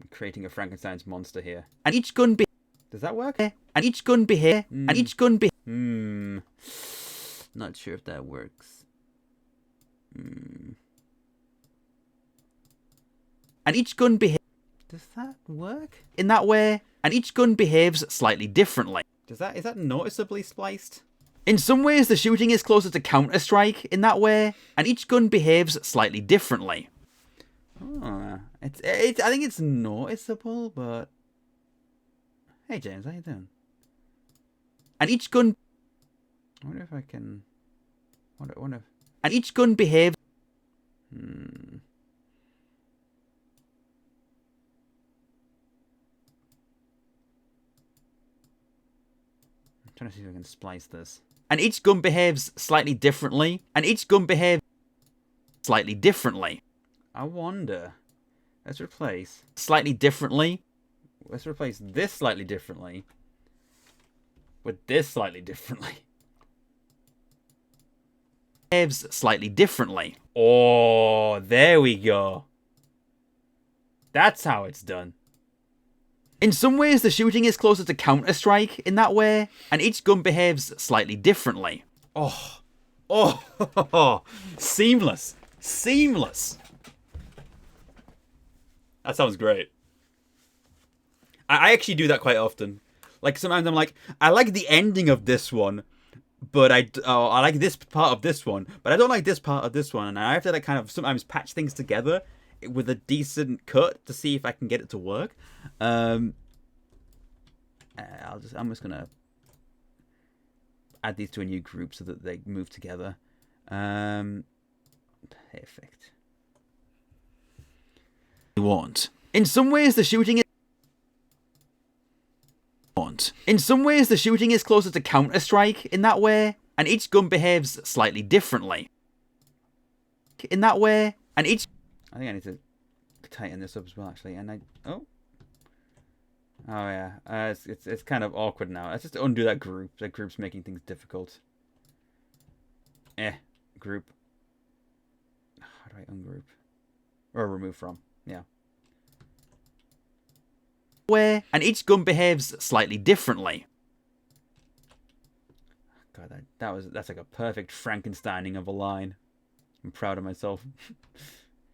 I'm creating a Frankenstein's monster here. And each gun Does that work? And each gun And each gun Not sure if that works. And each gun Does that work? In that way, and each gun behaves slightly differently. Is that noticeably spliced? In some ways, the shooting is closer to Counter-Strike in that way, and each gun behaves slightly differently. Oh, I think it's noticeable, but... Hey, James, how you doing? And each gun... I wonder if I can... wonder if... And each gun behaves... I'm trying to see if I can splice this. And each gun behaves slightly differently. And each gun behaves slightly differently. I wonder. Let's replace slightly differently. Let's replace this slightly differently with this slightly differently. Behaves slightly differently. Oh, there we go. That's how it's done. In some ways, the shooting is closer to Counter-Strike in that way, and each gun behaves slightly differently. Oh, seamless, seamless. That sounds great. I actually do that quite often. Like, sometimes I'm like, I like the ending of this one, but I like this part of this one, but I don't like this part of this one, and I have to like kind of sometimes patch things together with a decent cut to see if I can get it to work. I'm just gonna add these to a new group so that they move together. Perfect. In some ways, the shooting is closer to Counter-Strike in that way, and each gun behaves slightly differently. In that way, and each... I think I need to tighten this up as well, actually. And oh yeah, it's kind of awkward now. Let's just undo that group. That group's making things difficult. Group. How do I ungroup? Or remove from? Yeah. Where and each gun behaves slightly differently. God, that's like a perfect Frankensteining of a line. I'm proud of myself.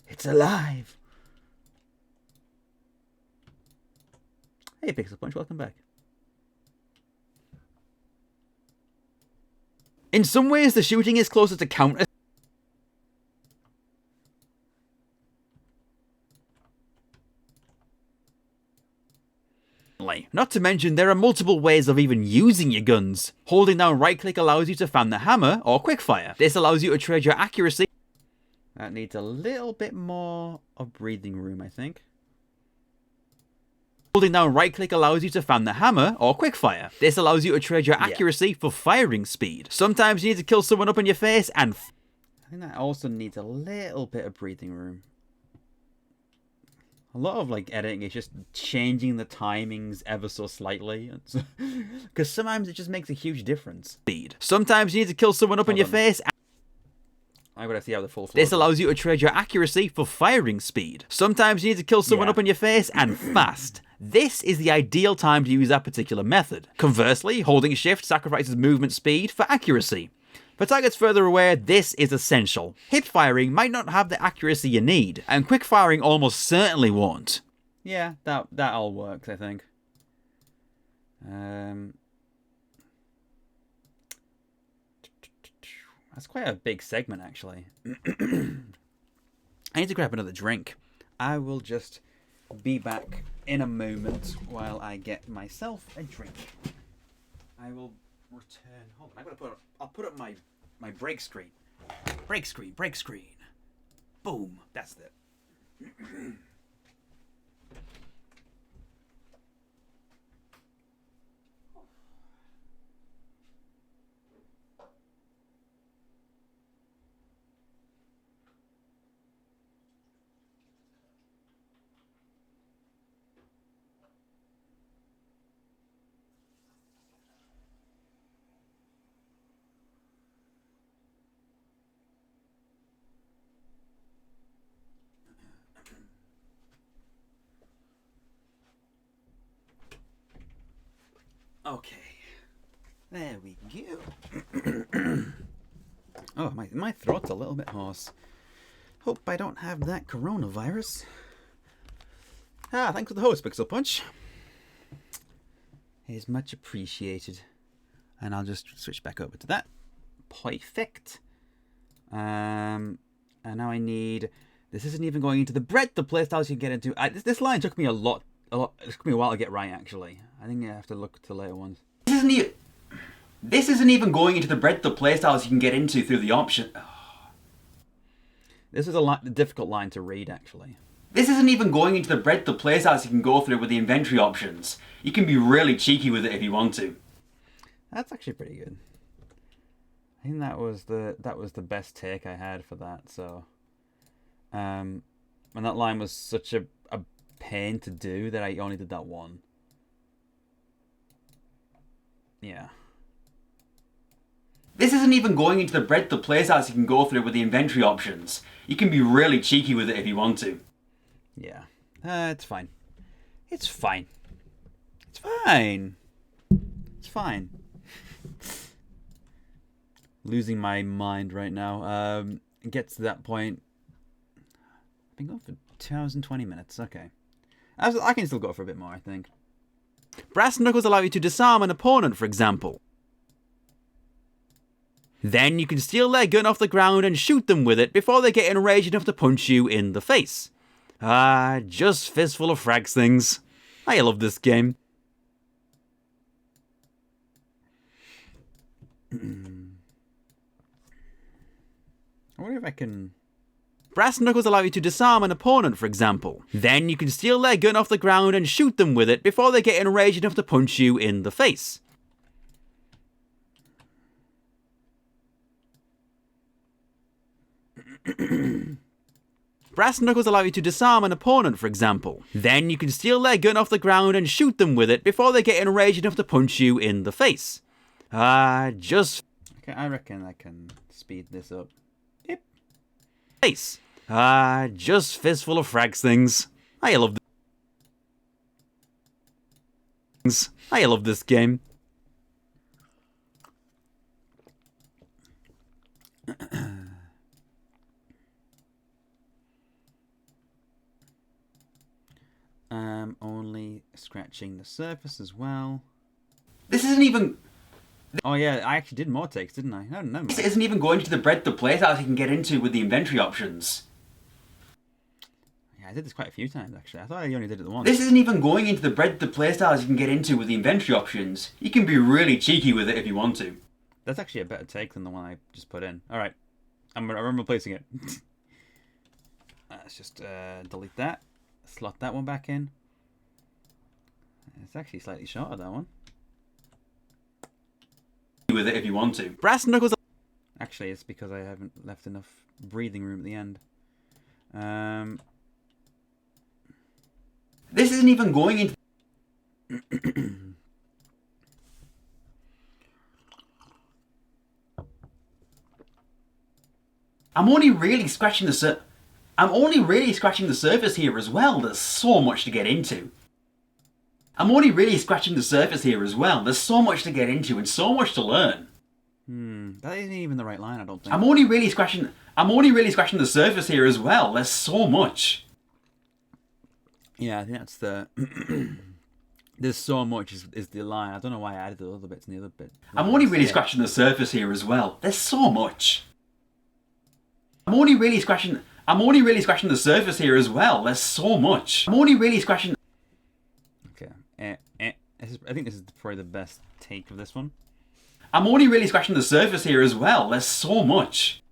It's alive. Hey, Pixel Punch, welcome back. In some ways, the shooting is closer to Counter. Not to mention, there are multiple ways of even using your guns. Holding down right click allows you to fan the hammer or quickfire. This allows you to trade your accuracy. That needs a little bit more of breathing room, I think. Holding down right click allows you to fan the hammer or quickfire. This allows you to trade your accuracy for firing speed. Sometimes you need to kill someone up in your face and... I think that also needs a little bit of breathing room. A lot of like editing is just changing the timings ever so slightly. Because sometimes it just makes a huge difference. Speed. Sometimes you need to kill someone up in your face and... I gotta see how the full flow. This allows you to trade your accuracy for firing speed. Sometimes you need to kill someone up in your face and fast. This is the ideal time to use that particular method. Conversely, holding shift sacrifices movement speed for accuracy. For targets further away, this is essential. Hip firing might not have the accuracy you need, and quick firing almost certainly won't. Yeah, that all works, I think. That's quite a big segment, actually. I need to grab another drink. I will just be back in a moment while I get myself a drink. I will return. Hold on, I'll put up my break screen. Break screen. Boom. That's it. Okay, there we go. Oh, my throat's a little bit hoarse. Hope I don't have that coronavirus. Thanks for the host, Pixel Punch. is much appreciated. And I'll just switch back over to that. Perfect. And now I need... This isn't even going into the breadth of playstyles you can get into. This line took me a lot. It took me a while to get right, actually. I think I have to look to later ones. This isn't even going into the breadth of playstyles you can get into through the option. This is a difficult line to read, actually. This isn't even going into the breadth of playstyles you can go through with the inventory options. You can be really cheeky with it if you want to. That's actually pretty good. I think that was the best take I had for that. So, and that line was such a pain to do that I only did that one. Yeah. This isn't even going into the breadth of playstyles you can go through with the inventory options. You can be really cheeky with it if you want to. Yeah. It's fine. It's fine. It's fine. It's fine. Losing my mind right now. It gets to that point. I've been going for 2 hours and 20 minutes. Okay. I can still go for a bit more, I think. Brass knuckles allow you to disarm an opponent, for example. Then you can steal their gun off the ground and shoot them with it before they get enraged enough to punch you in the face. Just Fistful of Frags things. I love this game. I wonder if I can... Brass knuckles allow you to disarm an opponent, for example. Then you can steal their gun off the ground and shoot them with it before they get enraged enough to punch you in the face. Brass knuckles allow you to disarm an opponent, for example. Then you can steal their gun off the ground and shoot them with it before they get enraged enough to punch you in the face. Just... Okay, I reckon I can speed this up. Yep. Face. Just Fistful of Frags things. I love this. I love this game. Only scratching the surface as well. This isn't even... Oh yeah, I actually did more takes, didn't I? No. This isn't even going to the breadth of playstyles you can get into with the inventory options. Yeah, I did this quite a few times, actually. I thought I only did it the once. This isn't even going into the breadth of playstyles you can get into with the inventory options. You can be really cheeky with it if you want to. That's actually a better take than the one I just put in. Alright, I'm replacing it. Let's just delete that. Slot that one back in. It's actually slightly shorter, that one. With it if you want to. Brass knuckles. Actually, it's because I haven't left enough breathing room at the end. This isn't even going into... I'm only really scratching the surface here as well. There's so much to get into. I'm only really scratching the surface here as well. There's so much to get into and so much to learn. That isn't even the right line, I don't think. I'm only really scratching the surface here as well. There's so much. Yeah, I think that's the... There's so much is the line. I don't know why I added the other bits and the other bit. I'm only really scratching the surface here as well. There's so much. I'm only really scratching the surface here as well. There's so much. I'm only really scratching... Okay. I think this is probably the best take of this one. I'm only really scratching the surface here as well. There's so much.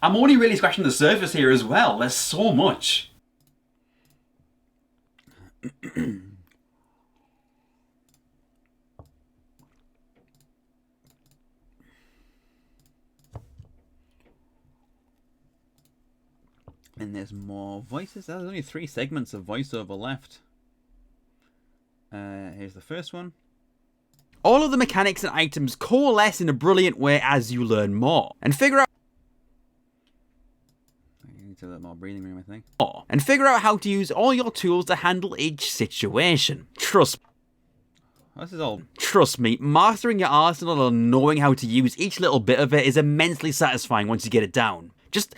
I'm only really scratching the surface here as well. There's so much. And there's more voices. There's only 3 segments of voiceover left. Here's the first one. All of the mechanics and items coalesce in a brilliant way as you learn more. And figure out... I need a little more breathing room, I think. And figure out how to use all your tools to handle each situation. Trust me. This is all. Trust me, mastering your arsenal and knowing how to use each little bit of it is immensely satisfying once you get it down. Just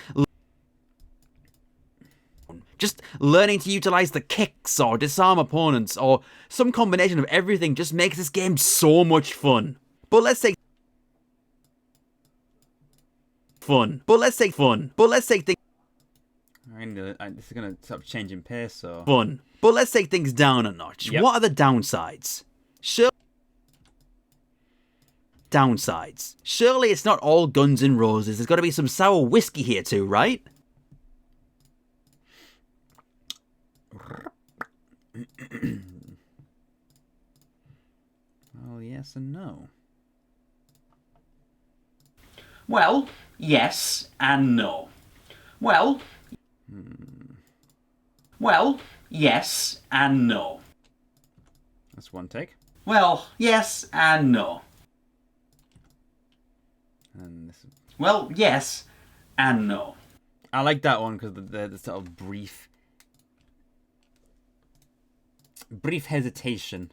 learning to utilize the kicks or disarm opponents or some combination of everything just makes this game so much fun. But let's take things. This is gonna stop changing pace, so fun. But let's take things down a notch. Yep. What are the downsides? Surely it's not all guns and roses. There's got to be some sour whiskey here too, right? Well, yes and no. Well, yes and no. Well, yes and no. That's one take. Well, yes and no. And this is... Well, yes and no. I like that one because the sort of brief hesitation.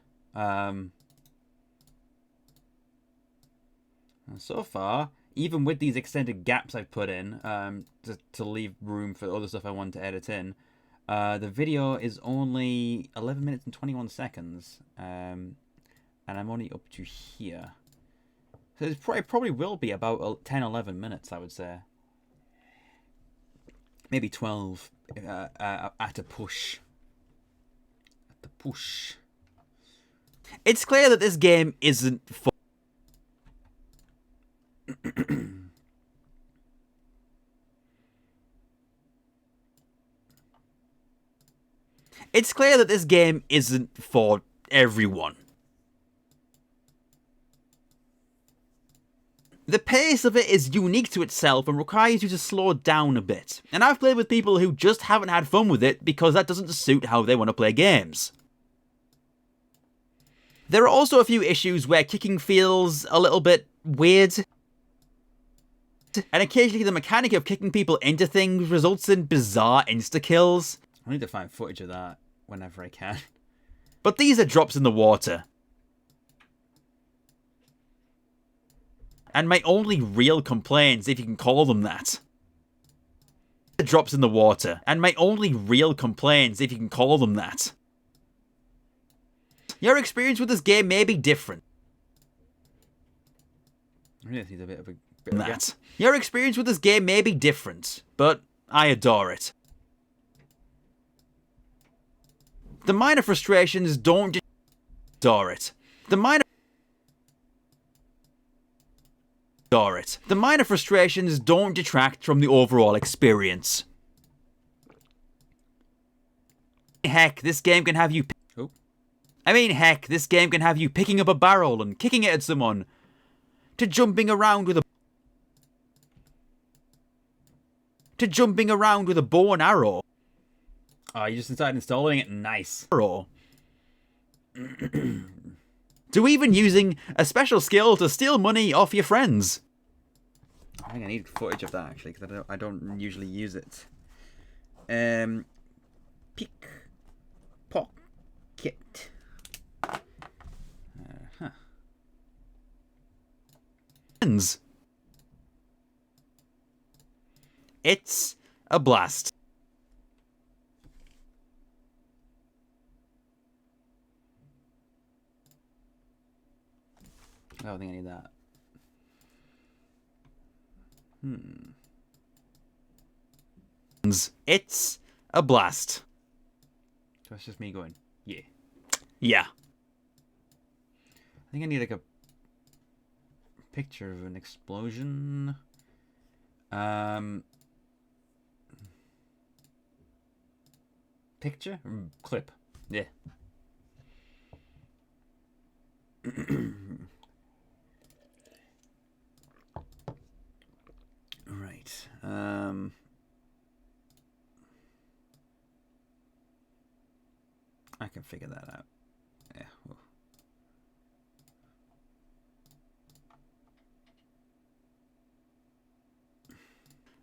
So far, even with these extended gaps I've put in to leave room for other stuff I want to edit in, the video is only 11 minutes and 21 seconds, and I'm only up to here. So it probably will be about 10, 11 minutes, I would say. Maybe 12 at a push. At the push. It's clear that this game isn't for... It's clear that this game isn't for everyone. The pace of it is unique to itself and requires you to slow down a bit. And I've played with people who just haven't had fun with it because that doesn't suit how they want to play games. There are also a few issues where kicking feels a little bit weird. And occasionally the mechanic of kicking people into things results in bizarre insta-kills. I need to find footage of that whenever I can. But these are drops in the water. And my only real complaints, if you can call them that. Drops in the water. And my only real complaints, if you can call them that. Your experience with this game may be different. I really need a bit of that. Your experience with this game may be different, but I adore it. The minor frustrations don't adore it. The minor frustrations don't detract from the overall experience. Heck, this game can have you picking up a barrel and kicking it at someone, to jumping around with a bow and arrow. Oh, you just started installing it? Nice. To even using a special skill to steal money off your friends. I think I need footage of that actually, because I don't usually use it. Pickpocket. It's a blast. I don't think I need that. It's a blast. So that's just me going, yeah. Yeah. I think I need like a picture of an explosion. Picture? Clip. Yeah. Right. I can figure that out. Yeah. Well.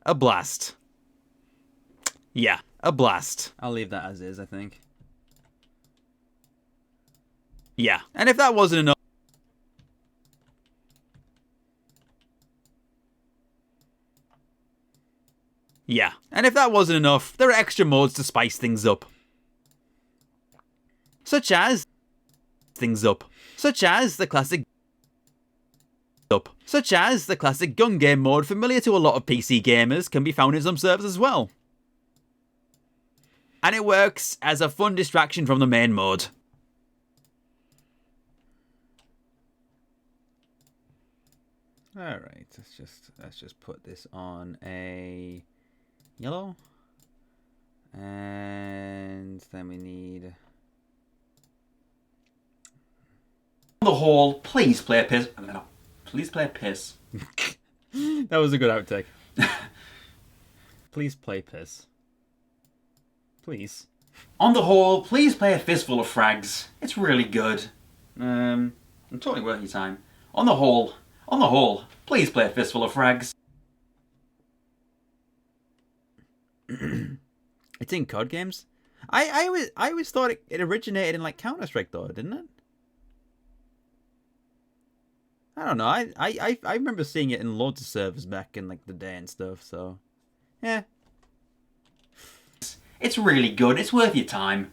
A blast. Yeah, a blast. I'll leave that as is, I think. Yeah. And if that wasn't enough... Yeah. And if that wasn't enough, there are extra modes to spice things up. Such as... Such as the classic gun game mode familiar to a lot of PC gamers can be found in some servers as well. And it works as a fun distraction from the main mode. Alright, let's just put this on a yellow. And then we need... On the whole, please play a piss. Please play a piss. That was a good outtake. Please play piss. Please. On the whole, please play a Fistful of Frags. It's really good. Totally worth your time. On the whole, please play a Fistful of Frags. It's in COD games. I always thought it originated in like Counter-Strike though, didn't it? I don't know. I remember seeing it in loads of servers back in like the day and stuff. So, yeah. It's really good. It's worth your time.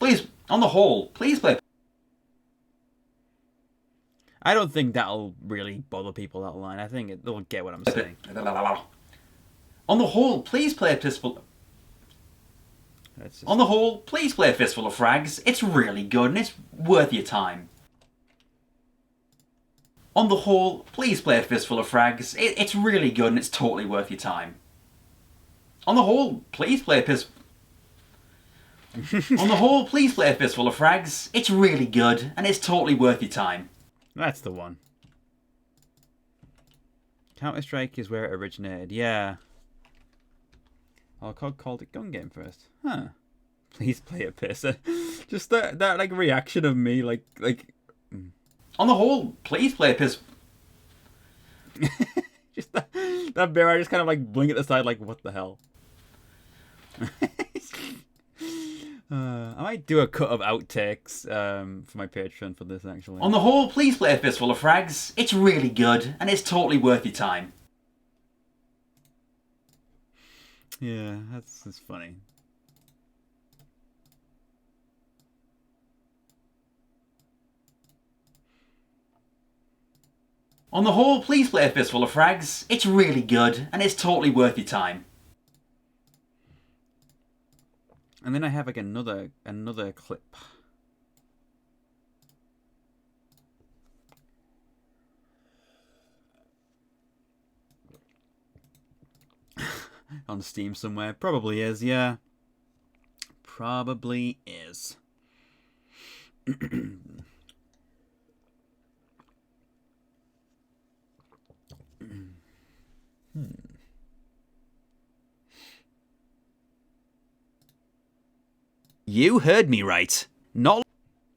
Please, on the whole, please play. I don't think that'll really bother people that line. I think they'll get what I'm saying. On the whole, please play a Fistful. On the whole, please play a Fistful of Frags. It's really good and it's worth your time. On the whole, please play a Fistful of Frags. It's really good and it's totally worth your time. On the whole, please play a On the whole, please play a Fistful of Frags. It's really good and it's totally worth your time. That's the one. Counter-Strike is where it originated. Yeah. Oh, COD called it gun game first. Huh. Please play a piss. Just that like reaction of me like On the whole, please play a piss. Just that bear, I just kind of like blink at the side like, what the hell? I might do a cut of outtakes for my Patreon for this, actually. On the whole, please play a Fistful of Frags. It's really good and it's totally worth your time. Yeah, that's funny. On the whole, please play a Fistful of Frags. It's really good and it's totally worth your time. And then I have like another clip. On Steam somewhere. Probably is, yeah. Probably is. You heard me right. Not.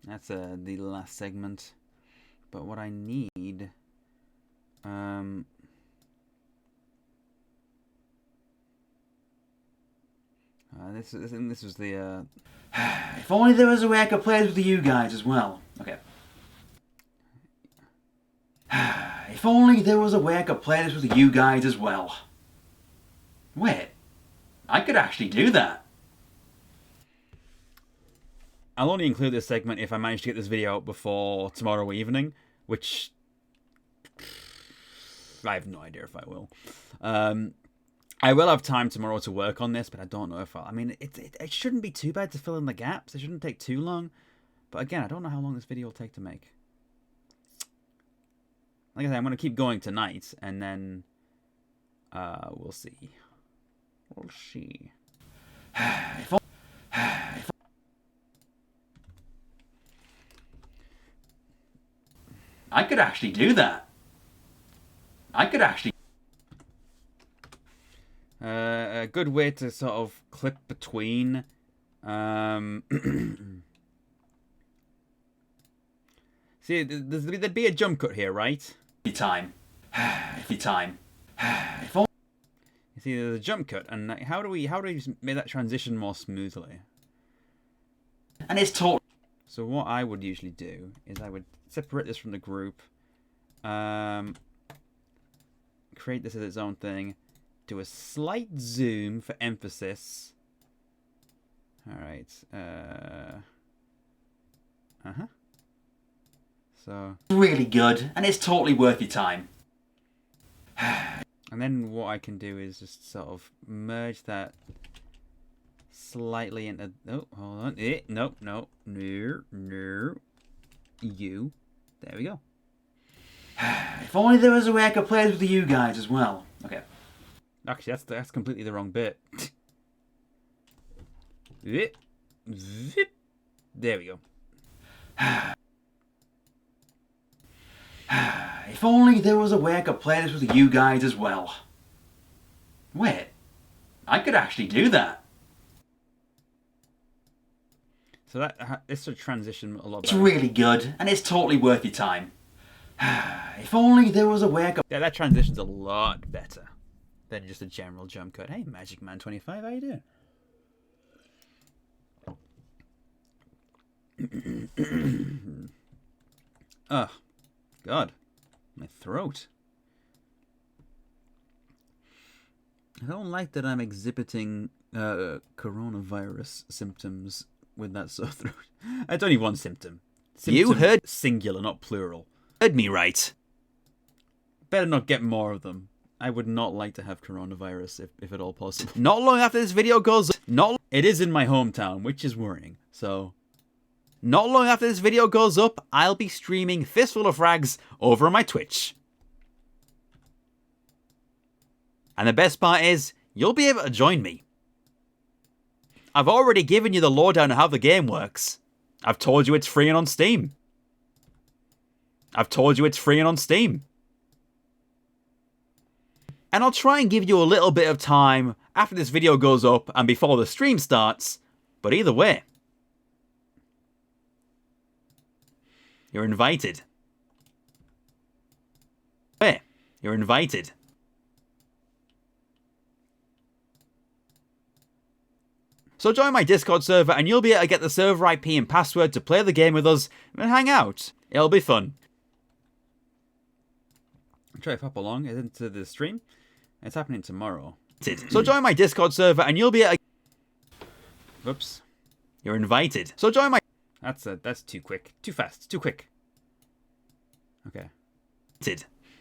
That's the last segment. But what I need, I think this was the. If only there was a way I could play this with you guys as well. Okay. If only there was a way I could play this with you guys as well. Wait, I could actually do that. I'll only include this segment if I manage to get this video out before tomorrow evening, which I have no idea if I will. I will have time tomorrow to work on this, but I don't know if I mean, it shouldn't be too bad to fill in the gaps. It shouldn't take too long. But again, I don't know how long this video will take to make. Like I said, I'm going to keep going tonight, and then we'll see. We'll see. I could actually do that. I could actually... a good way to sort of clip between... See, there'd be a jump cut here, right? Time. You see, there's a jump cut, and how do we make that transition more smoothly? And it's totally... So what I would usually do is I would separate this from the group, create this as its own thing, do a slight zoom for emphasis. All right. So really good, and it's totally worth your time. And then what I can do is just sort of merge that slightly into... Oh, hold on. No. You. There we go. If only there was a way I could play this with you guys as well. Okay. Actually, that's completely the wrong bit. There we go. If only there was a way I could play this with you guys as well. Wait, I could actually do that. So that this should transition a lot It's better. really good, and it's totally worth your time. If only there was a way I could... Yeah, that transition's a lot better than just a general jump cut. Hey, Magic Man 25, how you doing? Oh, God. My throat. I don't like that I'm exhibiting coronavirus symptoms with that sore throat. It's only one symptom. You heard... Singular, not plural. Heard me right. Better not get more of them. I would not like to have coronavirus if at all possible. Not long after this video goes... It is in my hometown, which is worrying. So... Not long after this video goes up, I'll be streaming Fistful of Frags over on my Twitch. And the best part is, you'll be able to join me. I've already given you the lowdown on how the game works. I've told you it's free and on Steam. And I'll try and give you a little bit of time after this video goes up and before the stream starts, but either way, you're invited. You're invited. So join my Discord server and you'll be able to get the server IP and password to play the game with us and hang out. It'll be fun. I'll try to pop along into the stream. It's happening tomorrow. So join my Discord server and you'll be able to... Whoops. You're invited. So join my... That's too quick. Too fast. Too quick. Okay.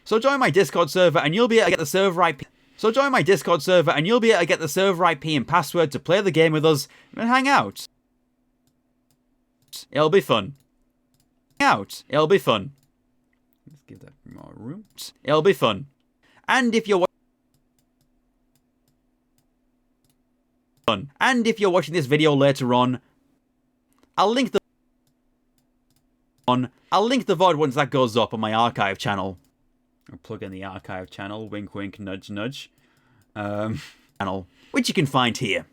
So join my Discord server and you'll be able to get the server IP... So join my Discord server and you'll be able to get the server IP and password to play the game with us and hang out. It'll be fun. It'll be fun. Let's give that more room. It'll be fun. And if you're watching this video later on, I'll link the VOD once that goes up on my archive channel. I'll plug in the archive channel, wink wink, nudge nudge, channel, which you can find here.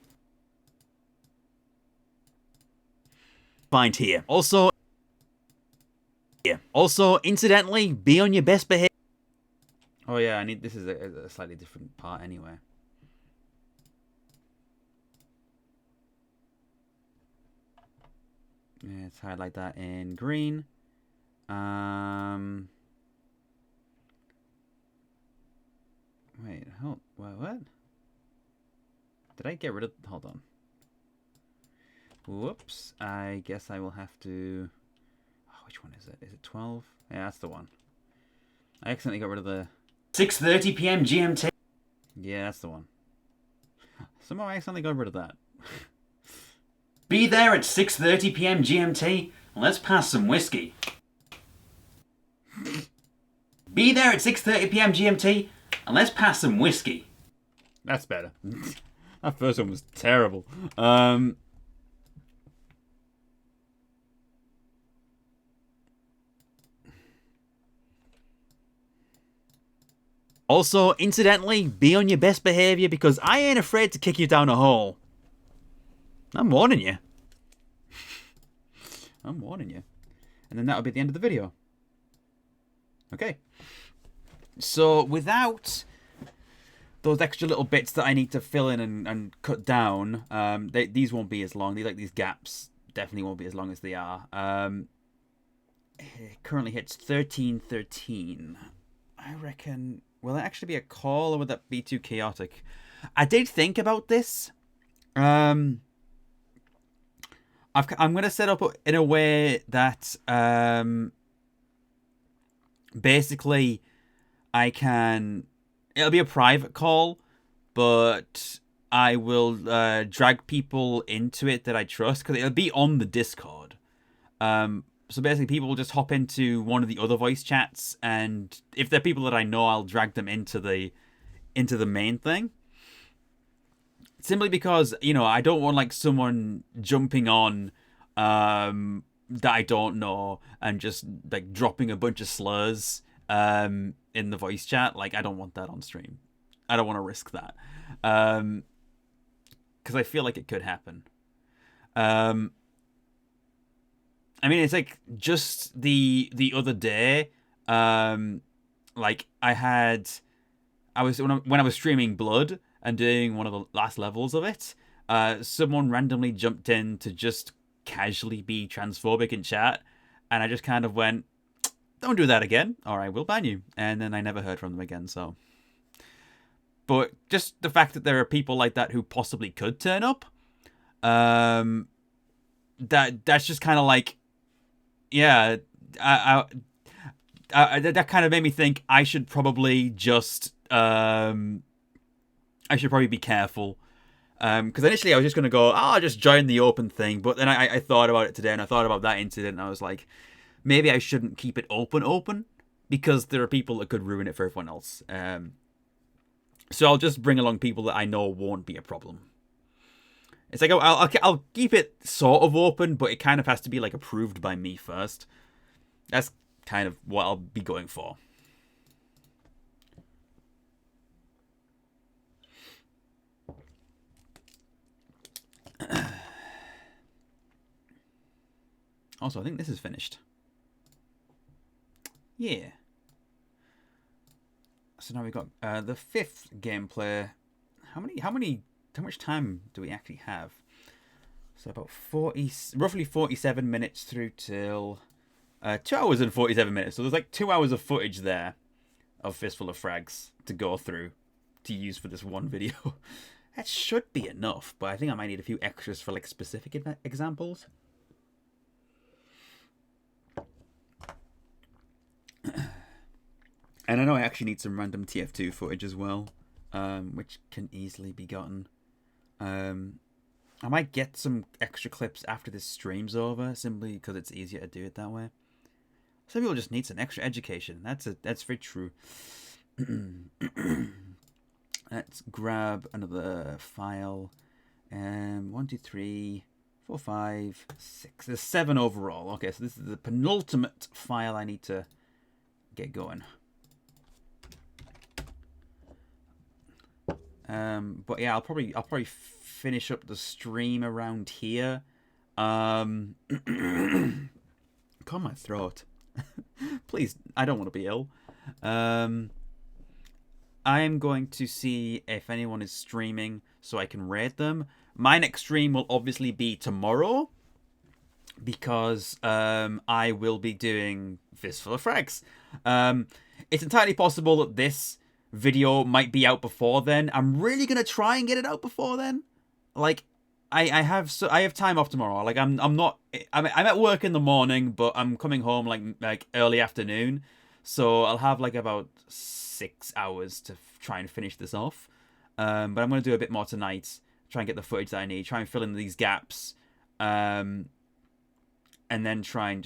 Also, incidentally, be on your best behavior. Oh yeah, this is a slightly different part anyway. Yeah, let's highlight that in green. Wait, what? Did I get rid of... Hold on. Whoops. I guess I will have to... Oh, which one is it? Is it 12? Yeah, that's the one. I accidentally got rid of the... 6:30 PM GMT. Yeah, that's the one. Somehow I accidentally got rid of that. Be there at 6:30 PM GMT and let's pass some whiskey. Be there at 6:30 PM GMT and let's pass some whiskey. That's better. That first one was terrible. Also, incidentally, be on your best behavior because I ain't afraid to kick you down a hole. I'm warning you. I'm warning you. And then that'll be the end of the video. Okay. So, without those extra little bits that I need to fill in and cut down, these won't be as long. These gaps definitely won't be as long as they are. It currently hits 13:13. I reckon. Will it actually be a call, or would that be too chaotic? I did think about this. I'm gonna set up in a way that basically I can. It'll be a private call, but I will drag people into it that I trust, because it'll be on the Discord. So basically, people will just hop into one of the other voice chats, and if they're people that I know, I'll drag them into the main thing. Simply because, you know, I don't want like someone jumping on that I don't know and just like dropping a bunch of slurs in the voice chat. Like, I don't want that on stream. I don't want to risk that. Because I feel like it could happen. I mean, it's like just the other day, like when I was streaming Blood and doing one of the last levels of it, someone randomly jumped in to just casually be transphobic in chat, and I just kind of went, "Don't do that again, or I will ban you." And then I never heard from them again. So, but just the fact that there are people like that who possibly could turn up, that's just kind of like, yeah, that kind of made me think I should probably just I should probably be careful. Because initially I was just going to go, I'll just join the open thing. But then I thought about it today, and I thought about that incident, and I was like, maybe I shouldn't keep it open, because there are people that could ruin it for everyone else. So I'll just bring along people that I know won't be a problem. It's like, I'll keep it sort of open, but it kind of has to be like approved by me first. That's kind of what I'll be going for. Also, I think this is finished. Yeah. So now we've got the 5th gameplay. How much time do we actually have? So about roughly 47 minutes through till 2 hours and 47 minutes. So there's like 2 hours of footage there of Fistful of Frags to go through to use for this one video. That should be enough, but I think I might need a few extras for like specific examples. And I know I actually need some random TF2 footage as well, which can easily be gotten. I might get some extra clips after this stream's over, simply because it's easier to do it that way. Some people just need some extra education. That's very true. Let's grab another file. 1, 2, 3, 4, 5, 6. There's 7 overall. Okay, so this is the penultimate file I need to get going. But yeah, I'll probably finish up the stream around here. Calm my throat. Please, I don't want to be ill. I'm going to see if anyone is streaming so I can raid them. My next stream will obviously be tomorrow, because I will be doing Fistful of Frags. It's entirely possible that this video might be out before then. I'm really gonna try and get it out before then. Like, I have time off tomorrow. Like, I'm at work in the morning, but I'm coming home like early afternoon, so I'll have like about 6 hours to try and finish this off. But I'm gonna do a bit more tonight. Try and get the footage that I need. Try and fill in these gaps. And then try and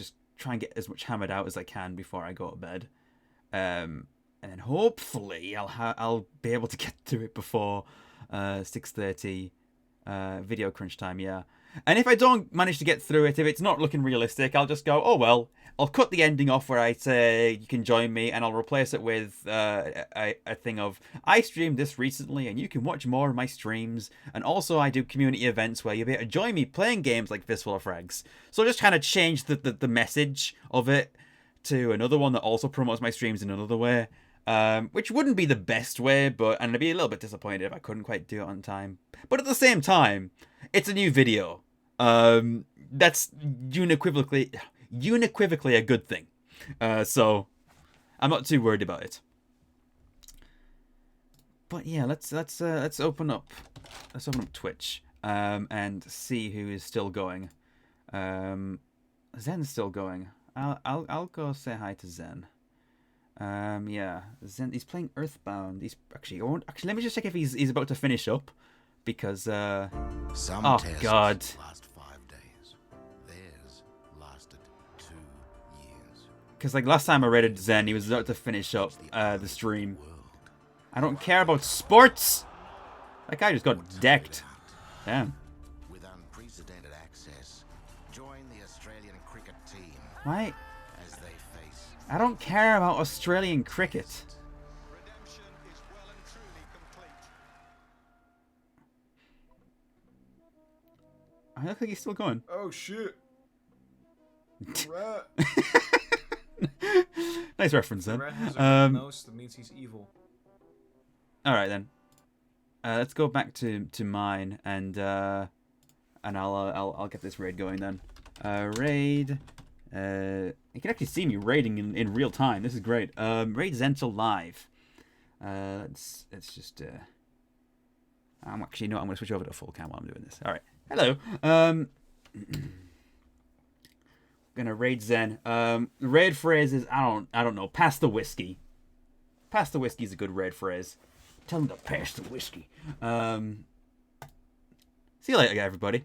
get as much hammered out as I can before I go to bed. And then hopefully I'll be able to get through it before 6:30 video crunch time. Yeah. And if I don't manage to get through it, if it's not looking realistic, I'll just go, oh well, I'll cut the ending off where I say you can join me, and I'll replace it with a thing of, I streamed this recently and you can watch more of my streams, and also I do community events where you'll be able to join me playing games like Fistful of Frags. So just kind of change the message of it to another one that also promotes my streams in another way. Which wouldn't be the best way, and I'd be a little bit disappointed if I couldn't quite do it on time. But at the same time, it's a new video. that's unequivocally a good thing. So I'm not too worried about it. But yeah, let's open up Twitch and see who is still going. Zen's still going. I'll go say hi to Zen. Yeah, Zen. He's playing Earthbound. He's actually let me just check if he's about to finish up, because oh god. Last 5 days. Theirs lasted 2 years. Because like last time I rated Zen, he was about to finish up the stream. I don't care about sports. That guy just got decked. Damn. With unprecedented access, join the Australian cricket team. Why? As they face. I don't care about Australian cricket. Redemption is well and truly complete. I look like he's still going. Oh shit. Rat. Nice reference then. The rat has a red nose, that means he's evil. All right then. Let's go back to mine, and I'll get this raid going then. Raid. You can actually see me raiding in real time. This is great. Raid Zentil live. Let's just. I'm actually I'm gonna switch over to full cam while I'm doing this. All right. Hello. Gonna raid Zen. The raid phrase is I don't know. Pass the whiskey. Pass the whiskey is a good raid phrase. Tell him to pass the whiskey. See you later, everybody.